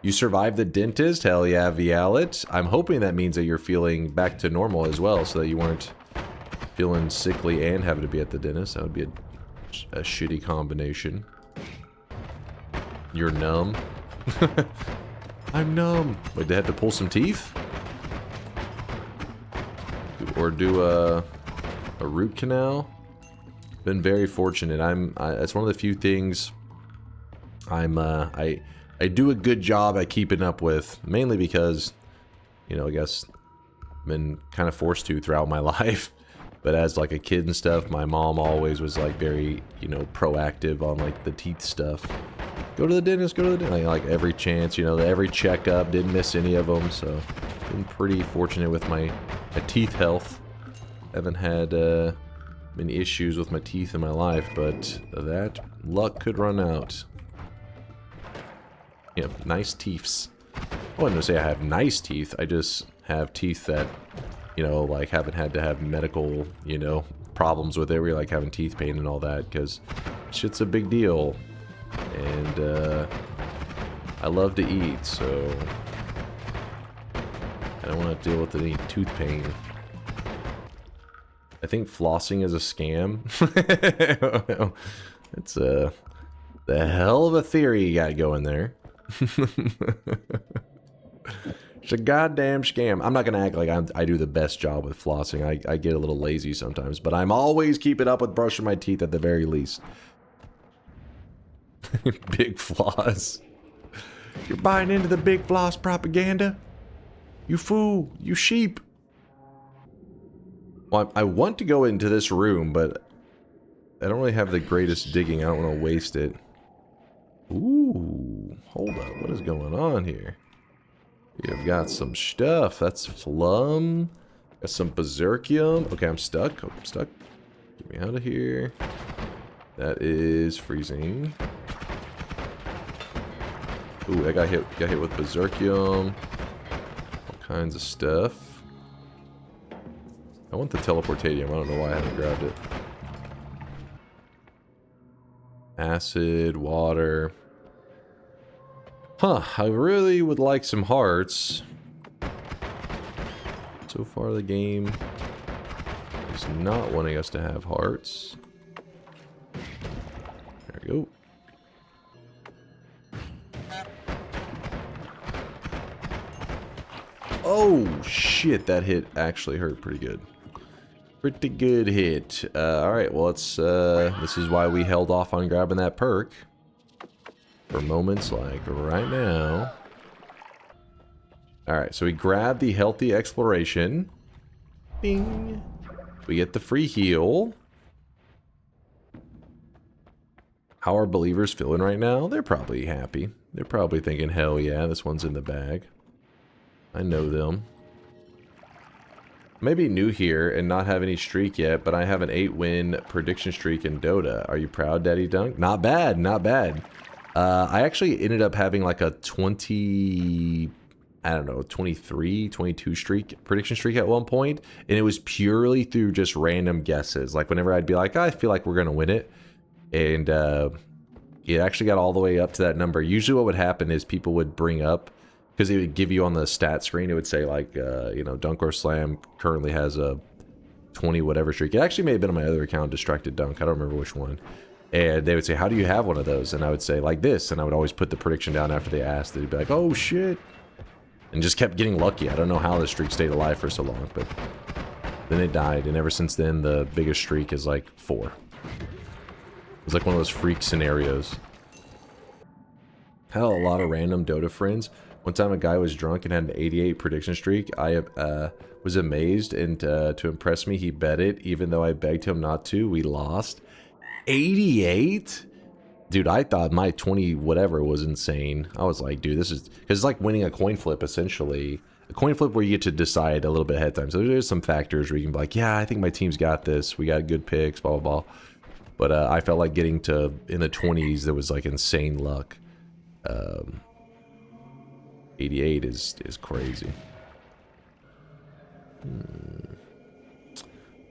You survived the dentist? Hell yeah, Vialet. I'm hoping that means that you're feeling back to normal as well, so that you weren't feeling sickly and having to be at the dentist. That would be a shitty combination. You're numb. I'm numb. Wait, they had to pull some teeth? Or do a root canal? Been very fortunate. That's one of the few things I do a good job at keeping up with, mainly because, you know, I guess I've been kind of forced to throughout my life. But as like a kid and stuff, my mom always was like very, you know, proactive on like the teeth stuff. Go to the dentist, go to the dentist. Like every chance, you know, every checkup, didn't miss any of them. So been pretty fortunate with my teeth health. Haven't had many issues with my teeth in my life, but that luck could run out. Yeah, nice teeths. I wouldn't say I have nice teeth. I just have teeth that, you know, like haven't had to have medical, you know, problems with it. Where you're like having teeth pain and all that, because shit's a big deal. And I love to eat, so I don't want to deal with any tooth pain. I think flossing is a scam. It's the hell of a theory you got going there. It's a goddamn scam. I'm not gonna act like I do the best job with flossing. I get a little lazy sometimes, but I'm always keeping up with brushing my teeth at the very least. Big floss. You're buying into the big floss propaganda? You fool. You sheep. Well, I want to go into this room, but I don't really have the greatest digging. I don't want to waste it. Ooh, hold up. What is going on here? We've got some stuff. That's Flum. Got some Berserkium. Okay, I'm stuck. Oh, I'm stuck. Get me out of here. That is freezing. Ooh, I got hit with Berserkium. All kinds of stuff. I want the Teleportatium. I don't know why I haven't grabbed it. Acid, water. Huh, I really would like some hearts. So far the game is not wanting us to have hearts. There we go. Oh shit, that hit actually hurt pretty good. Pretty good hit. Alright, well let's, this is why we held off on grabbing that perk. For moments like right now. Alright, so we grab the healthy exploration. Bing. We get the free heal. How are believers feeling right now? They're probably happy. They're probably thinking, hell yeah, this one's in the bag. I know them. Maybe new here and not have any streak yet, but I have an 8-win prediction streak in Dota. Are you proud, Daddy Dunk? Not bad, not bad. I actually ended up having like a 20... I don't know, 23, 22 prediction streak at one point, and it was purely through just random guesses. Like whenever I'd be like, I feel like we're gonna win it, and it actually got all the way up to that number. Usually what would happen is people would bring up, because it would give you on the stat screen, it would say like, you know, DunkOrSlam currently has a 20 whatever streak. It actually may have been on my other account, Distracted Dunk, I don't remember which one. And they would say, how do you have one of those? And I would say like this, and I would always put the prediction down after they asked. They'd be like, oh shit. And just kept getting lucky. I don't know how the streak stayed alive for so long, but then it died. And ever since then, the biggest streak is like 4. It's like one of those freak scenarios. Had a lot of random Dota friends. One time a guy was drunk and had an 88 prediction streak. I was amazed, and to impress me, he bet it, even though I begged him not to. We lost. 88? Dude, I thought my 20 whatever was insane. I was like, dude, this is... Because it's like winning a coin flip, essentially. A coin flip where you get to decide a little bit ahead of time. So there's some factors where you can be like, yeah, I think my team's got this. We got good picks, blah, blah, blah. But I felt like getting to... In the 20s, there was like insane luck. 88 is crazy.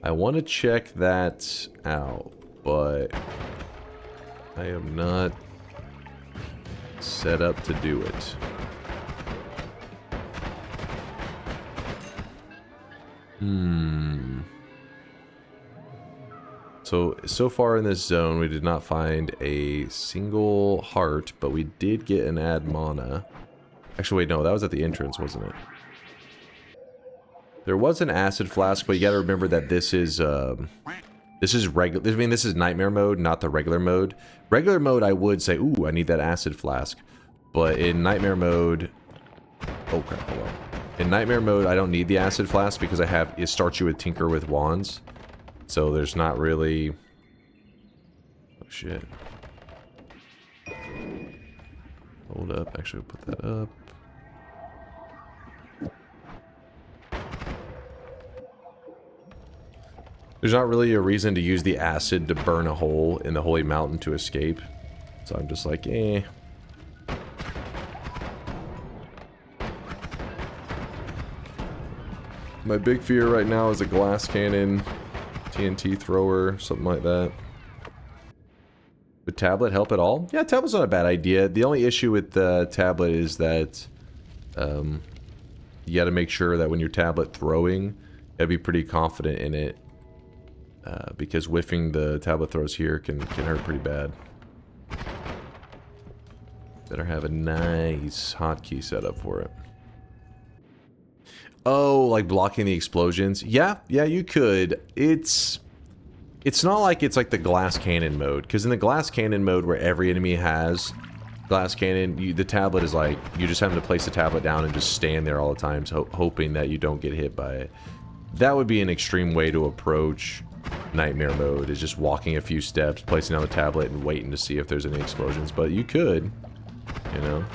I want to check that out, but... I am not set up to do it. So far in this zone, we did not find a single heart, but we did get an add mana. Actually, wait, no, that was at the entrance, wasn't it? There was an acid flask, but you gotta remember that this is regular. I mean, this is nightmare mode, not the regular mode. Regular mode, I would say, ooh, I need that acid flask. But in nightmare mode, oh crap, hold on. In nightmare mode, I don't need the acid flask because it starts you with Tinker with Wands. So there's not really... Oh shit. Hold up, actually put that up. There's not really a reason to use the acid to burn a hole in the holy mountain to escape. So I'm just like, eh. My big fear right now is a glass cannon, TNT thrower, something like that. Would tablet help at all? Yeah, tablet's not a bad idea. The only issue with the tablet is that you gotta make sure that when you're tablet throwing, you gotta be pretty confident in it. Because whiffing the tablet throws here can hurt pretty bad. Better have a nice hotkey set up for it. Oh, like blocking the explosions? Yeah, you could. It's not like it's like the glass cannon mode, because in the glass cannon mode where every enemy has glass cannon, the tablet is like, you just have to place the tablet down and just stand there all the time, so hoping that you don't get hit by it. That would be an extreme way to approach nightmare mode, is just walking a few steps, placing down the tablet, and waiting to see if there's any explosions. But you could, you know.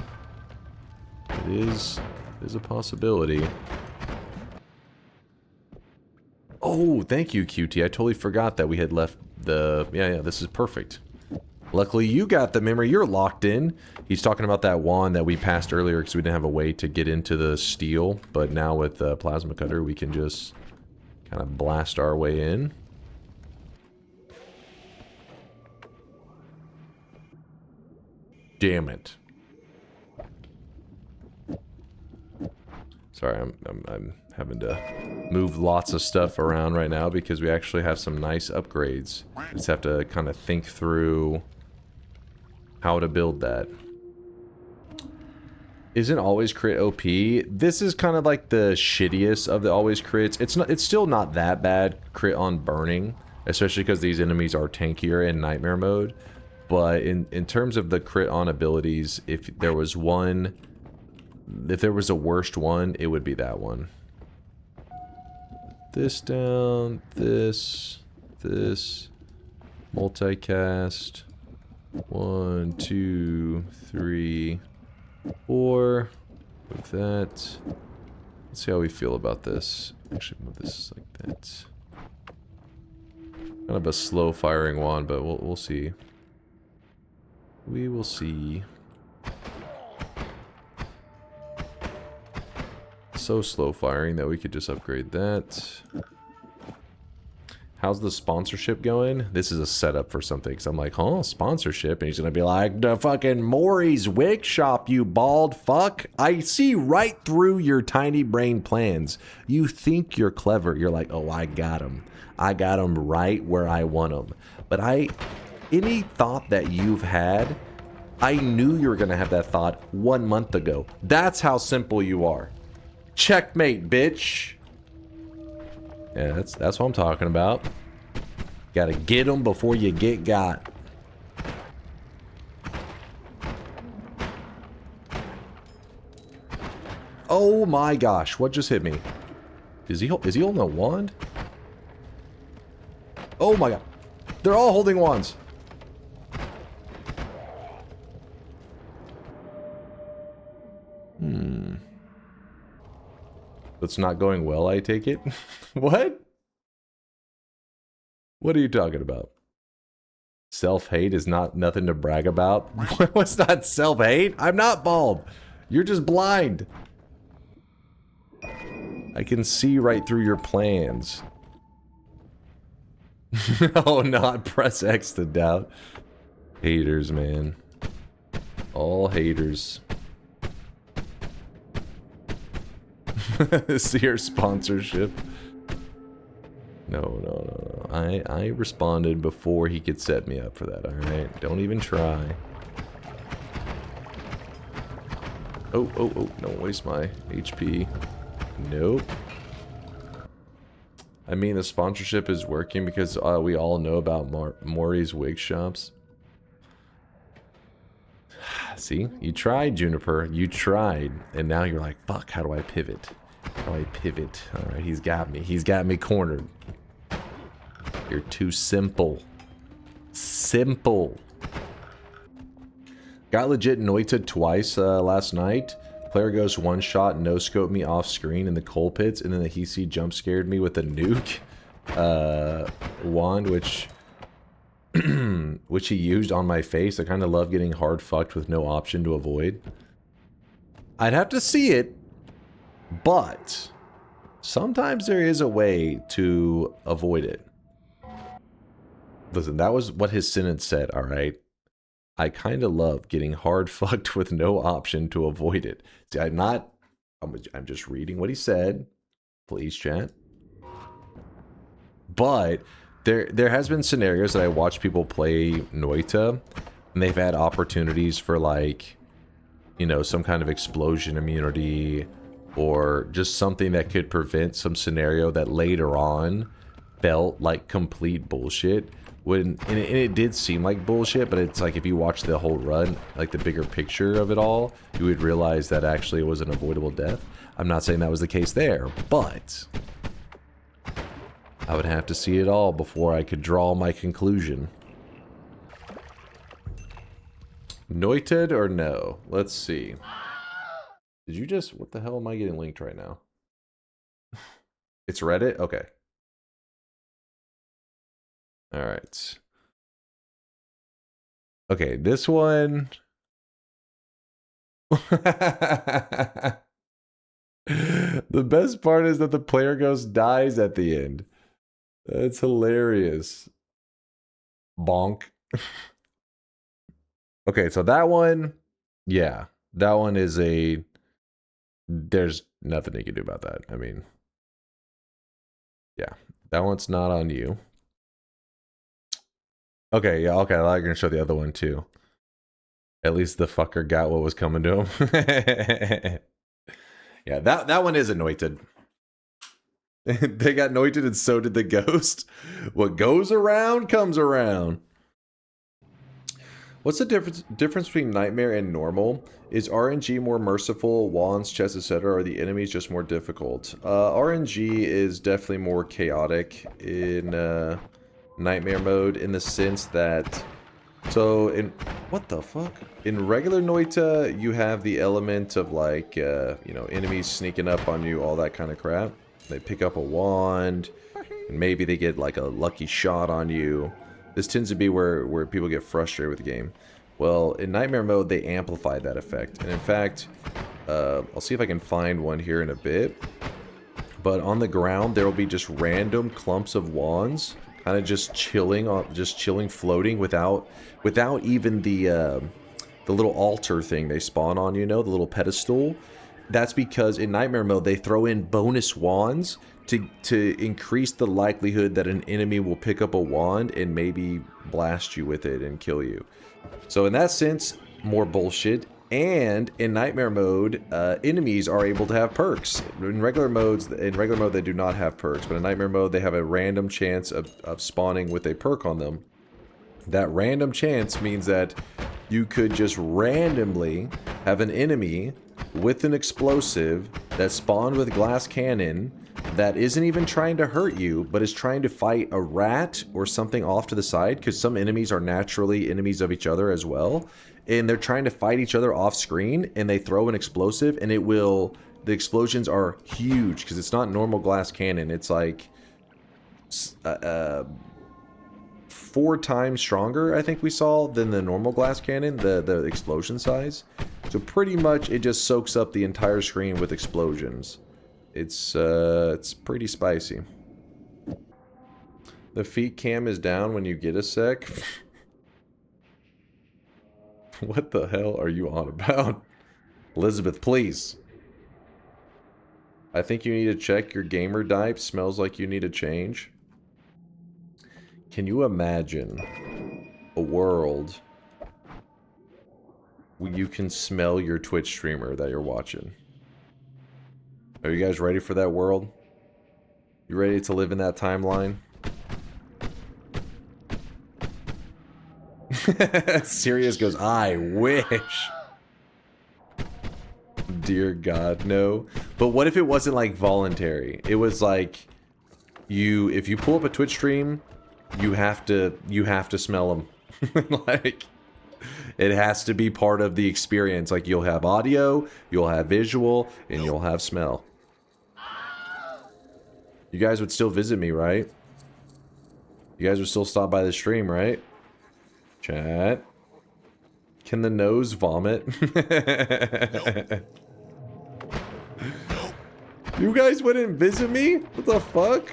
It is a possibility. Oh, thank you, QT. I totally forgot that we had left the... Yeah, this is perfect. Luckily, you got the memory. You're locked in. He's talking about that wand that we passed earlier because we didn't have a way to get into the steel. But now with the plasma cutter, we can just kind of blast our way in. Damn it. Sorry, I'm having to move lots of stuff around right now because we actually have some nice upgrades. Just have to kind of think through how to build that. Isn't always crit OP? This is kind of like the shittiest of the always crits. It's still not that bad crit on burning, especially because these enemies are tankier in nightmare mode. But in terms of the crit on abilities, if there was a worst one, it would be that one. This down, this, multicast. 1, 2, 3, 4. With that. Let's see how we feel about this. Actually, move this like that. Kind of a slow firing wand, but we'll see. We will see. So slow firing that we could just upgrade that. How's the sponsorship going? This is a setup for something. Because I'm like, huh? Sponsorship? And he's going to be like, the fucking Maury's wig shop, you bald fuck. I see right through your tiny brain plans. You think you're clever. You're like, oh, I got him. I got him right where I want him. But any thought that you've had, I knew you were going to have that thought 1 month ago. That's how simple you are. Checkmate, bitch. Yeah, that's what I'm talking about. Gotta get them before you get got. Oh my gosh, what just hit me? Is he holding a wand? Oh my god. They're all holding wands. It's not going well, I take it? What? What are you talking about? Self-hate is not nothing to brag about? What's not self-hate? I'm not bald. You're just blind. I can see right through your plans. Oh, not press X to doubt. Haters, man. All haters. See your sponsorship. No. I responded before he could set me up for that, alright? Don't even try. Oh, don't waste my HP. Nope. I mean, the sponsorship is working because we all know about Maury's wig shops. See? You tried, Juniper. You tried. And now you're like, fuck, how do I pivot? How do I pivot? Alright, he's got me. He's got me cornered. You're too simple. Simple. Got legit Noita twice last night. Player goes one shot, no scope me off screen in the coal pits, and then the hiisi jump scared me with a nuke wand, which he used on my face. I kind of love getting hard fucked with no option to avoid. I'd have to see it, but sometimes there is a way to avoid it. Listen, that was what his sentence said, alright? I kind of love getting hard fucked with no option to avoid it. See, I'm just reading what he said. Please, chat. But there has been scenarios that I watch people play Noita, and they've had opportunities for, like, you know, some kind of explosion immunity, or just something that could prevent some scenario that later on felt like complete bullshit. And it did seem like bullshit, but it's like if you watch the whole run, like the bigger picture of it all, you would realize that actually it was an avoidable death. I'm not saying that was the case there, but I would have to see it all before I could draw my conclusion. Noited or no? Let's see. Did you just... What the hell am I getting linked right now? It's Reddit? Okay. Alright. Okay, this one... The best part is that the player ghost dies at the end. That's hilarious. Bonk. Okay, so that one, yeah, that one is a, there's nothing you can do about that. I mean, yeah, that one's not on you. Okay, yeah, okay, I'm gonna show the other one too. At least the fucker got what was coming to him. Yeah, that one is anointed. They got anointed and so did the ghost. What goes around comes around. What's the difference between nightmare and normal? Is RNG more merciful, wands, chests, etc., or are the enemies just more difficult? RNG is definitely more chaotic in nightmare mode in the sense that, so in, what the fuck? In regular Noita, you have the element of like, you know, enemies sneaking up on you, all that kind of crap. They pick up a wand, and maybe they get like a lucky shot on you. This tends to be where people get frustrated with the game. Well, in Nightmare mode, they amplify that effect. And in fact, I'll see if I can find one here in a bit. But on the ground, there will be just random clumps of wands, kind of just chilling, floating without even the little altar thing they spawn on, you know, the little pedestal. That's because in Nightmare mode, they throw in bonus wands to increase the likelihood that an enemy will pick up a wand and maybe blast you with it and kill you. So in that sense, more bullshit. And in Nightmare mode, enemies are able to have perks. In regular mode, they do not have perks, but in Nightmare mode, they have a random chance of spawning with a perk on them. That random chance means that you could just randomly have an enemy with an explosive that spawned with glass cannon that isn't even trying to hurt you, but is trying to fight a rat or something off to the side, because some enemies are naturally enemies of each other as well, and they're trying to fight each other off screen, and they throw an explosive, and the explosions are huge, because it's not normal glass cannon, it's like 4 times stronger, I think we saw, than the normal glass cannon, the explosion size. So pretty much it just soaks up the entire screen with explosions. It's pretty spicy. The feet cam is down when you get a sec. What the hell are you on about? Elizabeth, please. I think you need to check your gamer dipe. Smells like you need a change. Can you imagine a world where you can smell your Twitch streamer that you're watching? Are you guys ready for that world? You ready to live in that timeline? Sirius goes, I wish. Dear God, no. But what if it wasn't like voluntary? It was like if you pull up a Twitch stream, you have to smell them. Like, it has to be part of the experience. Like, you'll have audio, you'll have visual, and you'll have smell. You guys would still visit me, right? You guys would still stop by the stream, right? Chat. Can the nose vomit? You guys wouldn't visit me? What the fuck?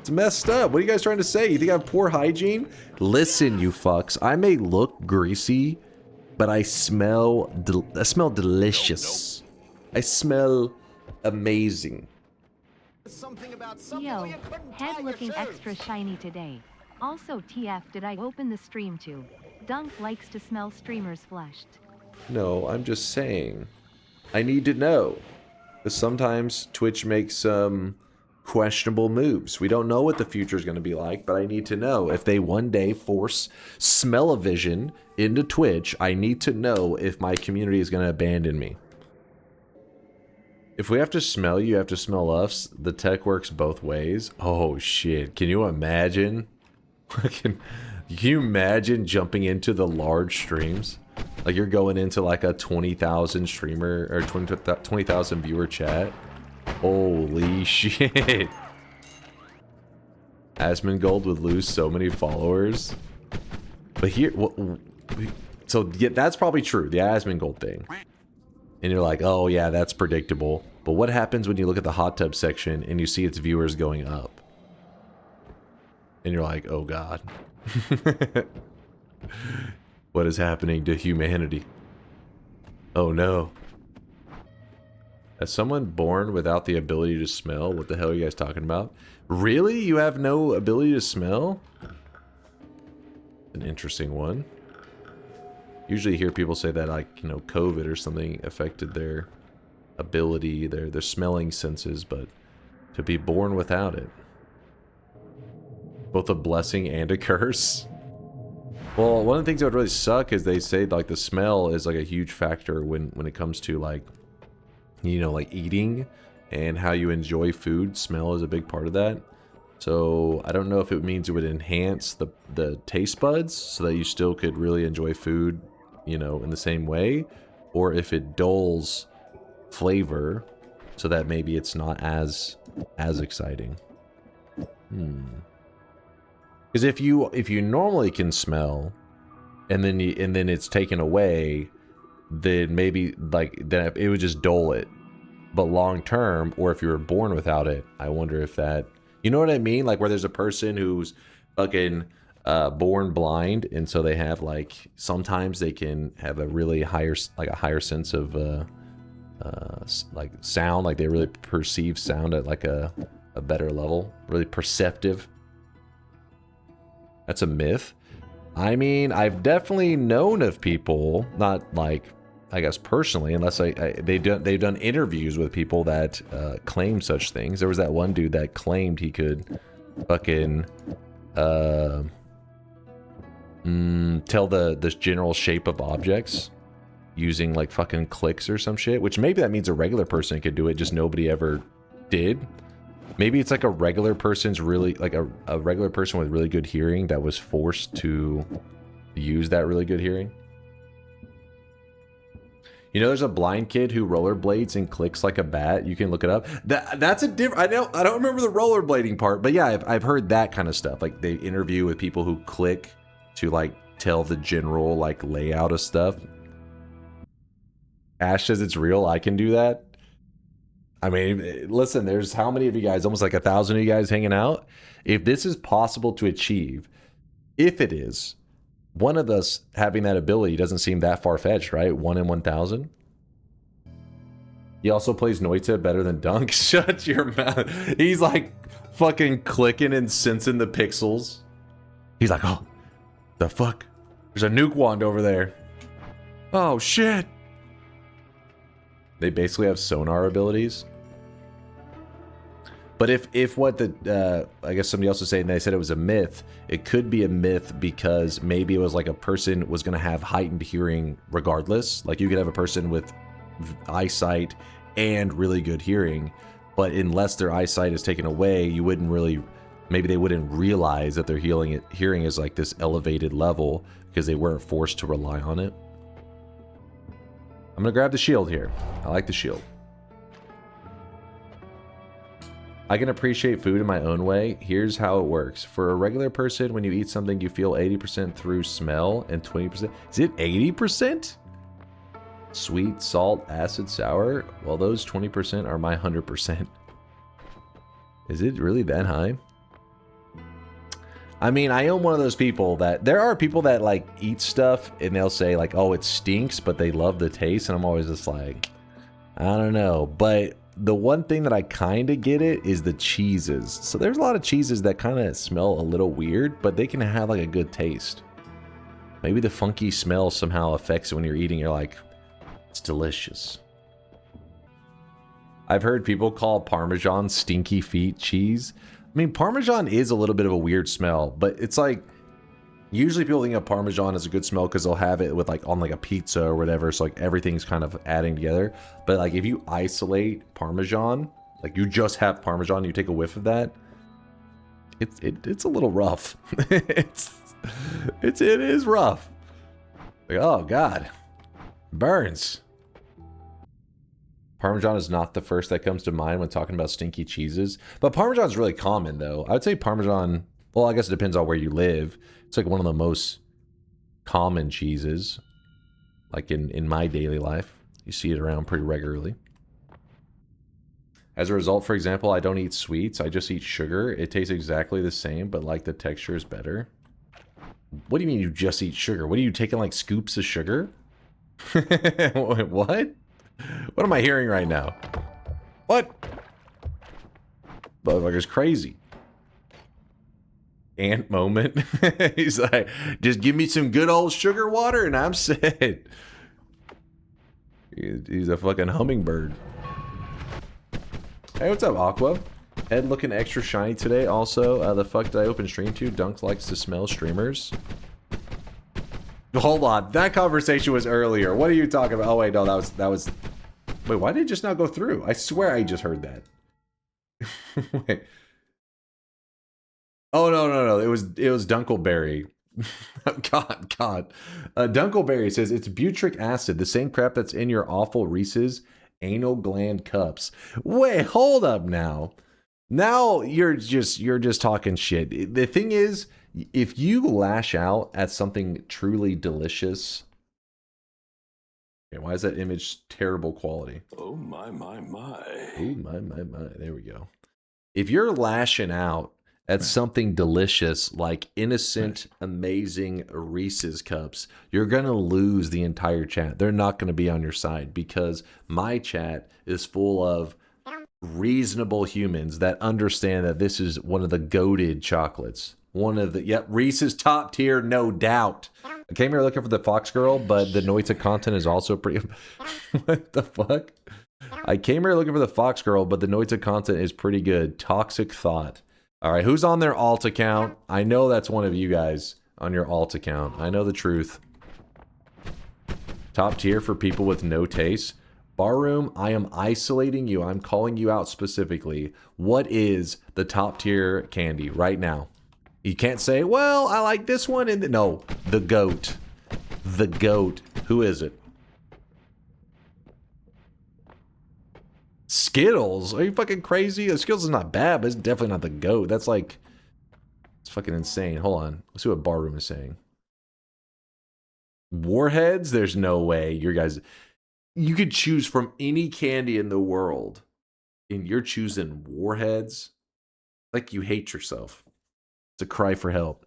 It's messed up. What are you guys trying to say? You think I have poor hygiene? Listen, you fucks. I may look greasy, but I smell delicious. I smell amazing. Yo, head looking extra shiny today. Also, TF, did I open the stream too? Dunk likes to smell streamers flushed. No, I'm just saying. I need to know. Because sometimes Twitch makes some questionable moves. We don't know what the future is going to be like, but I need to know. If they one day force smell-o-vision into Twitch, I need to know if my community is going to abandon me. If we have to smell you, you have to smell us. The tech works both ways. Oh shit! Can you imagine? Can you imagine jumping into the large streams? Like you're going into like a 20,000 streamer or 20,000 viewer chat. Holy shit! Asmongold would lose so many followers. But here, so yeah, that's probably true. The Asmongold thing. And you're like, oh yeah, that's predictable. But what happens when you look at the hot tub section and you see its viewers going up? And you're like, oh god. What is happening to humanity? Oh no. As someone born without the ability to smell, what the hell are you guys talking about? Really? You have no ability to smell? An interesting one. Usually hear people say that, like, you know, COVID or something affected their ability, their smelling senses, but to be born without it. Both a blessing and a curse. Well, one of the things that would really suck is they say, like, the smell is, like, a huge factor when it comes to, like, you know, like, eating and how you enjoy food. Smell is a big part of that. So I don't know if it means it would enhance the taste buds so that you still could really enjoy food, you know, in the same way, or if it dulls flavor so that maybe it's not as exciting. Because if you normally can smell and then it's taken away, then maybe then it would just dull it. But long term, or if you were born without it, I wonder if that, you know what I mean? Like where there's a person who's fucking born blind, and so they have like, sometimes they can have a really higher sense of like sound, like they really perceive sound at like a better level, really perceptive. That's a myth. I mean, I've definitely known of people, not like, I guess personally, unless they've done interviews with people that claim such things. There was that one dude that claimed he could fucking tell the general shape of objects using like fucking clicks or some shit, which maybe that means a regular person could do it, just nobody ever did. Maybe it's like a regular person's really, like a regular person with really good hearing that was forced to use that really good hearing. You know, there's a blind kid who rollerblades and clicks like a bat. You can look it up. That's a different. I don't remember the rollerblading part, but yeah, I've heard that kind of stuff. Like they interview with people who click to like tell the general like layout of stuff. Ash says it's real. I can do that. I mean, listen, there's how many of you guys? Almost like 1,000 of you guys hanging out. If this is possible to achieve, if it is, one of us having that ability doesn't seem that far-fetched, right? 1 in 1,000. He also plays Noita better than Dunk. Shut your mouth. He's like fucking clicking and sensing the pixels. He's like, oh, the fuck? There's a nuke wand over there. Oh, shit. They basically have sonar abilities. But if what the, I guess somebody else was saying, they said it was a myth, it could be a myth because maybe it was like a person was going to have heightened hearing regardless. Like you could have a person with eyesight and really good hearing, but unless their eyesight is taken away, you wouldn't really, maybe they wouldn't realize that their hearing is like this elevated level because they weren't forced to rely on it. I'm going to grab the shield here. I like the shield. I can appreciate food in my own way. Here's how it works. For a regular person, when you eat something, you feel 80% through smell and 20%. Is it 80%? Sweet, salt, acid, sour? Well, those 20% are my 100%. Is it really that high? I mean, I am one of those people that, there are people that like eat stuff and they'll say like, oh, it stinks, but they love the taste. And I'm always just like, I don't know. But the one thing that I kind of get it is the cheeses. So there's a lot of cheeses that kind of smell a little weird, but they can have like a good taste. Maybe the funky smell somehow affects it when you're eating. You're like, it's delicious. I've heard people call Parmesan stinky feet cheese. I mean, Parmesan is a little bit of a weird smell, but it's like, Usually people think of Parmesan as a good smell because they'll have it with like on like a pizza or whatever. So like everything's kind of adding together. But like if you isolate Parmesan, like you just have Parmesan, you take a whiff of that, it's a little rough. it is rough. Like, oh God, burns. Parmesan is not the first that comes to mind when talking about stinky cheeses. But Parmesan is really common though. I would say Parmesan, well, I guess it depends on where you live. It's like one of the most common cheeses. Like in my daily life. You see it around pretty regularly. As a result, for example, I don't eat sweets. I just eat sugar. It tastes exactly the same, but like the texture is better. What do you mean you just eat sugar? What are you taking like scoops of sugar? What? What am I hearing right now? What? Motherfucker's crazy. Ant moment. He's like, just give me some good old sugar water and I'm set. He's a fucking hummingbird. Hey, what's up, Aqua? Head looking extra shiny today. Also, the fuck did I open stream to? Dunk likes to smell streamers. Hold on, that conversation was earlier. What are you talking about? Oh wait, no, that was. Wait, why did it just not go through? I swear I just heard that. Wait. Oh no! It was Dunkleberry. God. Dunkleberry says it's butyric acid, the same crap that's in your awful Reese's anal gland cups. Wait, hold up now. Now you're just talking shit. The thing is, if you lash out at something truly delicious. Okay, why is that image terrible quality? Oh my. Oh my. There we go. If you're lashing out at something delicious like innocent, amazing Reese's cups, you're going to lose the entire chat. They're not going to be on your side because my chat is full of reasonable humans that understand that this is one of the goated chocolates. One of the, yep, Reese's top tier, no doubt. I came here looking for the Fox Girl, but the Noita content is also pretty... What the fuck? I came here looking for the Fox Girl, but the Noita content is pretty good. Toxic thought. All right, who's on their alt account? I know that's one of you guys on your alt account. I know the truth. Top tier for people with no taste. Barroom, I am isolating you. I'm calling you out specifically. What is the top tier candy right now? You can't say, well, I like this one. And no, the goat. The goat. Who is it? Skittles? Are you fucking crazy? Skittles is not bad, but it's definitely not the goat. That's like, it's fucking insane. Hold on. Let's see what Barroom is saying. Warheads? There's no way. You guys, you could choose from any candy in the world, and you're choosing Warheads? Like you hate yourself. It's a cry for help.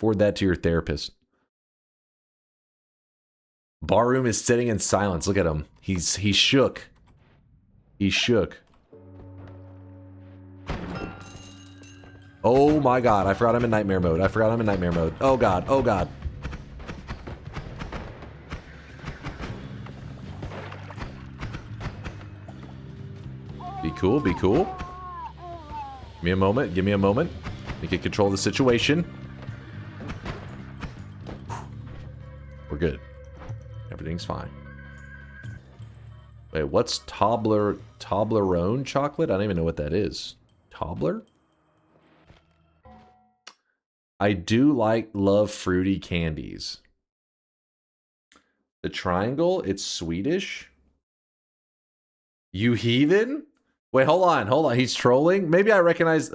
Forward that to your therapist. Barroom is sitting in silence. Look at him. He's shook. He's shook. Oh my god, I forgot I'm in nightmare mode. Oh god, oh god. Be cool, be cool. Give me a moment. We can control the situation. We're good. Everything's fine. Wait, what's Toblerone chocolate? I don't even know what that is. Tobler? I do love fruity candies. The triangle, it's Swedish. You heathen? Wait, hold on. He's trolling? Maybe I recognize...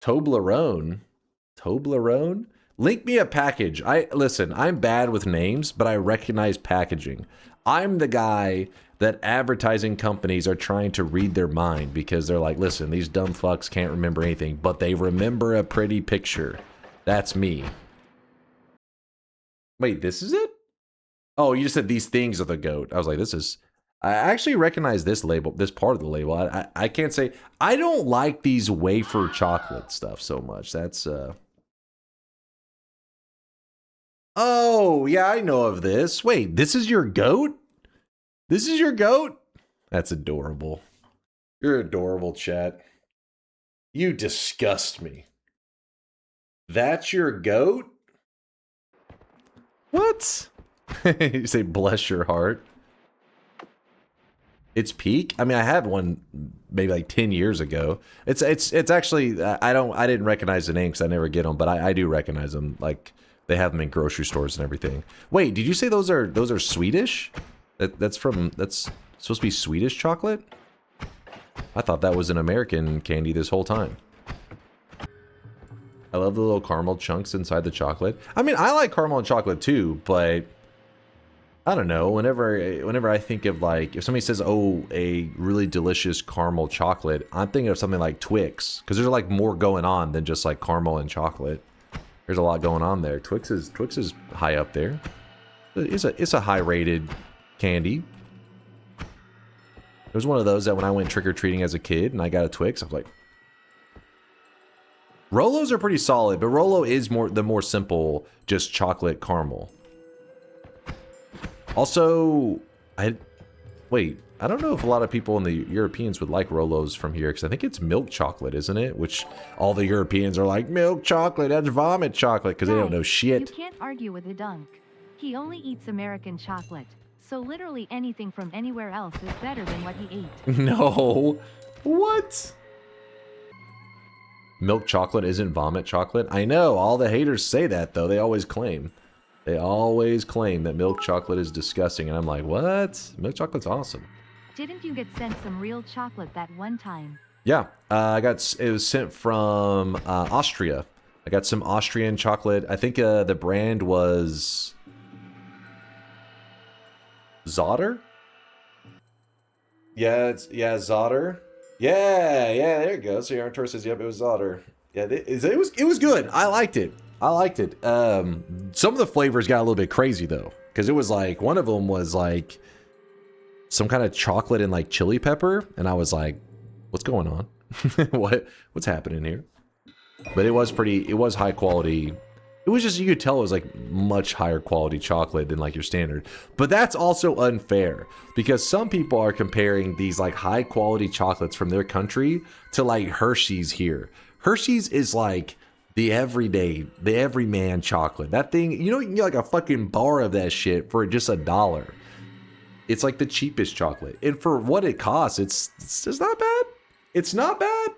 Toblerone? Toblerone? Link me a package. Listen, I'm bad with names, but I recognize packaging. I'm the guy that advertising companies are trying to read their mind because they're like, listen, these dumb fucks can't remember anything, but they remember a pretty picture. That's me. Wait, this is it? Oh, you just said these things are the goat. I was like, this is... I actually recognize this label, this part of the label. I can't say... I don't like these wafer chocolate stuff so much. That's... Oh, yeah, I know of this. Wait, this is your goat? This is your goat? That's adorable. You're adorable, chat. You disgust me. That's your goat? What? You say bless your heart. It's peak? I mean, I had one maybe like 10 years ago. It's actually I didn't recognize the name because I never get them, but I do recognize them. Like they have them in grocery stores and everything. Wait, did you say those are Swedish? That's supposed to be Swedish chocolate? I thought that was an American candy this whole time. I love the little caramel chunks inside the chocolate. I mean, I like caramel and chocolate too, but I don't know. Whenever I think of like, if somebody says, oh, a really delicious caramel chocolate, I'm thinking of something like Twix. Because there's like more going on than just like caramel and chocolate. There's a lot going on there. Twix is high up there. It's a high rated candy. It was one of those that when I went trick-or-treating as a kid and I got a Twix, I was like, Rolos are pretty solid, but Rolo is the more simple, just chocolate caramel. Also, I don't know if a lot of people in the Europeans would like Rolos from here, because I think it's milk chocolate, isn't it? Which all the Europeans are like, milk chocolate, that's vomit chocolate, because they don't know shit. You can't argue with the dunk. He only eats American chocolate, so literally anything from anywhere else is better than what he ate. No. What? Milk chocolate isn't vomit chocolate? I know, all the haters say that, though. They always claim. They always claim that milk chocolate is disgusting, and I'm like, what? Milk chocolate's awesome. Didn't you get sent some real chocolate that one time? Yeah, it was sent from Austria. I got some Austrian chocolate. I think the brand was Zotter? Yeah, Zotter. Yeah, there it goes. So your Tour says, yep, it was Zotter. Yeah, it was good. I liked it. Some of the flavors got a little bit crazy though, because it was like one of them was like some kind of chocolate and like chili pepper, and I was like, what's going on? What's happening here? But it was high quality. It was just, you could tell it was like much higher quality chocolate than like your standard. But that's also unfair, because some people are comparing these like high quality chocolates from their country to like Hershey's here. Hershey's is like the everyman chocolate. That thing, you know, you can get like a fucking bar of that shit for just $1. It's like the cheapest chocolate. And for what it costs, it's not bad. It's not bad.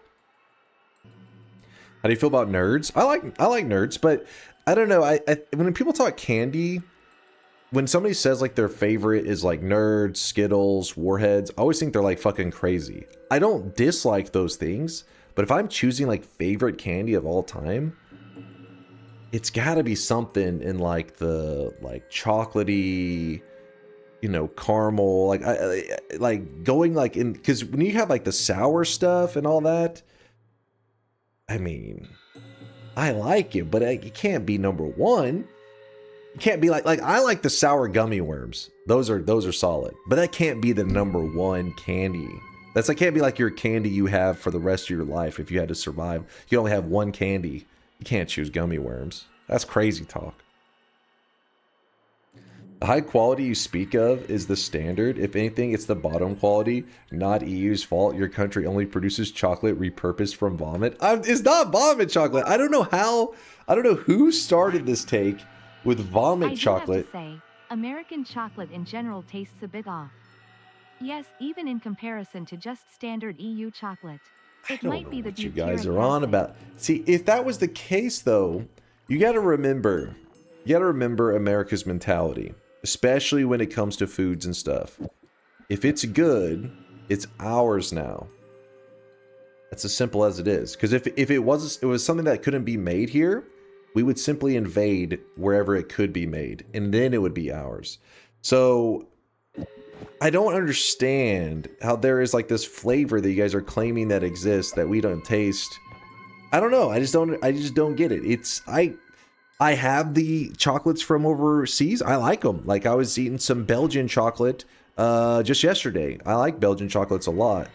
How do you feel about nerds? I like nerds, but I don't know. I when people talk candy, when somebody says like their favorite is like Nerds, Skittles, Warheads, I always think they're like fucking crazy. I don't dislike those things, but if I'm choosing like favorite candy of all time, it's got to be something in like the like chocolatey, you know, caramel, like I like going like in, because when you have like the sour stuff and all that, I mean, I like it, but it can't be number one. It can't be like I like the sour gummy worms. Those are solid, but that can't be the number one candy. That can't be like your candy you have for the rest of your life. If you had to survive, you only have one candy. You can't choose gummy worms. That's crazy talk. The high quality you speak of is the standard. If anything, it's the bottom quality. Not EU's fault. Your country only produces chocolate repurposed from vomit. It's not vomit chocolate. I don't know how. I don't know who started this take with vomit chocolate. I do have to say, American chocolate in general tastes a bit off. Yes, even in comparison to just standard EU chocolate. It might be the you guys are on about. See, if that was the case, though, you got to remember America's mentality. Especially when it comes to foods and stuff. If it's good, it's ours now. That's as simple as it is. Because if it was something that couldn't be made here, we would simply invade wherever it could be made, and then it would be ours. So I don't understand how there is like this flavor that you guys are claiming that exists that we don't taste. I don't know. I just don't get it. I have the chocolates from overseas. I like them. Like I was eating some Belgian chocolate just yesterday. I like Belgian chocolates a lot.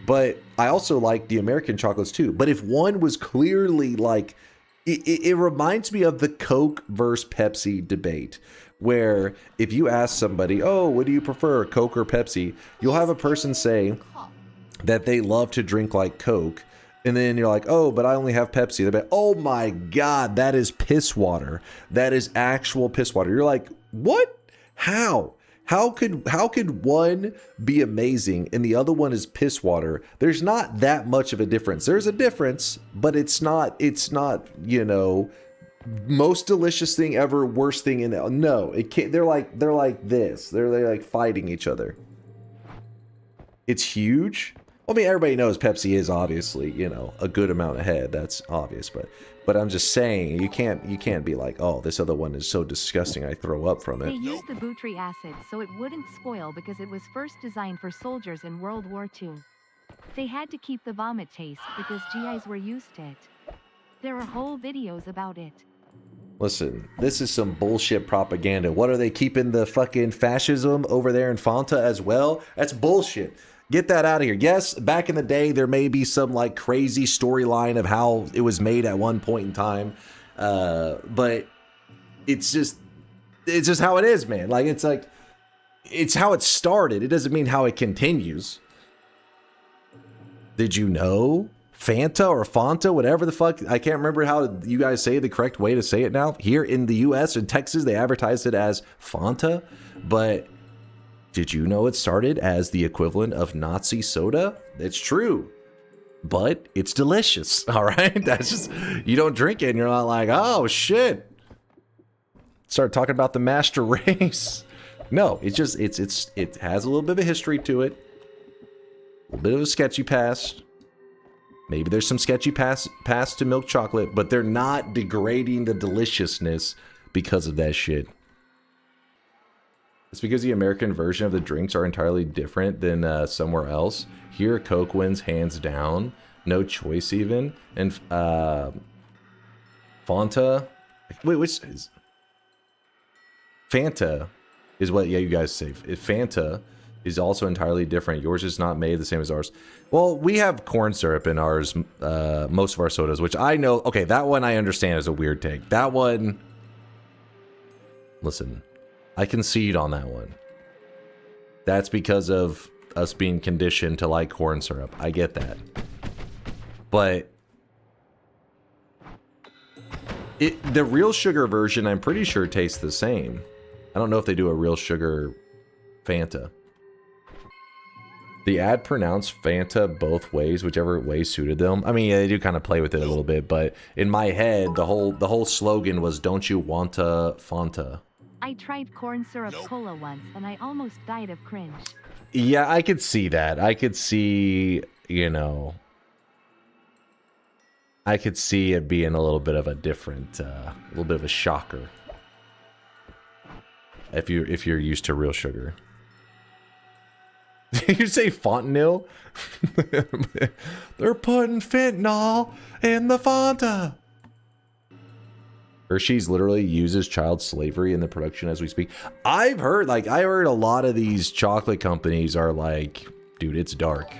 But I also like the American chocolates too. But if one was clearly like, it reminds me of the Coke versus Pepsi debate. Where if you ask somebody, oh, what do you prefer, Coke or Pepsi? You'll have a person say that they love to drink like Coke. And then you're like, oh, but I only have Pepsi. They're like, oh my God, that is piss water. That is actual piss water. You're like, what? How? How could one be amazing and the other one is piss water? There's not that much of a difference. There's a difference, but it's not, you know, most delicious thing ever, worst thing in the, no, it can't. They're like this. They're like fighting each other. It's huge. I mean, everybody knows Pepsi is obviously, you know, a good amount ahead. That's obvious, but I'm just saying you can't be like, oh, this other one is so disgusting I throw up from it. They used the butyric acid so it wouldn't spoil because it was first designed for soldiers in World War II. They had to keep the vomit taste because GIs were used to it. There are whole videos about it. Listen, this is some bullshit propaganda. What are they keeping the fucking fascism over there in Fanta as well? That's bullshit. Get that out of here. Yes, back in the day, there may be some like crazy storyline of how it was made at one point in time. But it's just how it is, man. It's how it started. It doesn't mean how it continues. Did you know? Fanta or Fanta, whatever the fuck. I can't remember how you guys say the correct way to say it now. Here in the US and Texas, they advertised it as Fanta, but did you know it started as the equivalent of Nazi soda? It's true, but it's delicious. All right, that's just, you don't drink it and you're not like, oh shit. Start talking about the master race. No, it has a little bit of a history to it, a little bit of a sketchy past. Maybe there's some sketchy past to milk chocolate, but they're not degrading the deliciousness because of that shit. It's because the American version of the drinks are entirely different than somewhere else. Here, Coke wins hands down, no choice even. And Fanta, wait, which is Fanta is what? Yeah, you guys say. Fanta is also entirely different. Yours is not made the same as ours. Well, we have corn syrup in ours, most of our sodas, which I know. Okay, that one I understand is a weird take. That one, listen, I concede on that one. That's because of us being conditioned to like corn syrup. I get that. But the real sugar version, I'm pretty sure tastes the same. I don't know if they do a real sugar Fanta. The ad pronounced Fanta both ways, whichever way suited them. I mean, yeah, they do kind of play with it a little bit, but in my head, the whole slogan was "Don't you want a Fanta?" I tried corn syrup cola once and I almost died of cringe. Yeah, I could see that. I could see, you know, I could see it being a little bit of a different, a little bit of a shocker. If you're used to real sugar. You say fentanyl? They're putting fentanyl in the Fanta. Hershey's literally uses child slavery in the production as we speak. I've heard, like, I heard a lot of these chocolate companies are like, dude, it's dark.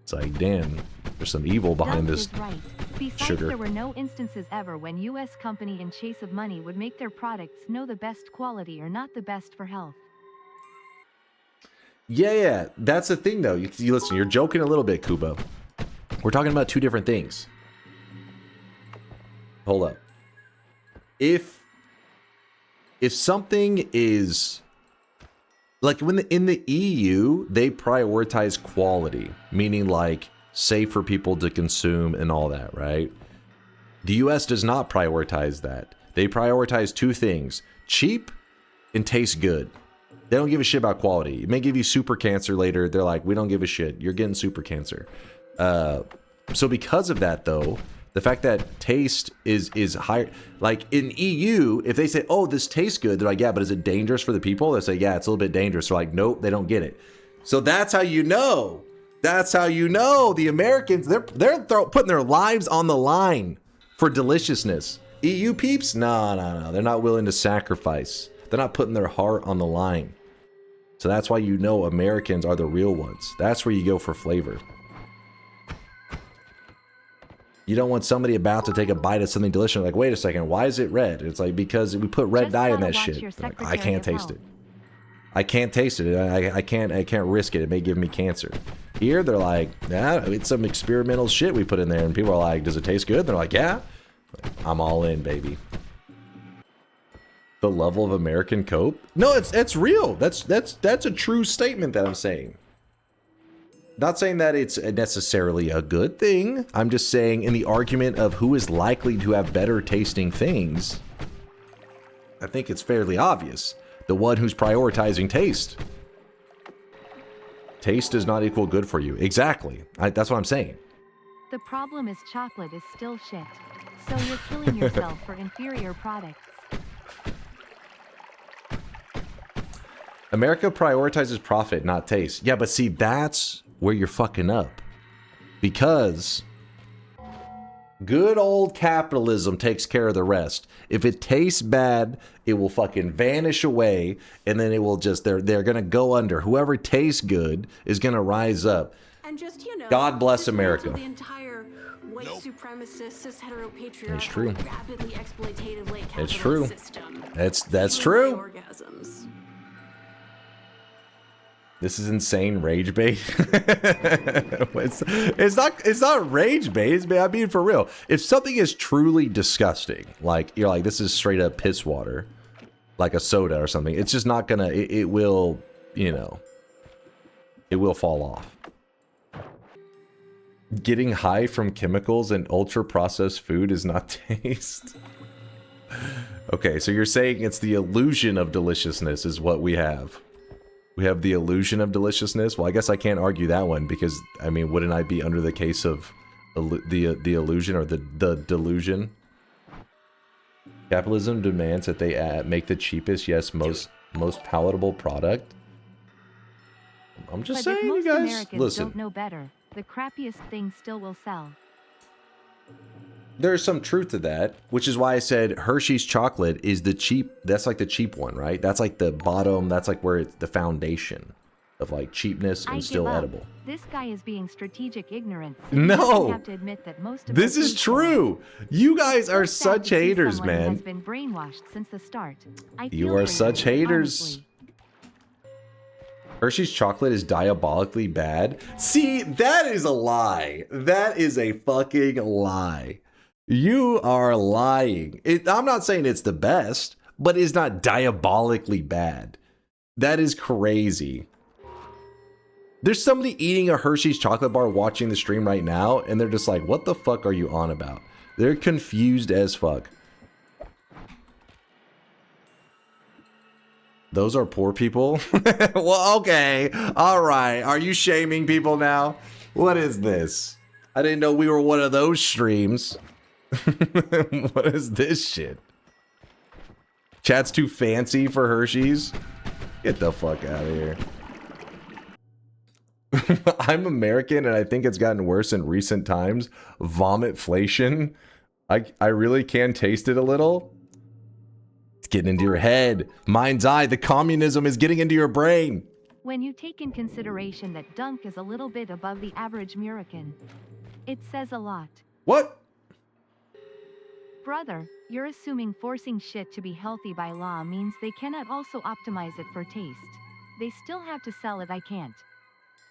It's like, damn, there's some evil behind this right. Besides, sugar. There were no instances ever when U.S. company in chase of money would make their products know the best quality or not the best for health. Yeah, that's the thing though. You listen, you're joking a little bit, Kuba. We're talking about two different things. Hold up. If something is like in the EU, they prioritize quality, meaning like safe for people to consume and all that, right? The US does not prioritize that. They prioritize two things: cheap and taste good. They don't give a shit about quality. It may give you super cancer later. They're like, we don't give a shit. You're getting super cancer. So because of that, though, the fact that taste is higher, like in EU, if they say, oh, this tastes good, they're like, yeah, but is it dangerous for the people? They say, yeah, it's a little bit dangerous. They're like, nope, they don't get it. So that's how you know. That's how you know the Americans, they're putting their lives on the line for deliciousness. EU peeps? No. They're not willing to sacrifice. They're not putting their heart on the line. So that's why you know Americans are the real ones. That's where you go for flavor. You don't want somebody about to take a bite of something delicious. Like, wait a second, why is it red? It's like, because we put red dye in that shit. Like, I can't taste it. I can't taste it. I can't risk it. It may give me cancer. Here, they're like, yeah, it's some experimental shit we put in there. And people are like, does it taste good? They're like, yeah. I'm all in, baby. The level of American cope? No, it's real. That's a true statement that I'm saying. Not saying that it's necessarily a good thing. I'm just saying in the argument of who is likely to have better tasting things, I think it's fairly obvious. The one who's prioritizing taste. Taste does not equal good for you. Exactly. That's what I'm saying. The problem is chocolate is still shit. So you're killing yourself for inferior products. America prioritizes profit, not taste. Yeah, but see, that's where you're fucking up. Because good old capitalism takes care of the rest. If it tastes bad, it will fucking vanish away, and then it will just, they're gonna go under. Whoever tastes good is gonna rise up. And just, you know, God bless America. The entire white supremacist, cis heteropatriarchal, It's true. rapidly exploitative late It's true. system. That's true. Orgasms. This is insane rage bait. it's not rage bait, man. I mean, for real. If something is truly disgusting, like you're like, this is straight up piss water, like a soda or something, it's just not gonna, it will, you know, it will fall off. Getting high from chemicals and ultra processed food is not taste. Okay, so you're saying it's the illusion of deliciousness is what we have. We have the illusion of deliciousness. Well, I guess I can't argue that one because, I mean, wouldn't I be under the case of the illusion or the delusion? Capitalism demands that they make the cheapest, yes, most palatable product. I'm just saying, you guys, Americans listen. don't know better. The crappiest thing still will sell. There's some truth to that, which is why I said Hershey's chocolate is the cheap, that's like the cheap one, right? That's like the bottom, that's like where it's the foundation of like cheapness and still edible. This guy is being strategic ignorant. No! You have to admit that most of This is true! You guys are It's sad such to see haters, someone who man. has been brainwashed since the start. I You feel are for such you, haters. honestly. Hershey's chocolate is diabolically bad. See, that is a lie. That is a fucking lie. You are lying. I'm not saying it's the best, but it's not diabolically bad. That is crazy. There's somebody eating a Hershey's chocolate bar watching the stream right now, and they're just like, what the fuck are you on about? They're confused as fuck. Those are poor people? Well, okay. All right. Are you shaming people now? What is this? I didn't know we were one of those streams. What is this shit? Chat's too fancy for Hershey's? Get the fuck out of here. I'm American and I think it's gotten worse in recent times. Vomitflation. I really can taste it a little. It's getting into your head. Mind's eye. The communism is getting into your brain. When you take in consideration that Dunk is a little bit above the average American, it says a lot. What? Brother, you're assuming forcing shit to be healthy by law means they cannot also optimize it for taste. They still have to sell it. I can't.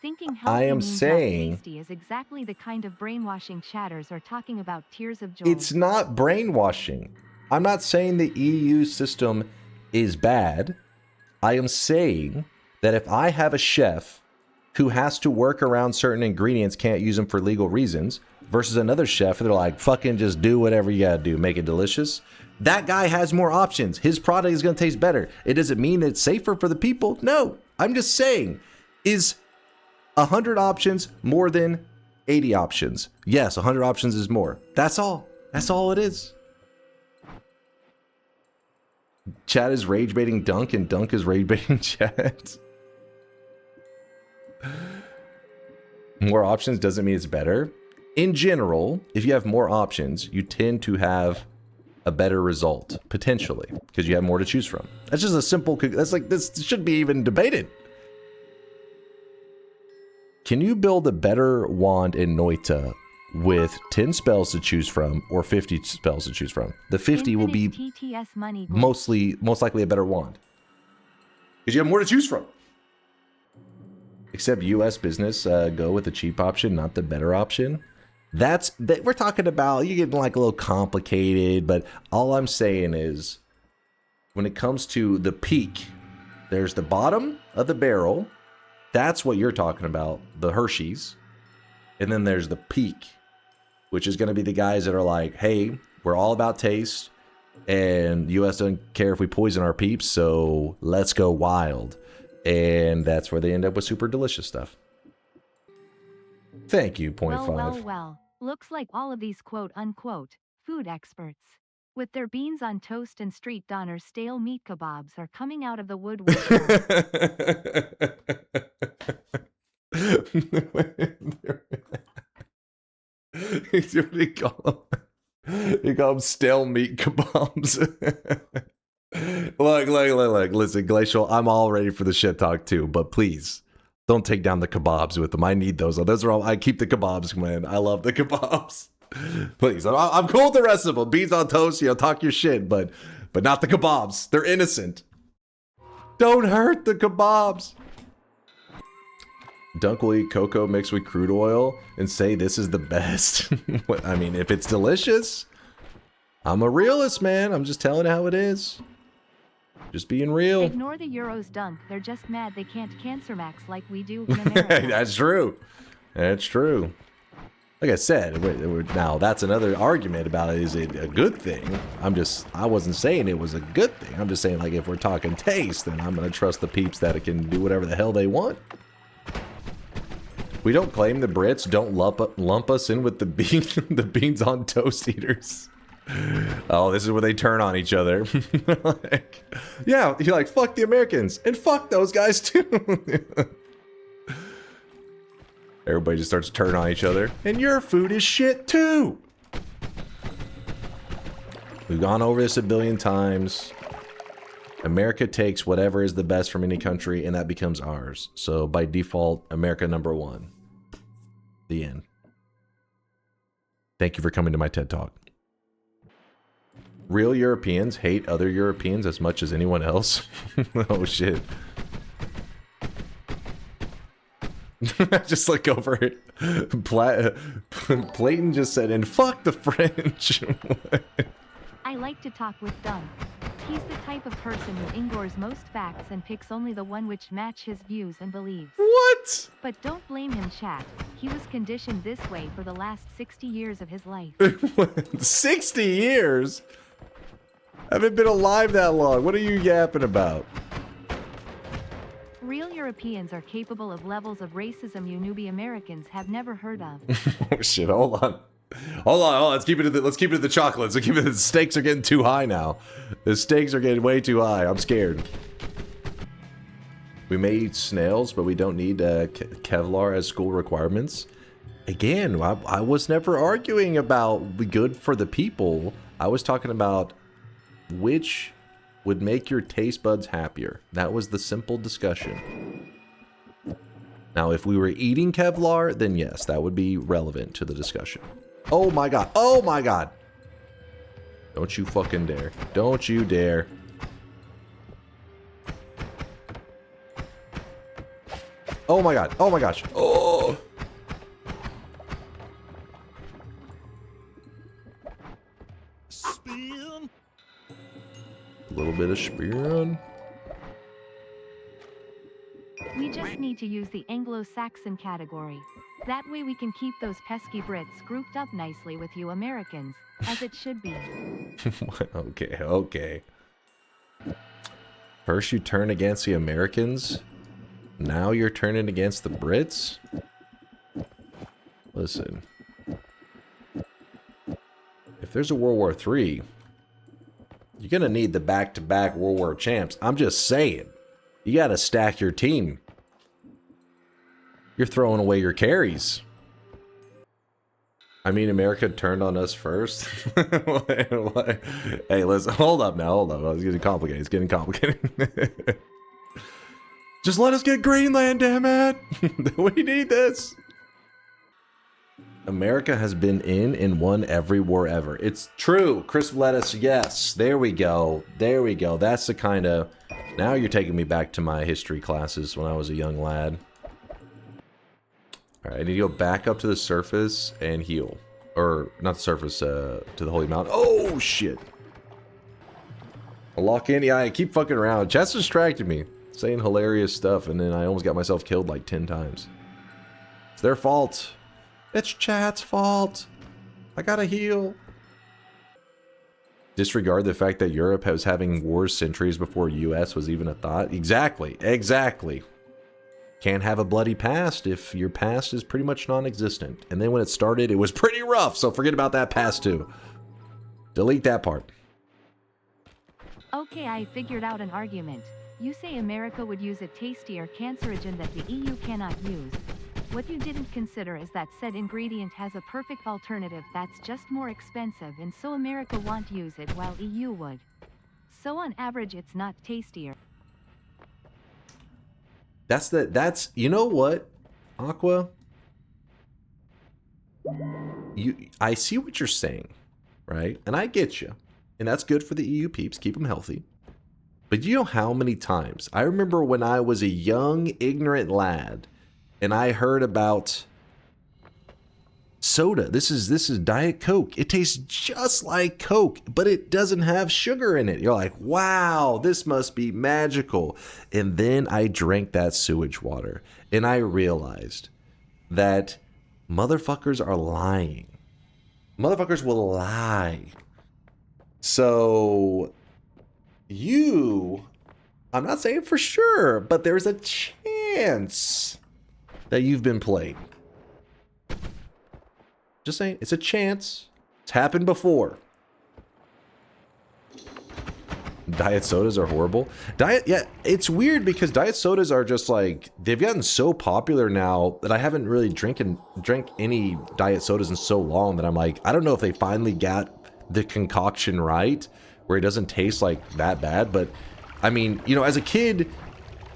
Thinking healthy am means saying- not tasty is exactly the kind of brainwashing chatters are talking about tears of joy. It's not brainwashing. I'm not saying the EU system is bad. I am saying that if I have a chef who has to work around certain ingredients, can't use them for legal reasons, versus another chef, they're like, fucking just do whatever you gotta do, make it delicious. That guy has more options. His product is gonna taste better. It doesn't mean that it's safer for the people. No, I'm just saying, is 100 options more than 80 options? Yes, 100 options is more. That's all. That's all it is. Chat is rage baiting Dunk and Dunk is rage baiting Chat. More options doesn't mean it's better. In general, if you have more options, you tend to have a better result, potentially, because you have more to choose from. That's just a simple, that's like, this shouldn't be even debated. Can you build a better wand in Noita with 10 spells to choose from or 50 spells to choose from? The 50 will be TTS money most likely a better wand. Because you have more to choose from. Except U.S. business go with the cheap option, not the better option. That we're talking about. You get like a little complicated, but all I'm saying is, when it comes to the peak, there's the bottom of the barrel. That's what you're talking about, the Hershey's, and then there's the peak, which is going to be the guys that are like, hey, we're all about taste, and U.S. doesn't care if we poison our peeps, so let's go wild. And that's where they end up with super delicious stuff. Thank you, point Well, five. well. Looks like all of these quote-unquote food experts, with their beans on toast and street Donner stale meat kebabs, are coming out of the woodwork. What do you call them? You call them stale meat kebabs. Look. Listen, Glacial, I'm all ready for the shit talk too, but please don't take down the kebabs with them. I need those. Those are all. I keep the kebabs, man. I love the kebabs. Please, I'm cool with the rest of them. Beans on toast, talk your shit, but not the kebabs. They're innocent. Don't hurt the kebabs. Dunk will eat cocoa mixed with crude oil and say this is the best. I mean, if it's delicious, I'm a realist, man. I'm just telling how it is. Just being real. Ignore the Euros, Dunk. They're just mad they can't cancer max like we do in America. That's true. That's true. Like I said, now that's another argument about it. Is it a good thing? I wasn't saying it was a good thing. I'm just saying, like, if we're talking taste, then I'm going to trust the peeps that it can do whatever the hell they want. We don't claim the Brits don't lump us in with the beans on toast eaters. Oh, this is where they turn on each other. Like, yeah, you're like, fuck the Americans and fuck those guys too. Everybody just starts to turn on each other. And your food is shit too. We've gone over this a billion times. America takes whatever is the best from any country and that becomes ours. So by default, America #1. The end. Thank you for coming to my TED Talk. Real Europeans hate other Europeans as much as anyone else. Oh shit. Just look over it. Clayton just said, and fuck the French. I like to talk with Dunk. He's the type of person who ignores most facts and picks only the one which match his views and beliefs. What? But don't blame him, chat. He was conditioned this way for the last 60 years of his life. 60 years? I haven't been alive that long. What are you yapping about? Real Europeans are capable of levels of racism you newbie Americans have never heard of. Oh shit, hold on. Let's keep it at the chocolates. The stakes are getting too high now. The stakes are getting way too high. I'm scared. We may eat snails, but we don't need Kevlar as school requirements. Again, I was never arguing about the good for the people. I was talking about which would make your taste buds happier. That was the simple discussion. Now, if we were eating Kevlar, then yes, that would be relevant to the discussion. Oh my god. Oh my god. Don't you fucking dare. Don't you dare. Oh my god. Oh my gosh. Oh. Spin. A little bit of spin. We just need to use the Anglo-Saxon category. That way we can keep those pesky Brits grouped up nicely with you Americans, as it should be. Okay. First you turn against the Americans. Now you're turning against the Brits? Listen. If there's a World War III, you're gonna need the back-to-back World War champs. I'm just saying. You gotta stack your team. You're throwing away your carries. I mean, America turned on us first. What? Hey, listen, hold up now, hold up. It's getting complicated. Just let us get Greenland, damn it! We need this. America has been in and won every war ever. It's true. Crisp lettuce, yes. There we go. There we go. That's the kind of... Now you're taking me back to my history classes when I was a young lad. All right, I need to go back up to the surface and heal. Or, not the surface, to the Holy Mountain. Oh, shit. I'll lock in. Yeah, I keep fucking around. Chat's distracted me. Saying hilarious stuff, and then I almost got myself killed like 10 times. It's their fault. It's chat's fault. I gotta heal. Disregard the fact that Europe was having wars centuries before US was even a thought. Exactly. Exactly. Can't have a bloody past if your past is pretty much non-existent. And then when it started, it was pretty rough, so forget about that past too. Delete that part. Okay, I figured out an argument. You say America would use a tastier cancerogen that the EU cannot use. What you didn't consider is that said ingredient has a perfect alternative that's just more expensive, and so America won't use it while EU would. So on average it's not tastier. That's you know what, Aqua? I see what you're saying, right? And I get you. And that's good for the EU peeps, keep them healthy. But you know how many times I remember when I was a young, ignorant lad and I heard about soda. This is Diet Coke. It tastes just like Coke, but it doesn't have sugar in it. You're like, wow, this must be magical. And then I drank that sewage water and I realized that motherfuckers are lying. Motherfuckers will lie. So I'm not saying for sure, but there's a chance that you've been played. Just saying, it's a chance. It's happened before. Diet sodas are horrible. Yeah, it's weird because diet sodas are just like, they've gotten so popular now that I haven't really drank any diet sodas in so long that I'm like, I don't know if they finally got the concoction right, where it doesn't taste like that bad. But I mean, you know, as a kid,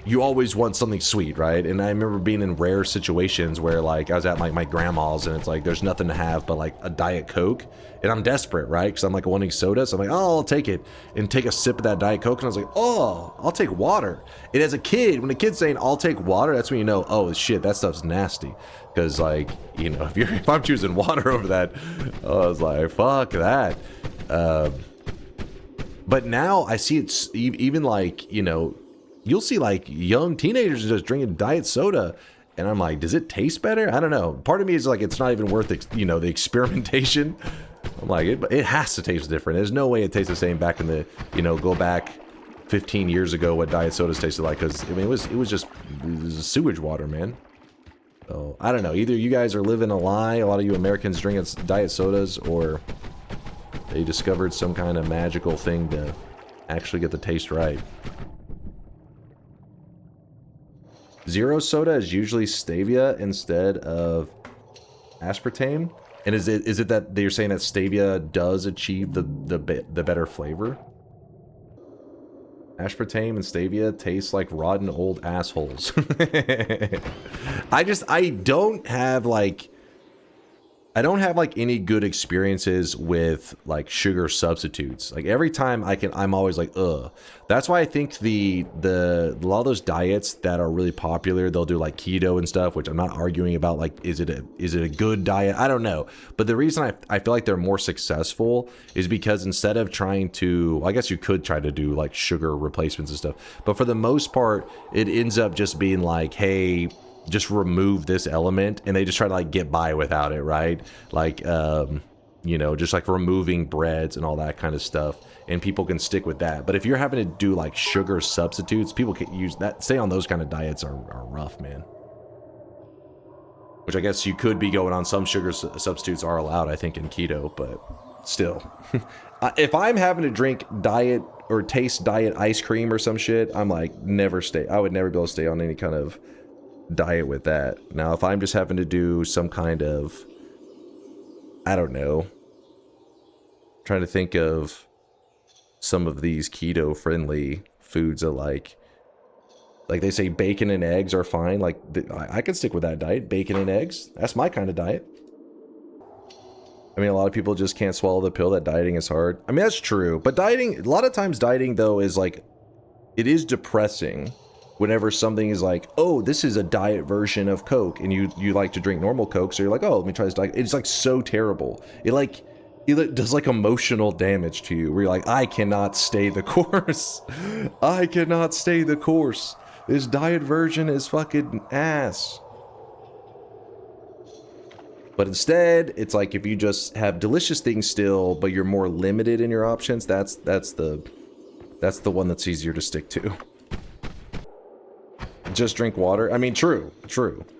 you always want something sweet, right? And I remember being in rare situations where like I was at like my grandma's and it's like there's nothing to have but like a Diet Coke, and I'm desperate, right? Because I'm like wanting soda, so I'm like, oh, I'll take it and take a sip of that Diet Coke, and I was like, oh, I'll take water. And as a kid, when a kid's saying I'll take water, that's when you know, oh shit, that stuff's nasty. Because like, you know, if I'm choosing water over that, I was like, fuck that. But now I see it's even like, you know, you'll see like young teenagers just drinking diet soda, and I'm like, does it taste better? I don't know. Part of me is like, it's not even worth it, you know, the experimentation. I'm like, it has to taste different. There's no way it tastes the same back in the, you know, go back 15 years ago what diet sodas tasted like, because I mean it was just sewage water, man. So I don't know. Either you guys are living a lie, a lot of you Americans drinking diet sodas, or they discovered some kind of magical thing to actually get the taste right. Zero soda is usually stevia instead of aspartame. And is it that you're saying that stevia does achieve the better flavor? Aspartame and stevia taste like rotten old assholes. I don't have like any good experiences with like sugar substitutes. Like every time I'm always like, ugh. That's why I think a lot of those diets that are really popular, they'll do like keto and stuff, which I'm not arguing about. Like, is it a good diet? I don't know. But the reason I feel like they're more successful is because instead of trying to, I guess you could try to do like sugar replacements and stuff, but for the most part, it ends up just being like, hey, just remove this element, and they just try to like get by without it, right? Like you know, just like removing breads and all that kind of stuff, and people can stick with that. But if you're having to do like sugar substitutes, people can use that. Stay on those kind of diets are rough, man. Which I guess you could be going on. Some sugar substitutes are allowed, I think, in keto, but still. If I'm having to drink diet or taste diet ice cream or some shit, I'm like, I would never be able to stay on any kind of diet with that. Now if I'm just having to do some kind of, I don't know, trying to think of some of these keto friendly foods that like they say bacon and eggs are fine. Like I can stick with that diet. Bacon and eggs, that's my kind of diet. I mean, a lot of people just can't swallow the pill that dieting is hard. I mean, that's true, but dieting, a lot of times dieting though is like, it is depressing whenever something is like, oh, this is a diet version of Coke, and you like to drink normal Coke, so you're like, oh, let me try this diet. It's like so terrible. It does like emotional damage to you, where you're like, I cannot stay the course. I cannot stay the course. This diet version is fucking ass. But instead, it's like if you just have delicious things still, but you're more limited in your options, that's the one that's easier to stick to. Just drink water. I mean, true.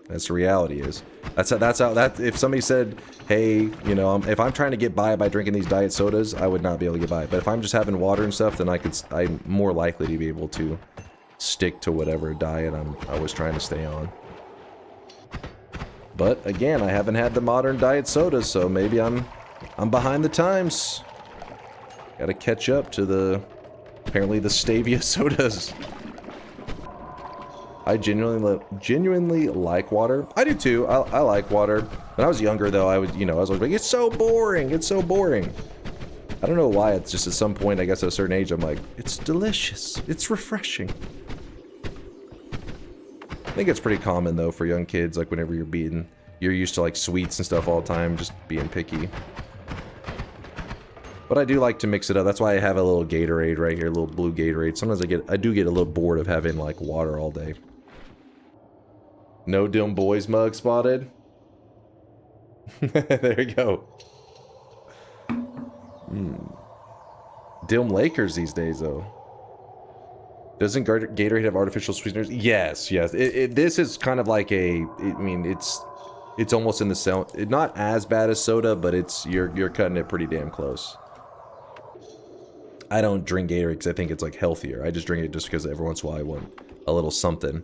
That's the reality is. That's how if somebody said, hey, you know, if I'm trying to get by drinking these diet sodas, I would not be able to get by. But if I'm just having water and stuff, then I'm more likely to be able to stick to whatever diet I was trying to stay on. But again, I haven't had the modern diet sodas, so maybe I'm behind the times. Gotta catch up to apparently the stevia sodas. I genuinely like water. I do too. I like water. When I was younger, though, I was always like, it's so boring. It's so boring. I don't know why. It's just at some point, I guess at a certain age, I'm like, it's delicious. It's refreshing. I think it's pretty common though for young kids. Like whenever you're used to like sweets and stuff all the time, just being picky. But I do like to mix it up. That's why I have a little Gatorade right here, a little blue Gatorade. Sometimes I do get a little bored of having like water all day. No Dim Boys mug spotted. There you go. Dim Lakers these days though. Doesn't Gatorade have artificial sweeteners? Yes. This is kind of like it's almost in the sound. Not as bad as soda, but you're cutting it pretty damn close. I don't drink Gatorade because I think it's like healthier. I just drink it just because every once in a while I want a little something,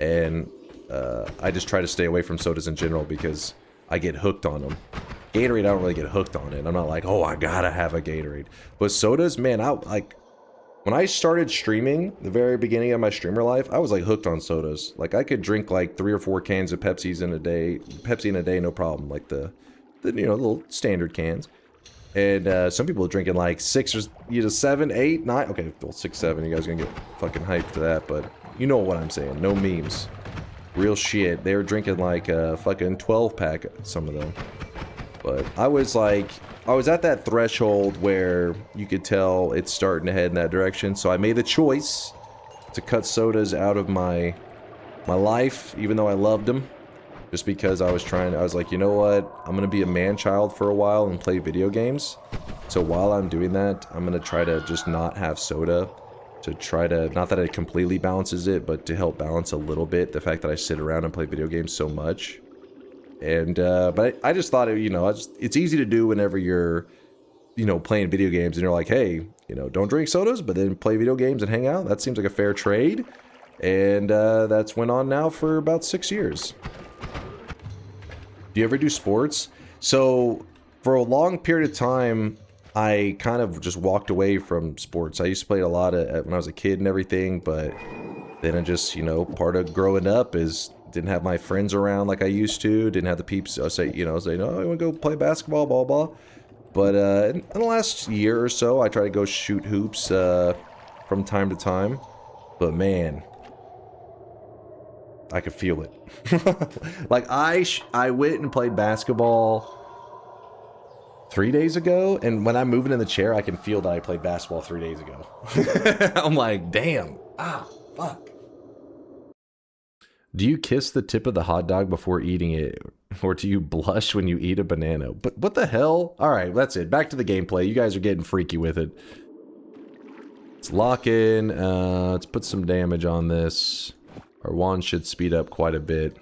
and I just try to stay away from sodas in general because I get hooked on them. Gatorade, I don't really get hooked on it. I'm not like, oh, I gotta have a Gatorade. But sodas, man, when I started streaming, the very beginning of my streamer life, I was like hooked on sodas. Like I could drink like 3 or 4 cans of Pepsi in a day, no problem. Like the little standard cans. And some people are drinking like 6 or 7, 8, 9. Okay, well 6, 7. You guys are gonna get fucking hyped to that, but you know what I'm saying. No memes. Real shit. They were drinking like a fucking 12-pack, some of them. But I was at that threshold where you could tell it's starting to head in that direction. So I made the choice to cut sodas out of my life, even though I loved them. Just because I was like, you know what? I'm going to be a man-child for a while and play video games. So while I'm doing that, I'm going to try to just not have soda. To try to, not that it completely balances it, but to help balance a little bit the fact that I sit around and play video games so much. And, but I just thought, it's easy to do whenever you're, playing video games and you're like, hey, don't drink sodas, but then play video games and hang out. That seems like a fair trade. And, that's went on now for about 6 years. Do you ever do sports? So, for a long period of time, I kind of just walked away from sports. I used to play a lot when I was a kid and everything, but then I just, part of growing up is didn't have my friends around like I used to, didn't have the peeps say, no, I want to go play basketball, blah, blah. But in the last year or so, I try to go shoot hoops from time to time. But man, I could feel it. Like I went and played basketball 3 days ago, and when I'm moving in the chair, I can feel that I played basketball 3 days ago. I'm like, damn. Fuck. Do you kiss the tip of the hot dog before eating it, or do you blush when you eat a banana? But what the hell? All right, that's it. Back to the gameplay. You guys are getting freaky with it. Let's lock in. Let's put some damage on this. Our wand should speed up quite a bit.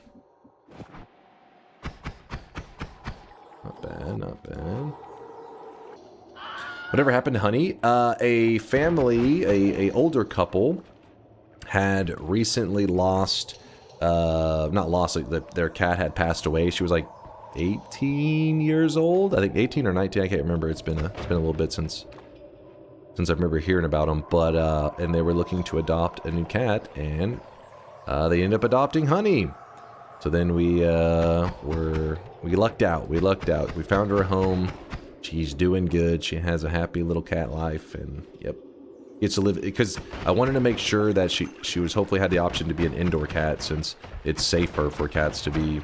Not bad, not bad. Whatever happened to Honey? A family, a older couple, had recently lost, not lost, like their cat had passed away. She was like 18 years old. I think 18 or 19, I can't remember. It's been a little bit since I remember hearing about them. But, and they were looking to adopt a new cat, and they ended up adopting Honey. So then we lucked out. We found her a home. She's doing good. She has a happy little cat life, and yep. gets to live, because I wanted to make sure that she was hopefully had the option to be an indoor cat, since it's safer for cats to be,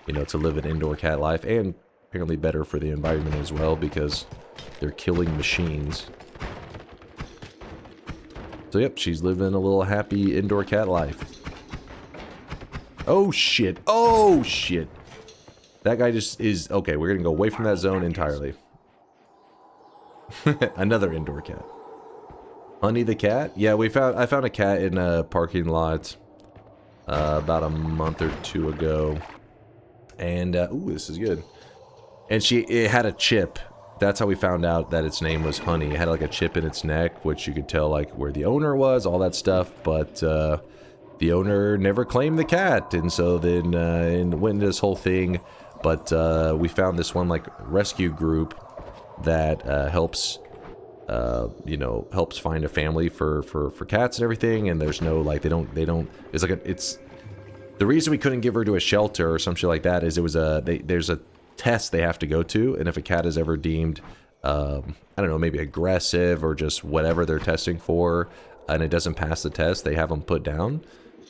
you know, to live an indoor cat life, and apparently better for the environment as well, because they're killing machines. So yep, she's living a little happy indoor cat life. Oh shit, oh shit. That guy just is, okay, we're gonna go away from that zone entirely. Another indoor cat. Honey the cat? Yeah, I found a cat in a parking lot about a month or two ago. And, ooh, this is good. And it had a chip. That's how we found out that its name was Honey. It had like a chip in its neck, which you could tell like where the owner was, all that stuff. But the owner never claimed the cat, and so then and went into this whole thing. But we found this one like rescue group that helps, you know, helps find a family for cats and everything. And there's no like they don't. It's like it's the reason we couldn't give her to a shelter or some shit like that is it was there's a test they have to go to, and if a cat is ever deemed I don't know, maybe aggressive or just whatever they're testing for, and it doesn't pass the test, they have them put down.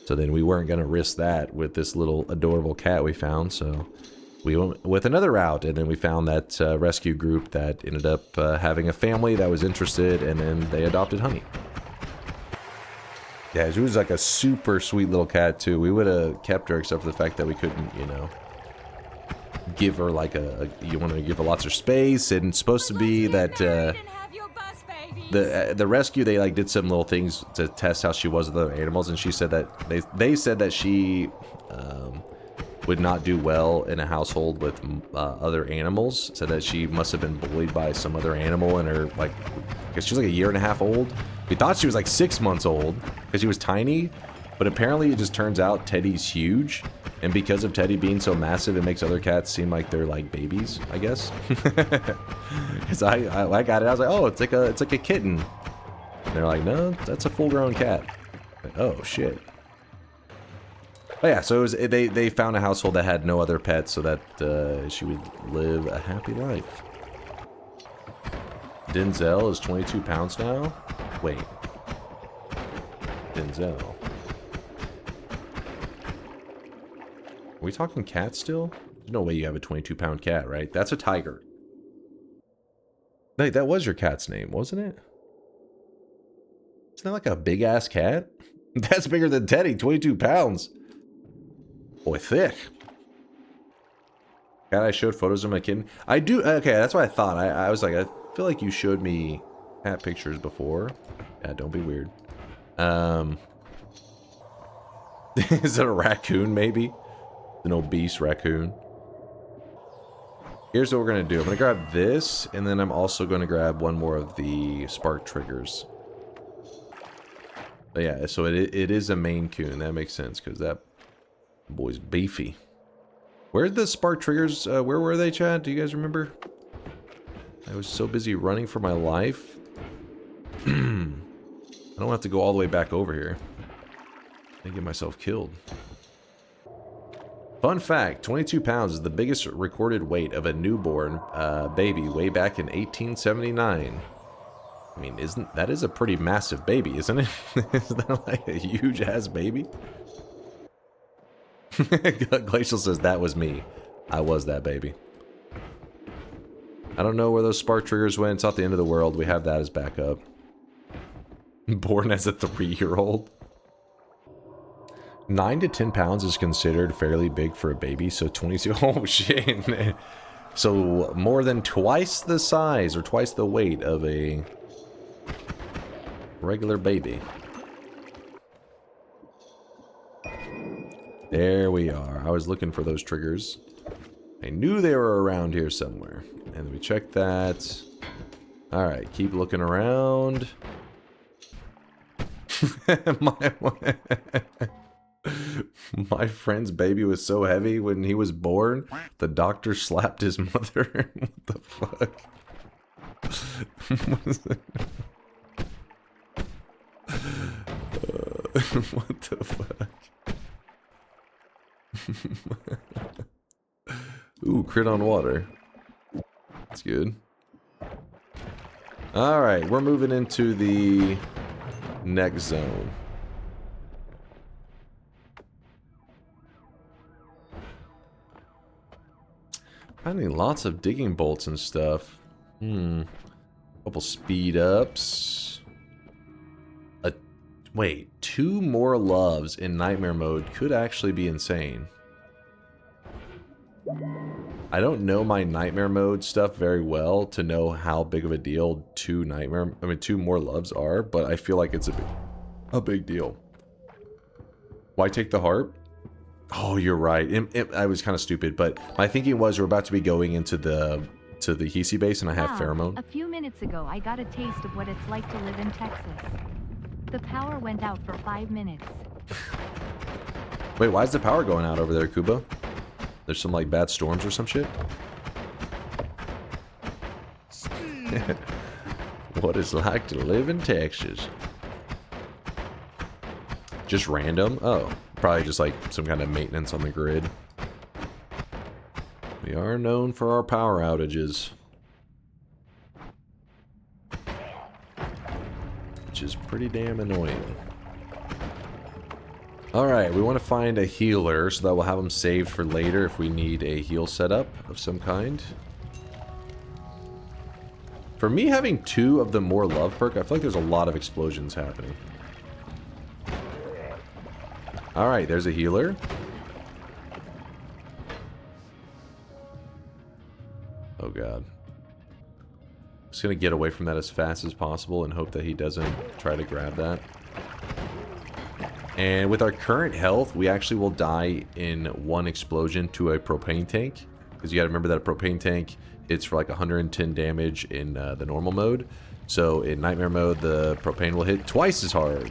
So then we weren't going to risk that with this little adorable cat we found, so we went with another route, and then we found that rescue group that ended up having a family that was interested, and then they adopted Honey. Yeah, she was like a super sweet little cat too. We would have kept her except for the fact that we couldn't, you know, give her like you want to give her lots of space, and it's supposed to be that the rescue, they like did some little things to test how she was with other animals, and she said that they said that she would not do well in a household with other animals. Said that she must have been bullied by some other animal, and her like, because she was like 1.5 years old. We thought she was like 6 months old because she was tiny, but apparently it just turns out Teddy's huge. And because of Teddy being so massive, it makes other cats seem like they're like babies, I guess. Because I got it, I was like, oh, it's like a kitten. And they're like, no, that's a full-grown cat. Like, oh shit. But yeah, so it was, they found a household that had no other pets, so that she would live a happy life. Denzel is 22 pounds now. Wait, Denzel. Are we talking cat still? There's no way you have a 22-pound cat, right? That's a tiger. Hey, that was your cat's name, wasn't it? Isn't that like a big-ass cat? That's bigger than Teddy, 22 pounds. Boy, thick. Cat, I showed photos of my kitten. I do, okay, that's what I thought. I was like, I feel like you showed me cat pictures before. Yeah, don't be weird. Is it a raccoon, maybe? An obese raccoon. Here's what we're going to do. I'm going to grab this, and then I'm also going to grab one more of the spark triggers. But yeah, so it is a Maine Coon. That makes sense, because that boy's beefy. Where's the spark triggers? Where were they, Chad? Do you guys remember? I was so busy running for my life. I don't have to go all the way back over here. I get myself killed. Fun fact, 22 pounds is the biggest recorded weight of a newborn baby way back in 1879. I mean, that is a pretty massive baby, isn't it? Isn't that like a huge-ass baby? Glacial says, that was me. I was that baby. I don't know where those spark triggers went. It's not the end of the world. We have that as backup. Born as a 3-year-old. 9 to 10 pounds is considered fairly big for a baby, so 22... Oh, shit. So, more than twice the size, or twice the weight of a regular baby. There we are. I was looking for those triggers. I knew they were around here somewhere. And we checked that. Alright, keep looking around. My friend's baby was so heavy when he was born, the doctor slapped his mother. What the fuck? What the fuck? Ooh, crit on water. That's good. Alright, we're moving into the Next zone. Finding lots of digging bolts and stuff. Couple speed ups. Wait, 2 more loves in nightmare mode could actually be insane. I don't know my nightmare mode stuff very well to know how big of a deal 2 more loves are, but I feel like it's a big deal. Why take the harp? Oh, you're right. I was kind of stupid, but my thinking was we're about to be going into the hiisi base and I have pheromone. A few minutes ago, I got a taste of what it's like to live in Texas. The power went out for 5 minutes. Wait, why is the power going out over there, Kuba? There's some, like, bad storms or some shit? What it's like to live in Texas. Just random? Oh, probably just, like, some kind of maintenance on the grid. We are known for our power outages. Which is pretty damn annoying. Alright, we want to find a healer so that we'll have them saved for later if we need a heal setup of some kind. For me, having 2 of the more love perk, I feel like there's a lot of explosions happening. Alright, there's a healer. Oh god. Just gonna get away from that as fast as possible and hope that he doesn't try to grab that. And with our current health, we actually will die in 1 explosion to a propane tank. Because you gotta remember that a propane tank hits for like 110 damage in the normal mode. So in nightmare mode, the propane will hit twice as hard.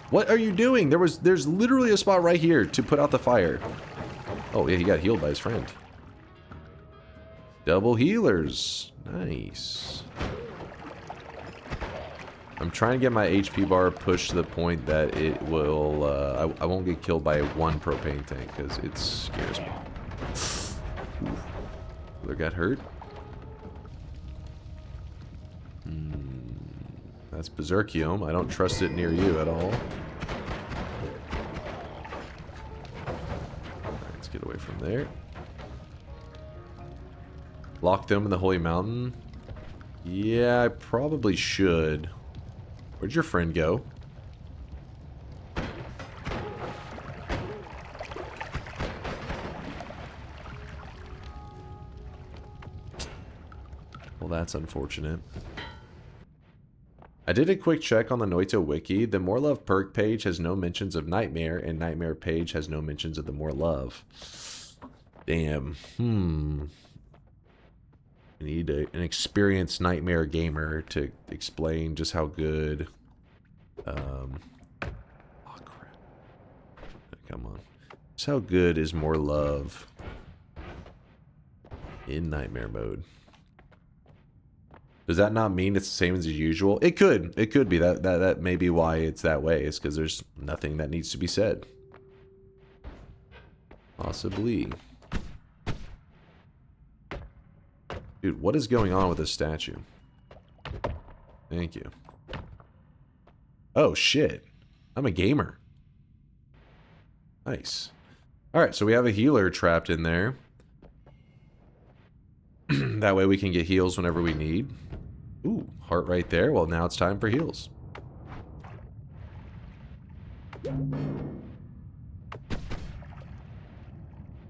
What are you doing? There's literally a spot right here to put out the fire. Oh yeah, he got healed by his friend. Double healers. Nice. I'm trying to get my HP bar pushed to the point that it will, I won't get killed by 1 propane tank, because it scares me. Healer got hurt. That's Berserkium. I don't trust it near you at all. Alright, let's get away from there. Lock them in the Holy Mountain? Yeah, I probably should. Where'd your friend go? Well, that's unfortunate. I did a quick check on the Noita wiki. The More Love perk page has no mentions of Nightmare, and Nightmare page has no mentions of the More Love. Damn. I need an experienced Nightmare gamer to explain just how good... oh, crap. Come on. Just how good is More Love in Nightmare mode? Does that not mean it's the same as usual? It could. It could be. That may be why it's that way. It's because there's nothing that needs to be said. Possibly. Dude, what is going on with this statue? Thank you. Oh, shit. I'm a gamer. Nice. Alright, so we have a healer trapped in there. That way we can get heals whenever we need. Ooh, heart right there. Well, now it's time for heals.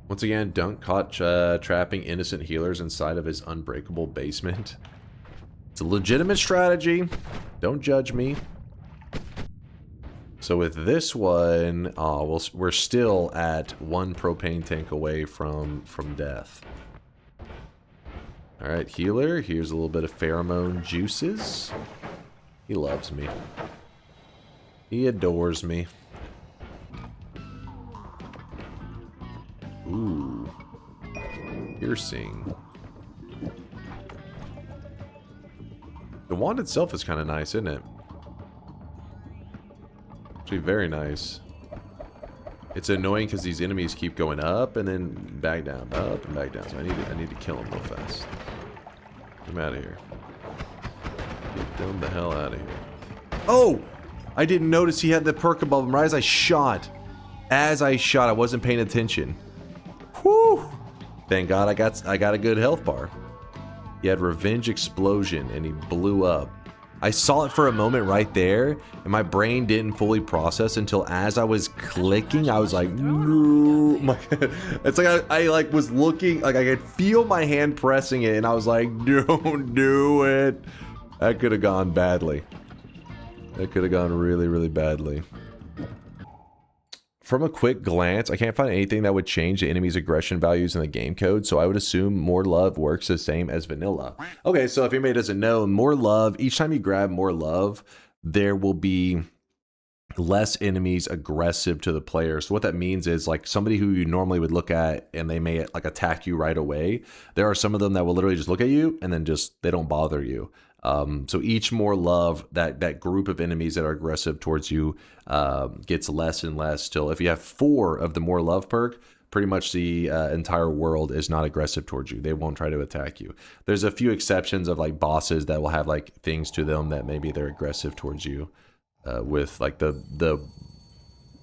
Once again, Dunk caught trapping innocent healers inside of his unbreakable basement. It's a legitimate strategy. Don't judge me. So with this one, we're still at 1 propane tank away from death. Alright, healer. Here's a little bit of pheromone juices. He loves me. He adores me. Ooh. Piercing. The wand itself is kind of nice, isn't it? Actually, very nice. It's annoying because these enemies keep going up and then back down, up and back down. So I need to kill them real fast. Get them out of here. Get them the hell out of here. Oh! I didn't notice he had the perk above him right as I shot. As I shot, I wasn't paying attention. Whew! Thank God I got a good health bar. He had Revenge Explosion, and he blew up. I saw it for a moment right there, and my brain didn't fully process until as I was clicking, I was like, no. It's like I like was looking, like I could feel my hand pressing it, and I was like, don't do it. That could have gone badly. That could have gone really, really badly. From a quick glance, I can't find anything that would change the enemy's aggression values in the game code, so I would assume More Love works the same as vanilla. Okay, so if anybody doesn't know, More Love, each time you grab More Love, there will be less enemies aggressive to the player. So what that means is, like, somebody who you normally would look at and they may like attack you right away, there are some of them that will literally just look at you and then just they don't bother you. So each More Love, that group of enemies that are aggressive towards you gets less and less till if you have 4 of the More Love perk, pretty much the entire world is not aggressive towards you. They won't try to attack you. There's a few exceptions of like bosses that will have like things to them that maybe they're aggressive towards you. With like the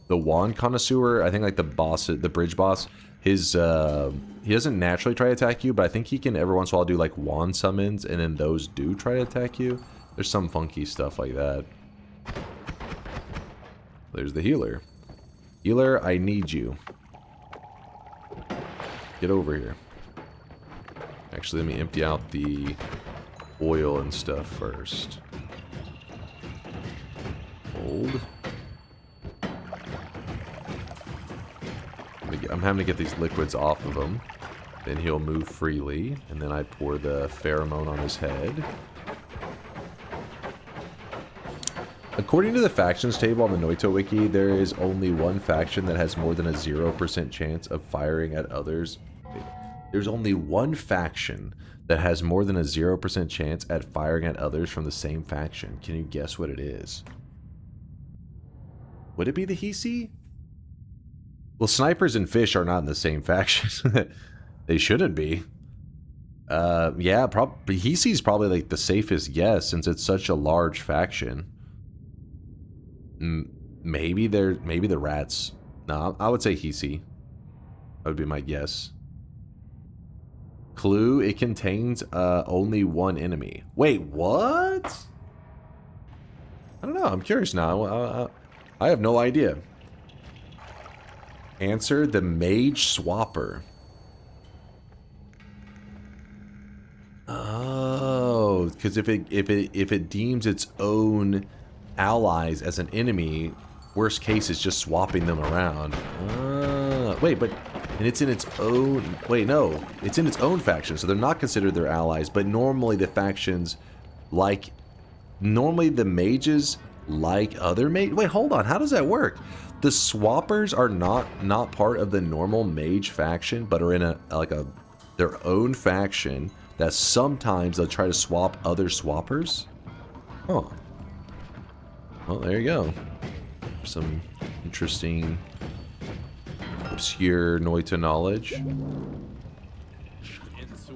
wand connoisseur, I think like the boss, the bridge boss, his he doesn't naturally try to attack you, but I think he can every once in a while do like wand summons, and then those do try to attack you. There's some funky stuff like that. There's the healer. Healer, I need you. Get over here. Actually, let me empty out the oil and stuff first. Hold. I'm having to get these liquids off of him. Then he'll move freely, and then I pour the pheromone on his head. According to the factions table on the Noita wiki, there is only one faction that has more than a 0% chance of firing at others. There's only one faction that has more than a 0% chance at firing at others from the same faction. Can you guess what it is? Would it be the hiisi? Well, snipers and fish are not in the same faction. They shouldn't be. Yeah, hiisi is probably like the safest guess since it's such a large faction. Maybe the rats. No, I would say hiisi. That would be my guess. Clue: it contains only one enemy. Wait, what? I don't know. I'm curious now. I have no idea. Answer: the mage swapper. Oh, because if it deems its own allies as an enemy, worst case is just swapping them around. Wait, but and it's in its own. Wait, no, it's in its own faction, so they're not considered their allies. But normally the factions, like normally the mages like other mage. Wait, hold on. How does that work? The swappers are not part of the normal mage faction, but are in their own faction that sometimes they'll try to swap other swappers. Oh. Well, there you go. Some interesting obscure Noita knowledge.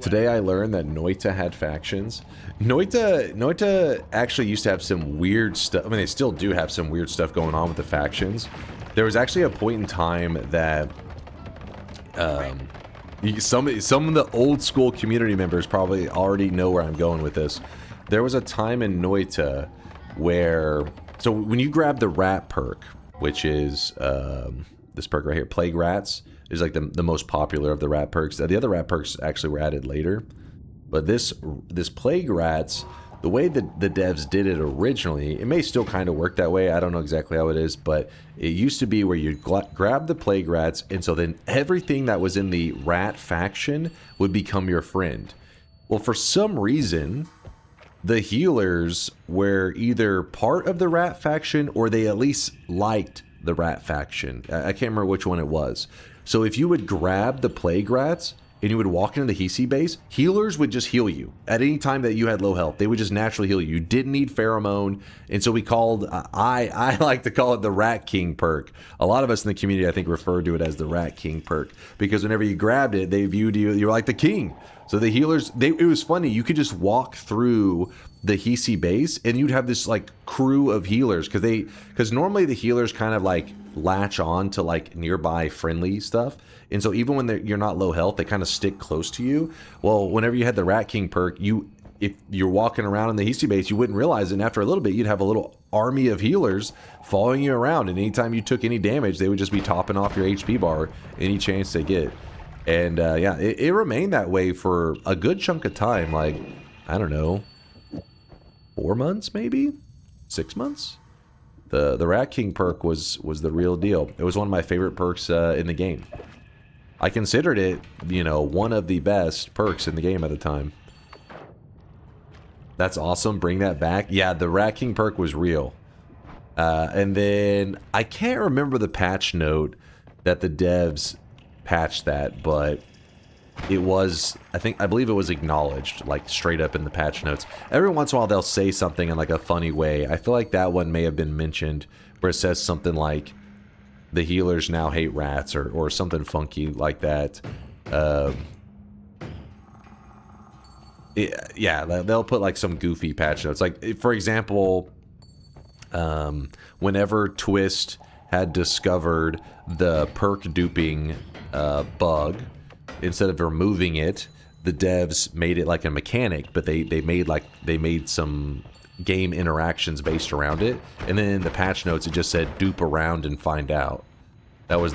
Today I learned that Noita had factions. Noita actually used to have some weird stuff. I mean, they still do have some weird stuff going on with the factions. There was actually a point in time that some of the old school community members probably already know where I'm going with this. There was a time in Noita where, so when you grab the rat perk, which is this perk right here, Plague Rats, is like the most popular of the rat perks. The other rat perks actually were added later, but this Plague Rats, the way that the devs did it originally, it may still kind of work that way. I don't know exactly how it is, but it used to be where you grab the Plague Rats, and so then everything that was in the rat faction would become your friend. Well, for some reason, the healers were either part of the rat faction or they at least liked the rat faction. I can't remember which one it was. So if you would grab the Plague Rats and you would walk into the hiisi base, healers would just heal you at any time that you had low health. They would just naturally heal you. You didn't need pheromone, and so we called. I like to call it the Rat King perk. A lot of us in the community, I think, refer to it as the Rat King perk because whenever you grabbed it, they viewed you. You were like the king. So the healers, it was funny. You could just walk through the hiisi base and you'd have this like crew of healers because normally the healers kind of like latch on to like nearby friendly stuff. And so even when you're not low health, they kind of stick close to you. Well, whenever you had the Rat King perk, if you're walking around in the hiisi base, you wouldn't realize it. And after a little bit, you'd have a little army of healers following you around. And anytime you took any damage, they would just be topping off your HP bar any chance they get. And yeah, it remained that way for a good chunk of time. Like, I don't know, 4 months, maybe 6 months. The Rat King perk was the real deal. It was one of my favorite perks in the game. I considered it, you know, one of the best perks in the game at the time. That's awesome. Bring that back. Yeah, the Rat King perk was real. And then I can't remember the patch note that the devs patched that, but it was, I believe it was acknowledged, like straight up in the patch notes. Every once in a while they'll say something in like a funny way. I feel like that one may have been mentioned where it says something like the healers now hate rats or something funky like that. Yeah, they'll put like some goofy patch notes. Like, for example, whenever Twist had discovered the perk duping bug, instead of removing it, the devs made it like a mechanic, but they made some game interactions based around it. And then in the patch notes, it just said dupe around and find out. That was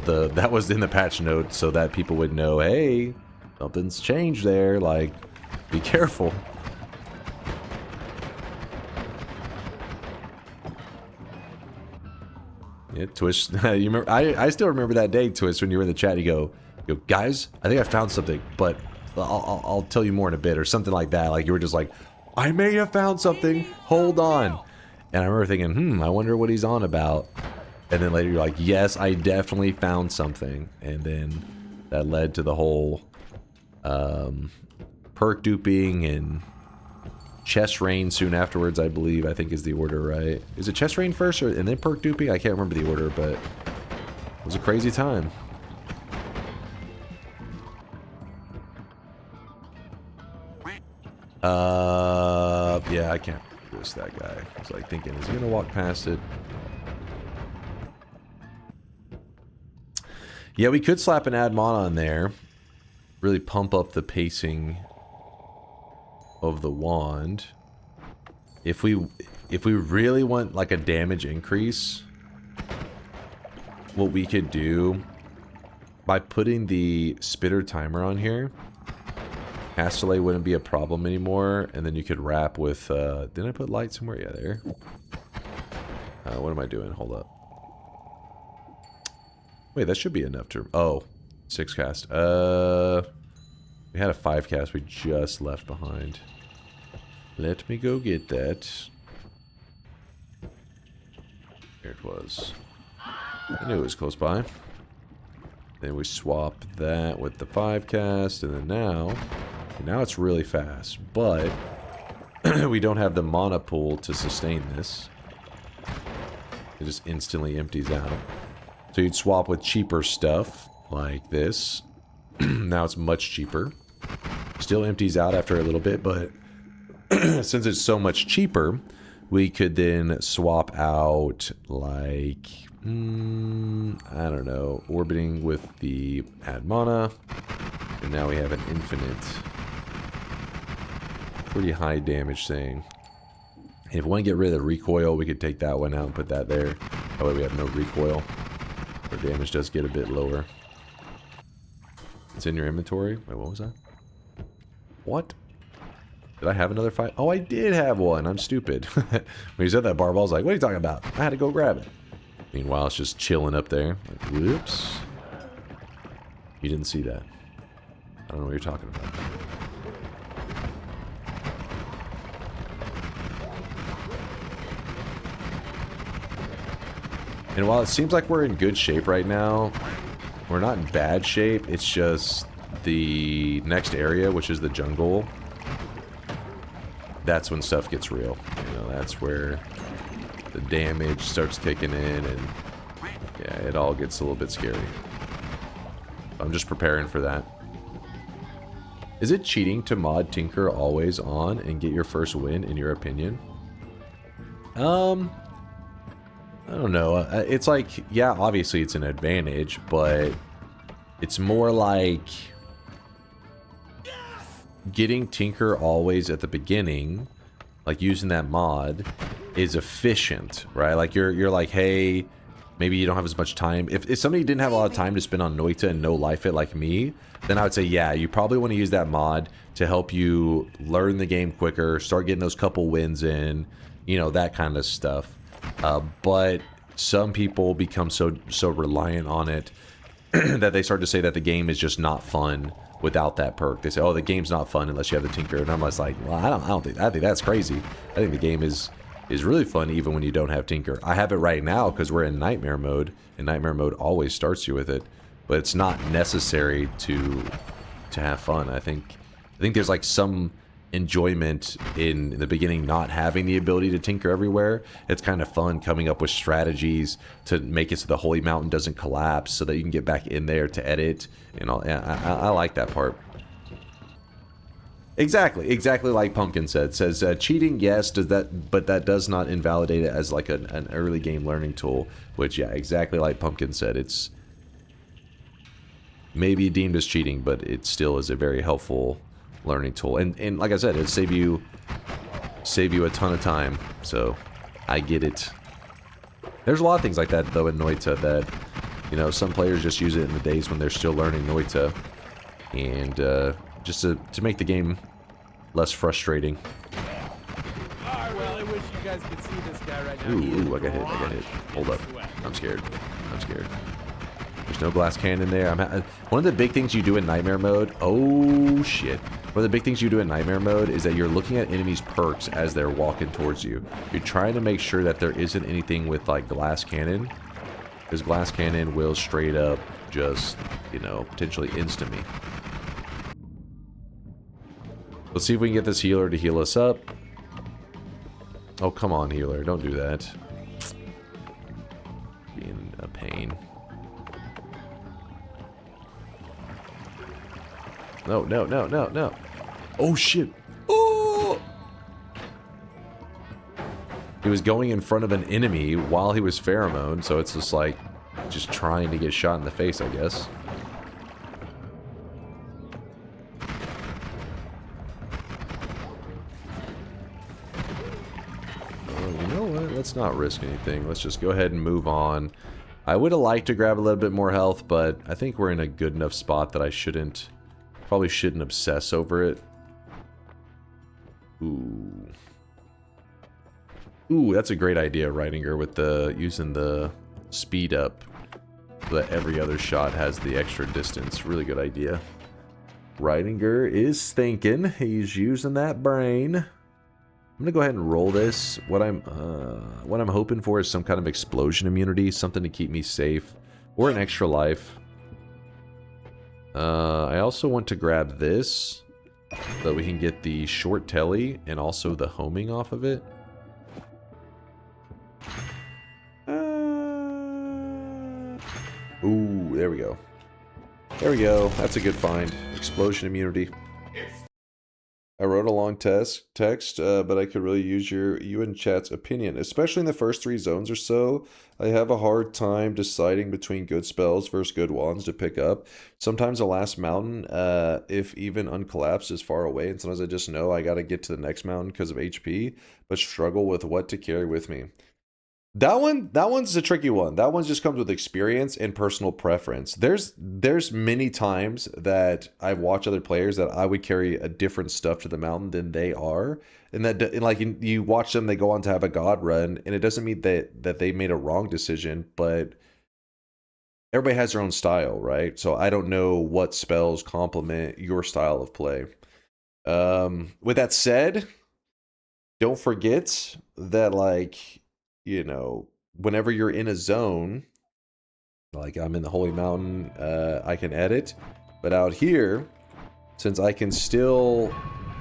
in the patch note so that people would know, hey, something's changed there. Like, be careful. Yeah, Twist. You remember? I still remember that day, Twist, when you were in the chat. You go, guys, I think I found something, but I'll tell you more in a bit, or something like that. Like, you were just like, I may have found something. Hold on. And I remember thinking, I wonder what he's on about. And then later you're like, yes, I definitely found something. And then that led to the whole perk duping and chest rain soon afterwards, I believe. I think is the order, right? Is it chest rain first and then perk duping? I can't remember the order, but it was a crazy time. Yeah, I can't miss that guy. I was like thinking, is he gonna walk past it? Yeah, we could slap an Admon on there. Really pump up the pacing of the wand. If we really want like a damage increase, what we could do by putting the spitter timer on here, cast delay wouldn't be a problem anymore, and then you could wrap with didn't I put light somewhere? Yeah, there. What am I doing? Hold up. Wait, that should be enough to... Oh, 6 cast. We had a 5 cast we just left behind. Let me go get that. Here it was. I knew it was close by. Then we swap that with the 5 cast, and then now it's really fast, but we don't have the mana pool to sustain this. It just instantly empties out. So you'd swap with cheaper stuff like this. Now it's much cheaper. Still empties out after a little bit, but since it's so much cheaper, we could then swap out like, I don't know, orbiting with the add mana. And now we have an infinite, pretty high damage thing. If we want to get rid of the recoil, we could take that one out and put that there. That way we have no recoil. Our damage does get a bit lower. It's in your inventory. Wait, what was that? What? Did I have another fight? Oh, I did have one. I'm stupid. When you said that, barbell, I was like, what are you talking about? I had to go grab it. Meanwhile, it's just chilling up there. Like, whoops. You didn't see that. I don't know what you're talking about. And while it seems like we're in good shape right now, we're not in bad shape. It's just the next area, which is the jungle. That's when stuff gets real. You know, that's where the damage starts kicking in, and yeah, it all gets a little bit scary. I'm just preparing for that. Is it cheating to mod Tinker always on and get your first win, in your opinion? I don't know. It's like, yeah, obviously it's an advantage, but it's more like getting Tinker always at the beginning, like using that mod, is efficient, right? Like you're like, hey, maybe you don't have as much time. If somebody didn't have a lot of time to spend on Noita and no life it like me, then I would say, yeah, you probably want to use that mod to help you learn the game quicker, start getting those couple wins in, you know, that kind of stuff. But some people become so reliant on it that they start to say that the game is just not fun without that perk. They say, oh, the game's not fun unless you have the Tinker. And I'm just like, well, I think that's crazy. I think the game is really fun even when you don't have Tinker. I have it right now because we're in Nightmare mode, and Nightmare mode always starts you with it. But it's not necessary to have fun. I think there's like some enjoyment in the beginning not having the ability to tinker everywhere. It's kind of fun coming up with strategies to make it so the Holy Mountain doesn't collapse so that you can get back in there to edit and all. I like that part. Exactly like Pumpkin says cheating, yes, but that does not invalidate it as like an early game learning tool, which, yeah, exactly like Pumpkin said, it's maybe deemed as cheating, but it still is a very helpful learning tool, and like I said, it'll save you a ton of time. So I get it. There's a lot of things like that though in Noita that, you know, some players just use it in the days when they're still learning Noita, and just to make the game less frustrating. Well, I wish you guys could see this guy right now. Ooh, I got hit. Hold up. I'm scared. There's no glass cannon there. One of the big things you do in Nightmare mode... Oh, shit. One of the big things you do in Nightmare mode is that you're looking at enemies' perks as they're walking towards you. You're trying to make sure that there isn't anything with, like, glass cannon. Because glass cannon will straight up just, you know, potentially insta me. Let's see if we can get this healer to heal us up. Oh, come on, healer. Don't do that. Being a pain. No. Oh, shit. Oh! He was going in front of an enemy while he was pheromone, so it's just like, just trying to get shot in the face, I guess. You know what? Let's not risk anything. Let's just go ahead and move on. I would have liked to grab a little bit more health, but I think we're in a good enough spot that I probably shouldn't obsess over it. Ooh. Ooh, that's a great idea, Reidinger, with using the speed up so that every other shot has the extra distance. Really good idea. Reidinger is thinking. He's using that brain. I'm gonna go ahead and roll this. What I'm hoping for is some kind of explosion immunity, something to keep me safe, or an extra life. I also want to grab this so that we can get the short telly and also the homing off of it. Ooh, there we go. There we go. That's a good find. Explosion immunity. I wrote a long text, but I could really use you and chat's opinion, especially in the first 3 zones or so. I have a hard time deciding between good spells versus good wands to pick up. Sometimes the last mountain, if even uncollapsed, is far away, and sometimes I just know I gotta get to the next mountain because of HP, but struggle with what to carry with me. That one's a tricky one. That one just comes with experience and personal preference. There's many times that I've watched other players that I would carry a different stuff to the mountain than they are, and like you watch them, they go on to have a god run, and it doesn't mean that they made a wrong decision, but everybody has their own style, right? So I don't know what spells complement your style of play. With that said, don't forget that, like, you know, whenever you're in a zone, like I'm in the Holy Mountain, I can edit. But out here, since I can still...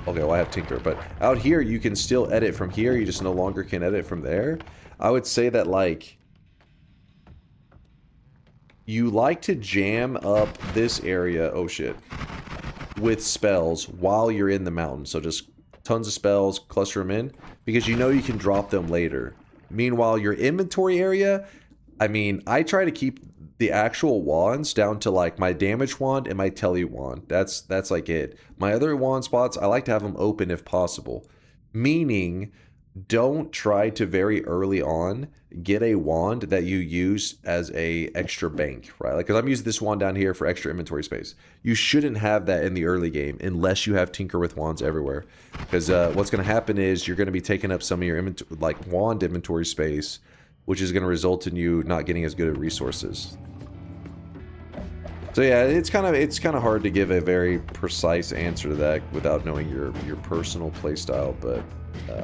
Okay, well, I have Tinker, but out here, you can still edit from here. You just no longer can edit from there. I would say that, like, you like to jam up this area. Oh, shit. with spells while you're in the mountain. So just tons of spells, cluster them in, because you know you can drop them later. Meanwhile, your inventory area, I mean, I try to keep the actual wands down to like my damage wand and my tele wand. That's like it. My other wand spots, I like to have them open if possible. Meaning, don't try to very early on get a wand that you use as a extra bank, right? Like, because I'm using this wand down here for extra inventory space. You shouldn't have that in the early game unless you have Tinker with wands everywhere. Because what's going to happen is you're going to be taking up some of your like wand inventory space, which is going to result in you not getting as good at resources. So yeah, it's kind of hard to give a very precise answer to that without knowing your personal playstyle, but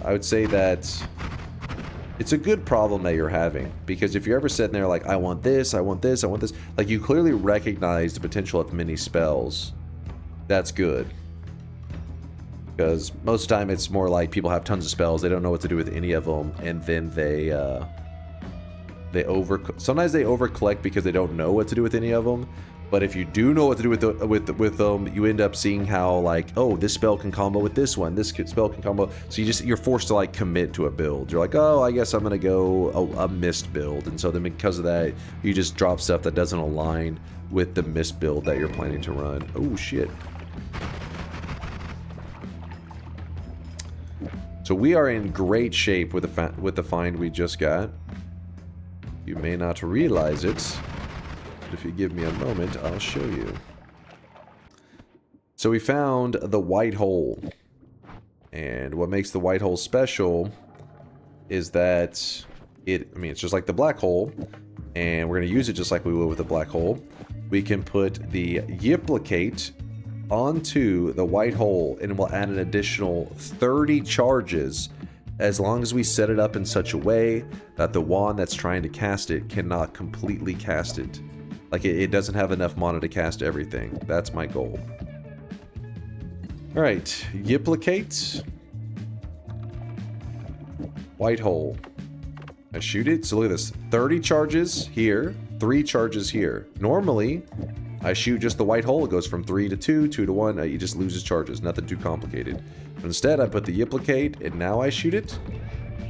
I would say that it's a good problem that you're having, because if you're ever sitting there like, I want this, I want this, I want this, like, you clearly recognize the potential of mini spells. That's good. Because most of the time it's more like people have tons of spells, they don't know what to do with any of them, and then sometimes they over collect because they don't know what to do with any of them. But if you do know what to do with them, you end up seeing how, like, oh, this spell can combo with this one, this spell can combo. So you're forced to like commit to a build. You're like, oh, I guess I'm gonna go a mist build, and so then because of that, you just drop stuff that doesn't align with the mist build that you're planning to run. Oh shit. So we are in great shape with the find we just got. You may not realize it. If you give me a moment, I'll show you. So we found the white hole. And what makes the white hole special is that it's just like the black hole. And we're going to use it just like we would with the black hole. We can put the Yiplicate onto the white hole, and we'll add an additional 30 charges as long as we set it up in such a way that the wand that's trying to cast it cannot completely cast it. Like, it doesn't have enough mana to cast everything. That's my goal. Alright, Yiplicate. White hole. I shoot it. So look at this. 30 charges here, 3 charges here. Normally, I shoot just the white hole. It goes from 3 to 2, 2 to 1. It just loses charges. Nothing too complicated. But instead, I put the Yiplicate, and now I shoot it.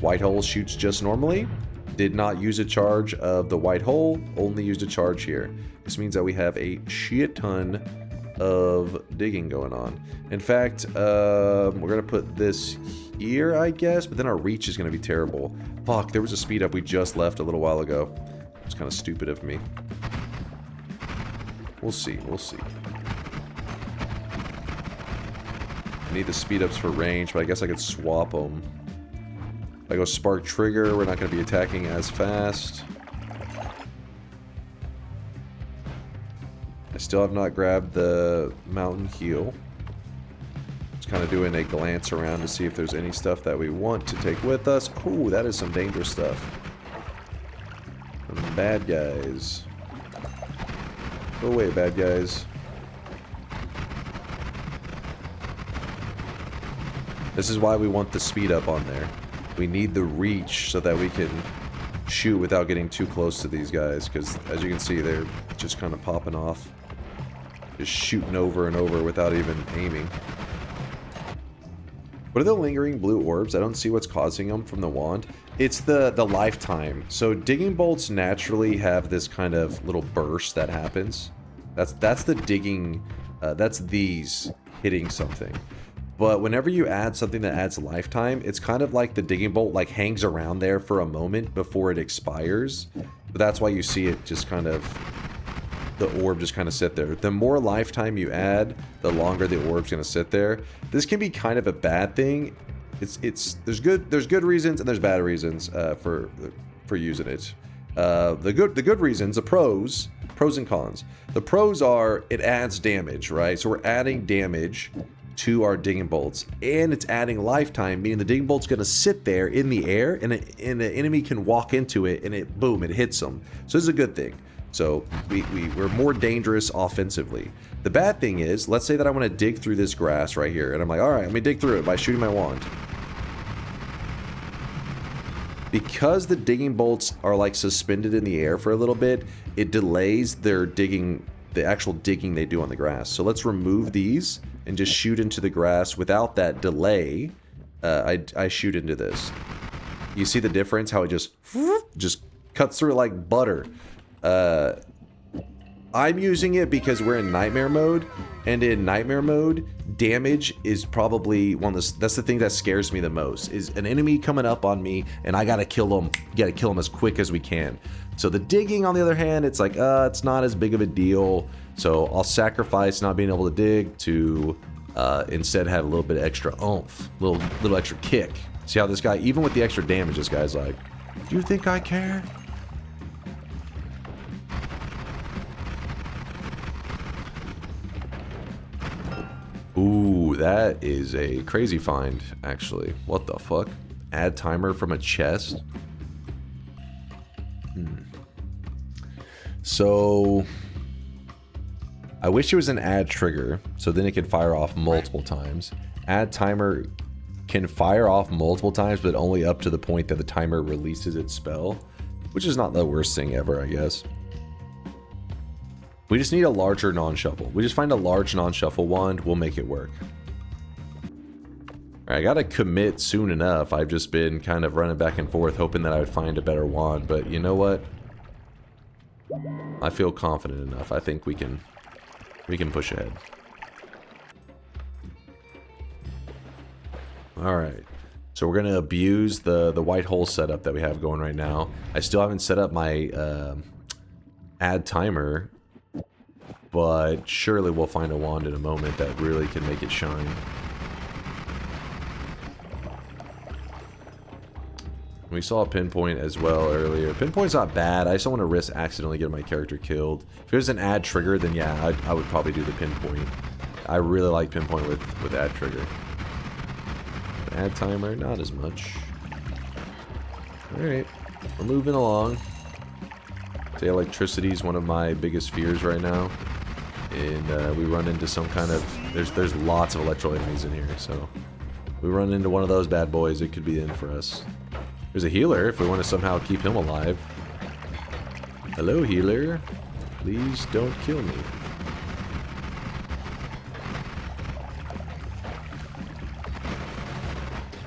White hole shoots just normally. Did not use a charge of the white hole, only used a charge here. This means that we have a shit ton of digging going on. In fact, we're going to put this here, I guess, but then our reach is going to be terrible. Fuck, there was a speed up we just left a little while ago. It's kind of stupid of me. We'll see, we'll see. I need the speed ups for range, but I guess I could swap them. If I go spark trigger, we're not going to be attacking as fast. I still have not grabbed the mountain heal. Just kind of doing a glance around to see if there's any stuff that we want to take with us. Oh, that is some dangerous stuff. Some bad guys. Go away, bad guys. This is why we want the speed up on there. We need the reach so that we can shoot without getting too close to these guys, because as you can see, they're just kind of popping off. Just shooting over and over without even aiming. What are the lingering blue orbs? I don't see what's causing them from the wand. It's the lifetime. So digging bolts naturally have this kind of little burst that happens. That's the digging, that's these hitting something. But whenever you add something that adds lifetime, it's kind of like the digging bolt like hangs around there for a moment before it expires. But that's why you see it just kind of, the orb just kind of sit there. The more lifetime you add, the longer the orb's going to sit there. This can be kind of a bad thing. There's good reasons and there's bad reasons for using it. The good reasons, the pros and cons. The pros are it adds damage, right? So we're adding damage to our digging bolts, and it's adding lifetime, meaning the digging bolt's going to sit there in the air, and the enemy can walk into it, and it hits them. So this is a good thing. So we're more dangerous offensively. The bad thing is, let's say that I want to dig through this grass right here, and I'm like, all right, let me dig through it by shooting my wand. Because the digging bolts are like suspended in the air for a little bit, it delays their digging the actual digging they do on the grass. So let's remove these and just shoot into the grass without that delay. I shoot into this. You see the difference? How it just cuts through it like butter. I'm using it because we're in nightmare mode, and in nightmare mode, damage is probably that's the thing that scares me the most, is an enemy coming up on me and I gotta kill them. You gotta kill them as quick as we can. So the digging, on the other hand, it's like, it's not as big of a deal. So I'll sacrifice not being able to dig to instead have a little bit of extra oomph, little extra kick. See how this guy, even with the extra damage, this guy's like, do you think I care? Ooh, that is a crazy find, actually. What the fuck? Add timer from a chest? So, I wish it was an add trigger, so then it could fire off multiple times. Add timer can fire off multiple times, but only up to the point that the timer releases its spell, which is not the worst thing ever, I guess. We just need a larger non-shuffle. We just find a large non-shuffle wand, we'll make it work. Alright, I gotta commit soon enough. I've just been kind of running back and forth, hoping that I would find a better wand, but you know what? I feel confident enough. I think we can push ahead. Alright. So we're gonna abuse the white hole setup that we have going right now. I still haven't set up my add timer, but surely we'll find a wand in a moment that really can make it shine. We saw a pinpoint as well earlier. Pinpoint's not bad. I just don't want to risk accidentally getting my character killed. If it was an add trigger, then yeah, I would probably do the pinpoint. I really like pinpoint with add trigger. Add timer, not as much. Alright, we're moving along. Say electricity is one of my biggest fears right now. And we run into some kind of... There's lots of electro enemies in here, so... we run into one of those bad boys, it could be the end for us. There's a healer, if we want to somehow keep him alive. Hello, healer. Please don't kill me.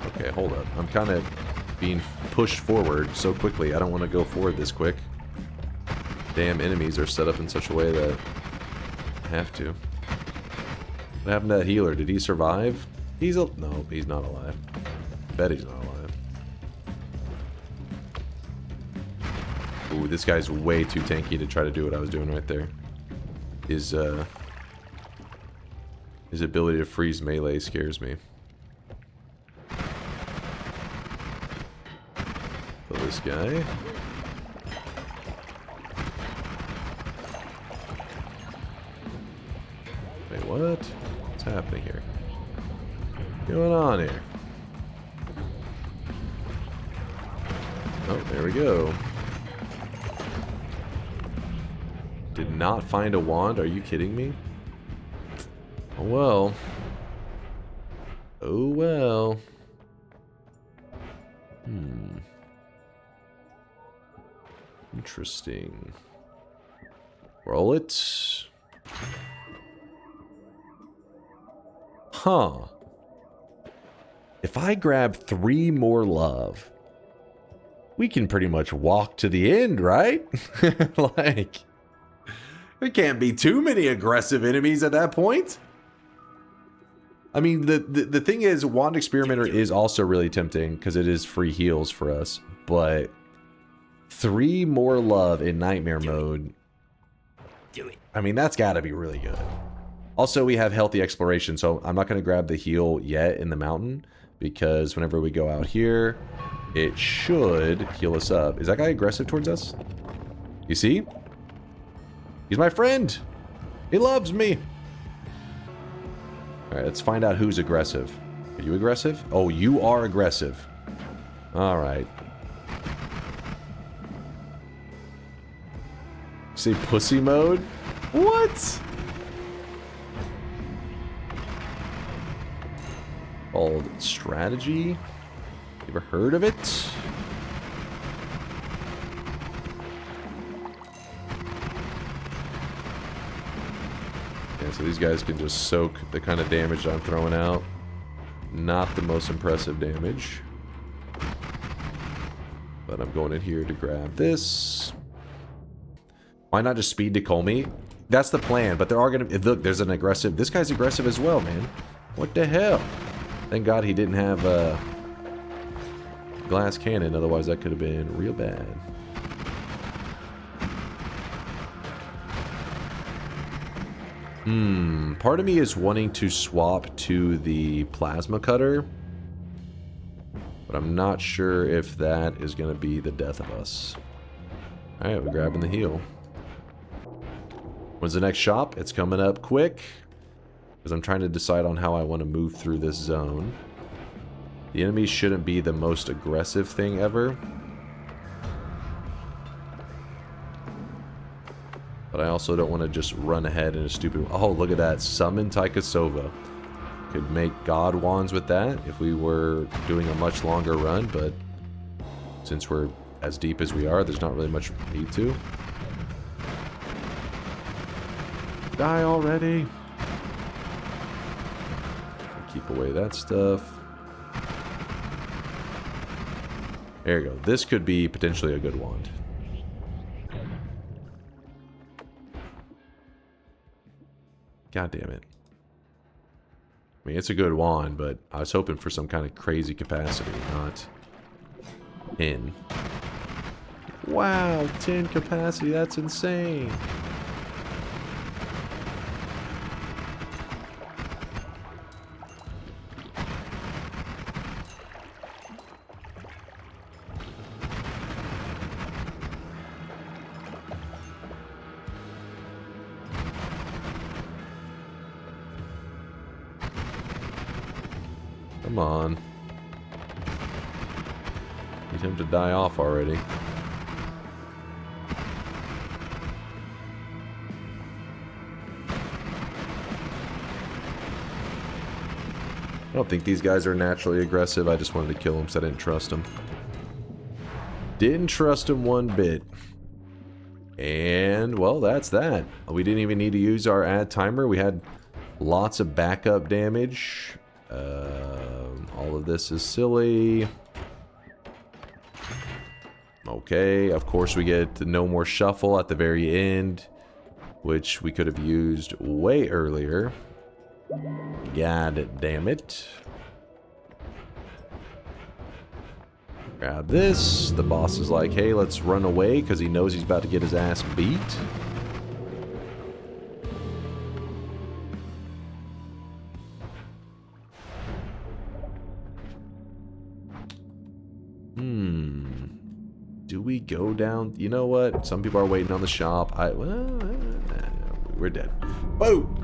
Okay, hold up. I'm kind of being pushed forward so quickly. I don't want to go forward this quick. Damn enemies are set up in such a way that I have to. What happened to that healer? Did he survive? No, he's not alive. Bet he's not alive. Ooh, this guy's way too tanky to try to do what I was doing right there. His ability to freeze melee scares me. Kill this guy. Wait, what? What's happening here? What's going on here? Oh, there we go. Did not find a wand? Are you kidding me? Oh well. Oh well. Interesting. Roll it. Huh. If I grab 3 more love, we can pretty much walk to the end, right? Like... there can't be too many aggressive enemies at that point. I mean, the thing is, Wand Experimenter is also really tempting because it is free heals for us. But 3 more love in Nightmare mode. Do it. I mean, that's got to be really good. Also, we have Healthy Exploration, so I'm not going to grab the heal yet in the mountain because whenever we go out here, it should heal us up. Is that guy aggressive towards us? You see? He's my friend! He loves me! Alright, let's find out who's aggressive. Are you aggressive? Oh, you are aggressive. Alright. Say pussy mode? What? Called strategy? You ever heard of it? so these guys can just soak the kind of damage I'm throwing out. Not the most impressive damage. But I'm going in here to grab this. Why not just speed to Kolmi? That's the plan, but there are going to... Look, there's an aggressive... This guy's aggressive as well, man. What the hell? Thank God he didn't have a glass cannon, otherwise that could have been real bad. Part of me is wanting to swap to the plasma cutter, but I'm not sure if that is going to be the death of us. Alright, we're grabbing the heal. When's the next shop? It's coming up quick, because I'm trying to decide on how I want to move through this zone. The enemies shouldn't be the most aggressive thing ever. But I also don't want to just run ahead in a stupid... Oh, look at that. Summon Taikasova. Could make God wands with that if we were doing a much longer run, but since we're as deep as we are, there's not really much need to. Die already. Keep away that stuff. There you go. This could be potentially a good wand. God damn it. I mean, it's a good wand, but I was hoping for some kind of crazy capacity, not 10. Wow, 10 capacity, that's insane. Come on. Need him to die off already. I don't think these guys are naturally aggressive. I just wanted to kill them because I didn't trust them. Didn't trust them one bit. And, well, that's that. We didn't even need to use our add timer. We had lots of backup damage. All of this is silly. Okay, of course we get no more shuffle at the very end, which we could have used way earlier. God damn it. Grab this. The boss is like, hey, let's run away because he knows he's about to get his ass beat. Do we go down? You know what? Some people are waiting on the shop. We're dead. Boom!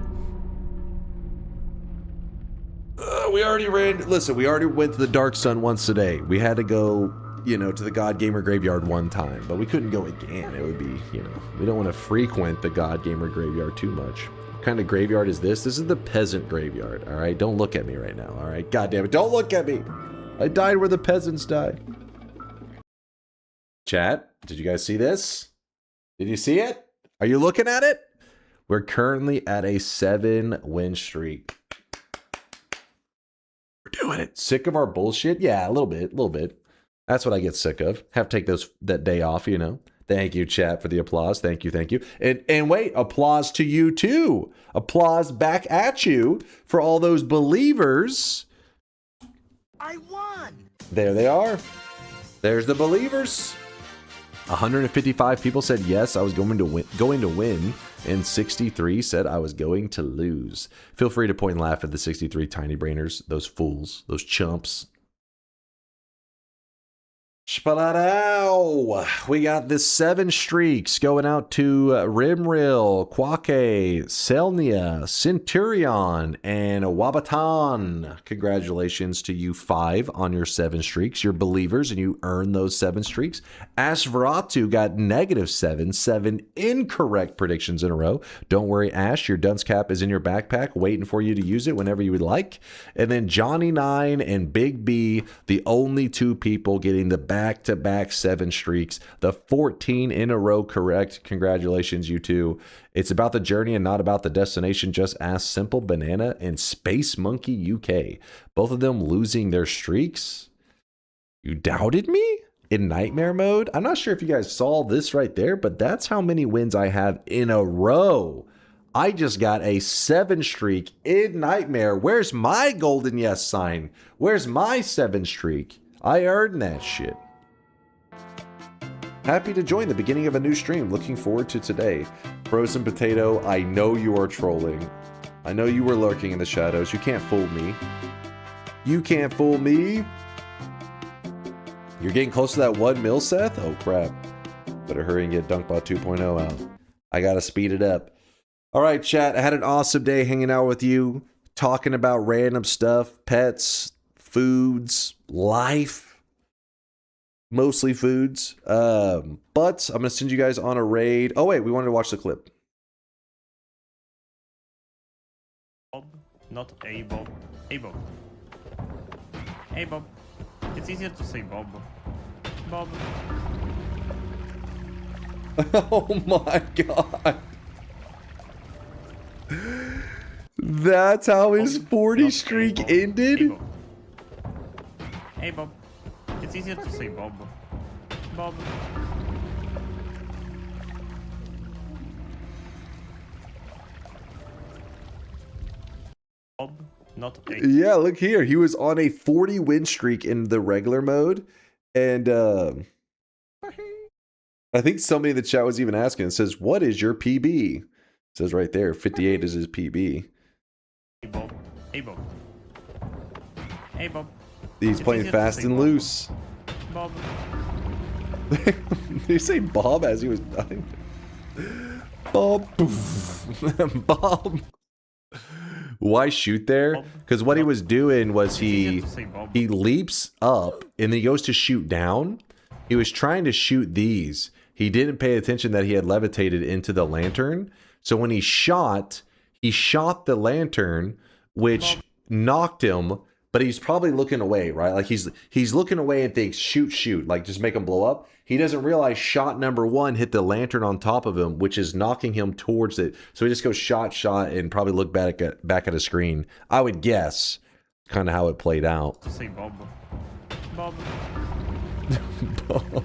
We already ran... Listen, we already went to the Dark Sun once today. We had to go, you know, to the God Gamer Graveyard one time. But we couldn't go again. It would be, you know... We don't want to frequent the God Gamer Graveyard too much. What kind of graveyard is this? This is the peasant graveyard, alright? Don't look at me right now, alright? God damn it, don't look at me! I died where the peasants died. Chat, did you guys see this? Did you see it? Are you looking at it? We're currently at a 7-win streak. We're doing it. Sick of our bullshit? Yeah, a little bit. That's what I get sick of. Have to take that day off, you know. Thank you, chat, for the applause. Thank you. And wait, applause to you too. Applause back at you for all those believers. I won! There they are. There's the believers. 155 people said yes, I was going to win, and 63 said I was going to lose. Feel free to point and laugh at the 63 tiny brainers, those fools, those chumps. Spalatow. We got this 7 streaks going out to Rimril, Kwake, Selnia, Centurion, and Wabatan. Congratulations to you 5 on your 7 streaks. You're believers and you earned those 7 streaks. Ashvaratu got -7, 7 incorrect predictions in a row. Don't worry, Ash, your dunce cap is in your backpack waiting for you to use it whenever you would like. And then Johnny 9 and Big B, the only 2 people getting the bad back-to-back 7 streaks. The 14 in a row correct. Congratulations, you two. It's about the journey and not about the destination. Just ask Simple Banana and Space Monkey UK. Both of them losing their streaks. You doubted me? In nightmare mode? I'm not sure if you guys saw this right there, but that's how many wins I have in a row. I just got a 7 streak in nightmare. Where's my golden yes sign? Where's my 7 streak? I earned that shit. Happy to join the beginning of a new stream. Looking forward to today. Frozen Potato, I know you are trolling. I know you were lurking in the shadows. You can't fool me. You can't fool me. You're getting close to that 1 mil, Seth? Oh, crap. Better hurry and get Dunkbot 2.0 out. I gotta speed it up. All right, chat. I had an awesome day hanging out with you, talking about random stuff, pets, foods, life. Mostly foods. But I'm going to send you guys on a raid. Oh, wait. We wanted to watch the clip. Bob, not a Bob. Hey, Bob. Hey, Bob. It's easier to say Bob. Bob. Oh my god. That's how his 40 streak ended? Hey, Bob. Hey, Bob. It's easier to say Bob. Bob. Bob, not a... Yeah, look here. He was on a 40 win streak in the regular mode. And I think somebody in the chat was even asking. It says, what is your PB? It says right there, 58 is his PB. Hey, Bob. Hey, Bob. Hey, Bob. He's playing fast and loose. Bob. Did you say Bob as he was dying? Bob. Bob. Why shoot there? Because what he was doing was he leaps up and then he goes to shoot down. He was trying to shoot these. He didn't pay attention that he had levitated into the lantern. So when he shot the lantern, which knocked him, but he's probably looking away, right? Like he's looking away and thinks, shoot, like just make him blow up. He doesn't realize shot number 1 hit the lantern on top of him, which is knocking him towards it. So he just goes shot, and probably look back at a screen. I would guess kind of how it played out. Say Bob. Bob. Bob.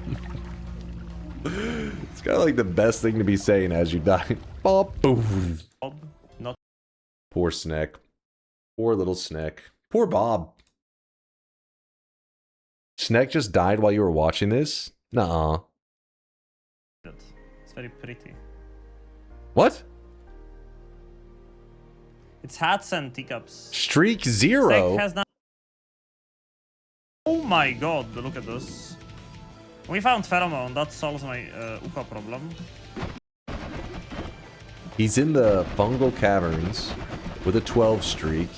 It's kind of like the best thing to be saying as you die. Bob. Boom. Bob. Not. Poor Snack. Poor little Snack. Poor Bob. Snack just died while you were watching this? Nuh-uh. It's very pretty. What? It's hats and teacups. Streak 0? Snack has not... Oh my god, look at this. We found pheromone, that solves my Uka problem. He's in the fungal caverns with a 12 streak.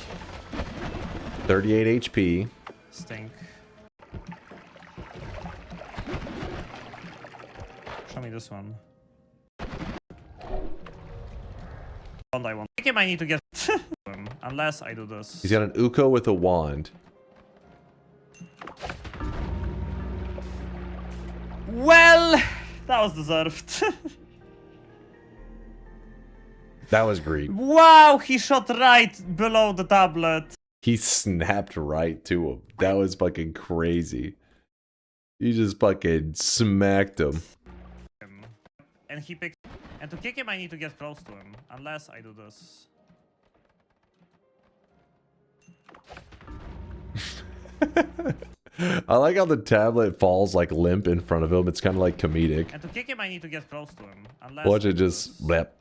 38 HP. Stink. Show me this one. And I want. I think I need to get unless I do this. He's got an Uko with a wand. Well, that was deserved. That was great. Wow, he shot right below the tablet. He snapped right to him. That was fucking crazy. You just fucking smacked him. And he picked... And to kick him, I need to get close to him. Unless I do this. I like how the tablet falls like limp in front of him. It's kind of like comedic. And to kick him, I need to get close to him. Unless Watch it just... blep.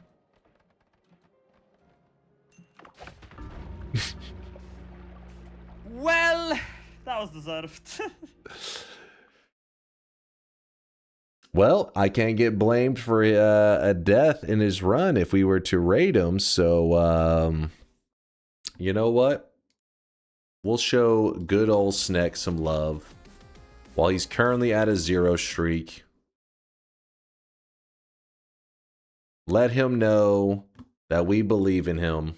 Well, that was deserved. Well, I can't get blamed for a death in his run if we were to raid him. So, you know what? We'll show good old Sneck some love while he's currently at a 0 streak. Let him know that we believe in him.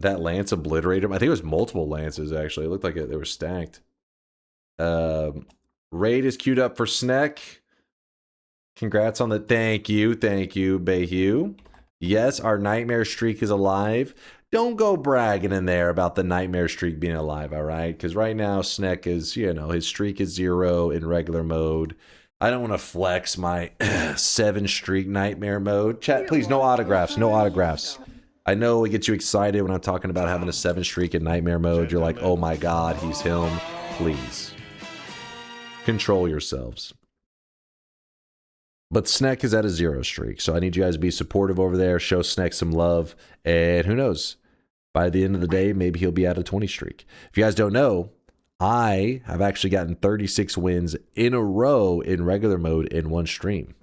That lance obliterated him. I think it was multiple lances, actually. It looked like they were stacked. Raid is queued up for Sneck. Congrats on the... Thank you, Bayhue. Yes, our nightmare streak is alive. Don't go bragging in there about the nightmare streak being alive, all right? Because right now, Sneck is, you know, his streak is 0 in regular mode. I don't want to flex my 7 streak nightmare mode. Chat, please, no autographs, no autographs. I know it gets you excited when I'm talking about having a 7 streak in nightmare mode. You're like, oh my god, he's him. Please. Control yourselves. But Sneck is at a 0 streak, so I need you guys to be supportive over there. Show Sneck some love, and who knows? By the end of the day, maybe he'll be at a 20 streak. If you guys don't know, I have actually gotten 36 wins in a row in regular mode in one stream.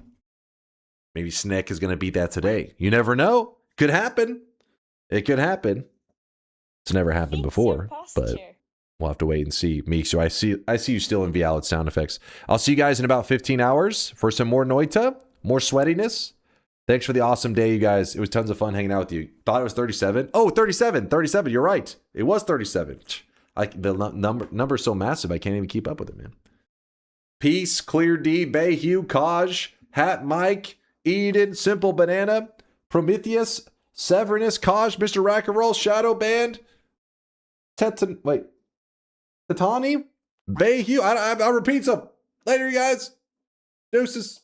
Maybe Sneck is going to beat that today. You never know. Could happen. It could happen. It's never happened before, but we'll have to wait and see. Meeksu, I see you still in Vialid sound effects. I'll see you guys in about 15 hours for some more Noita, more sweatiness. Thanks for the awesome day, you guys. It was tons of fun hanging out with you. Thought it was 37. Oh, 37. 37. You're right. It was 37. The number's so massive, I can't even keep up with it, man. Peace, Clear D, Bayhue, Kaj, Hat Mike, Eden, Simple Banana, Prometheus, Severinus, Kaj, Mr. Rack and Roll, Shadow Band, Tatani, Bayhue. I repeat some. Later, you guys. Deuces.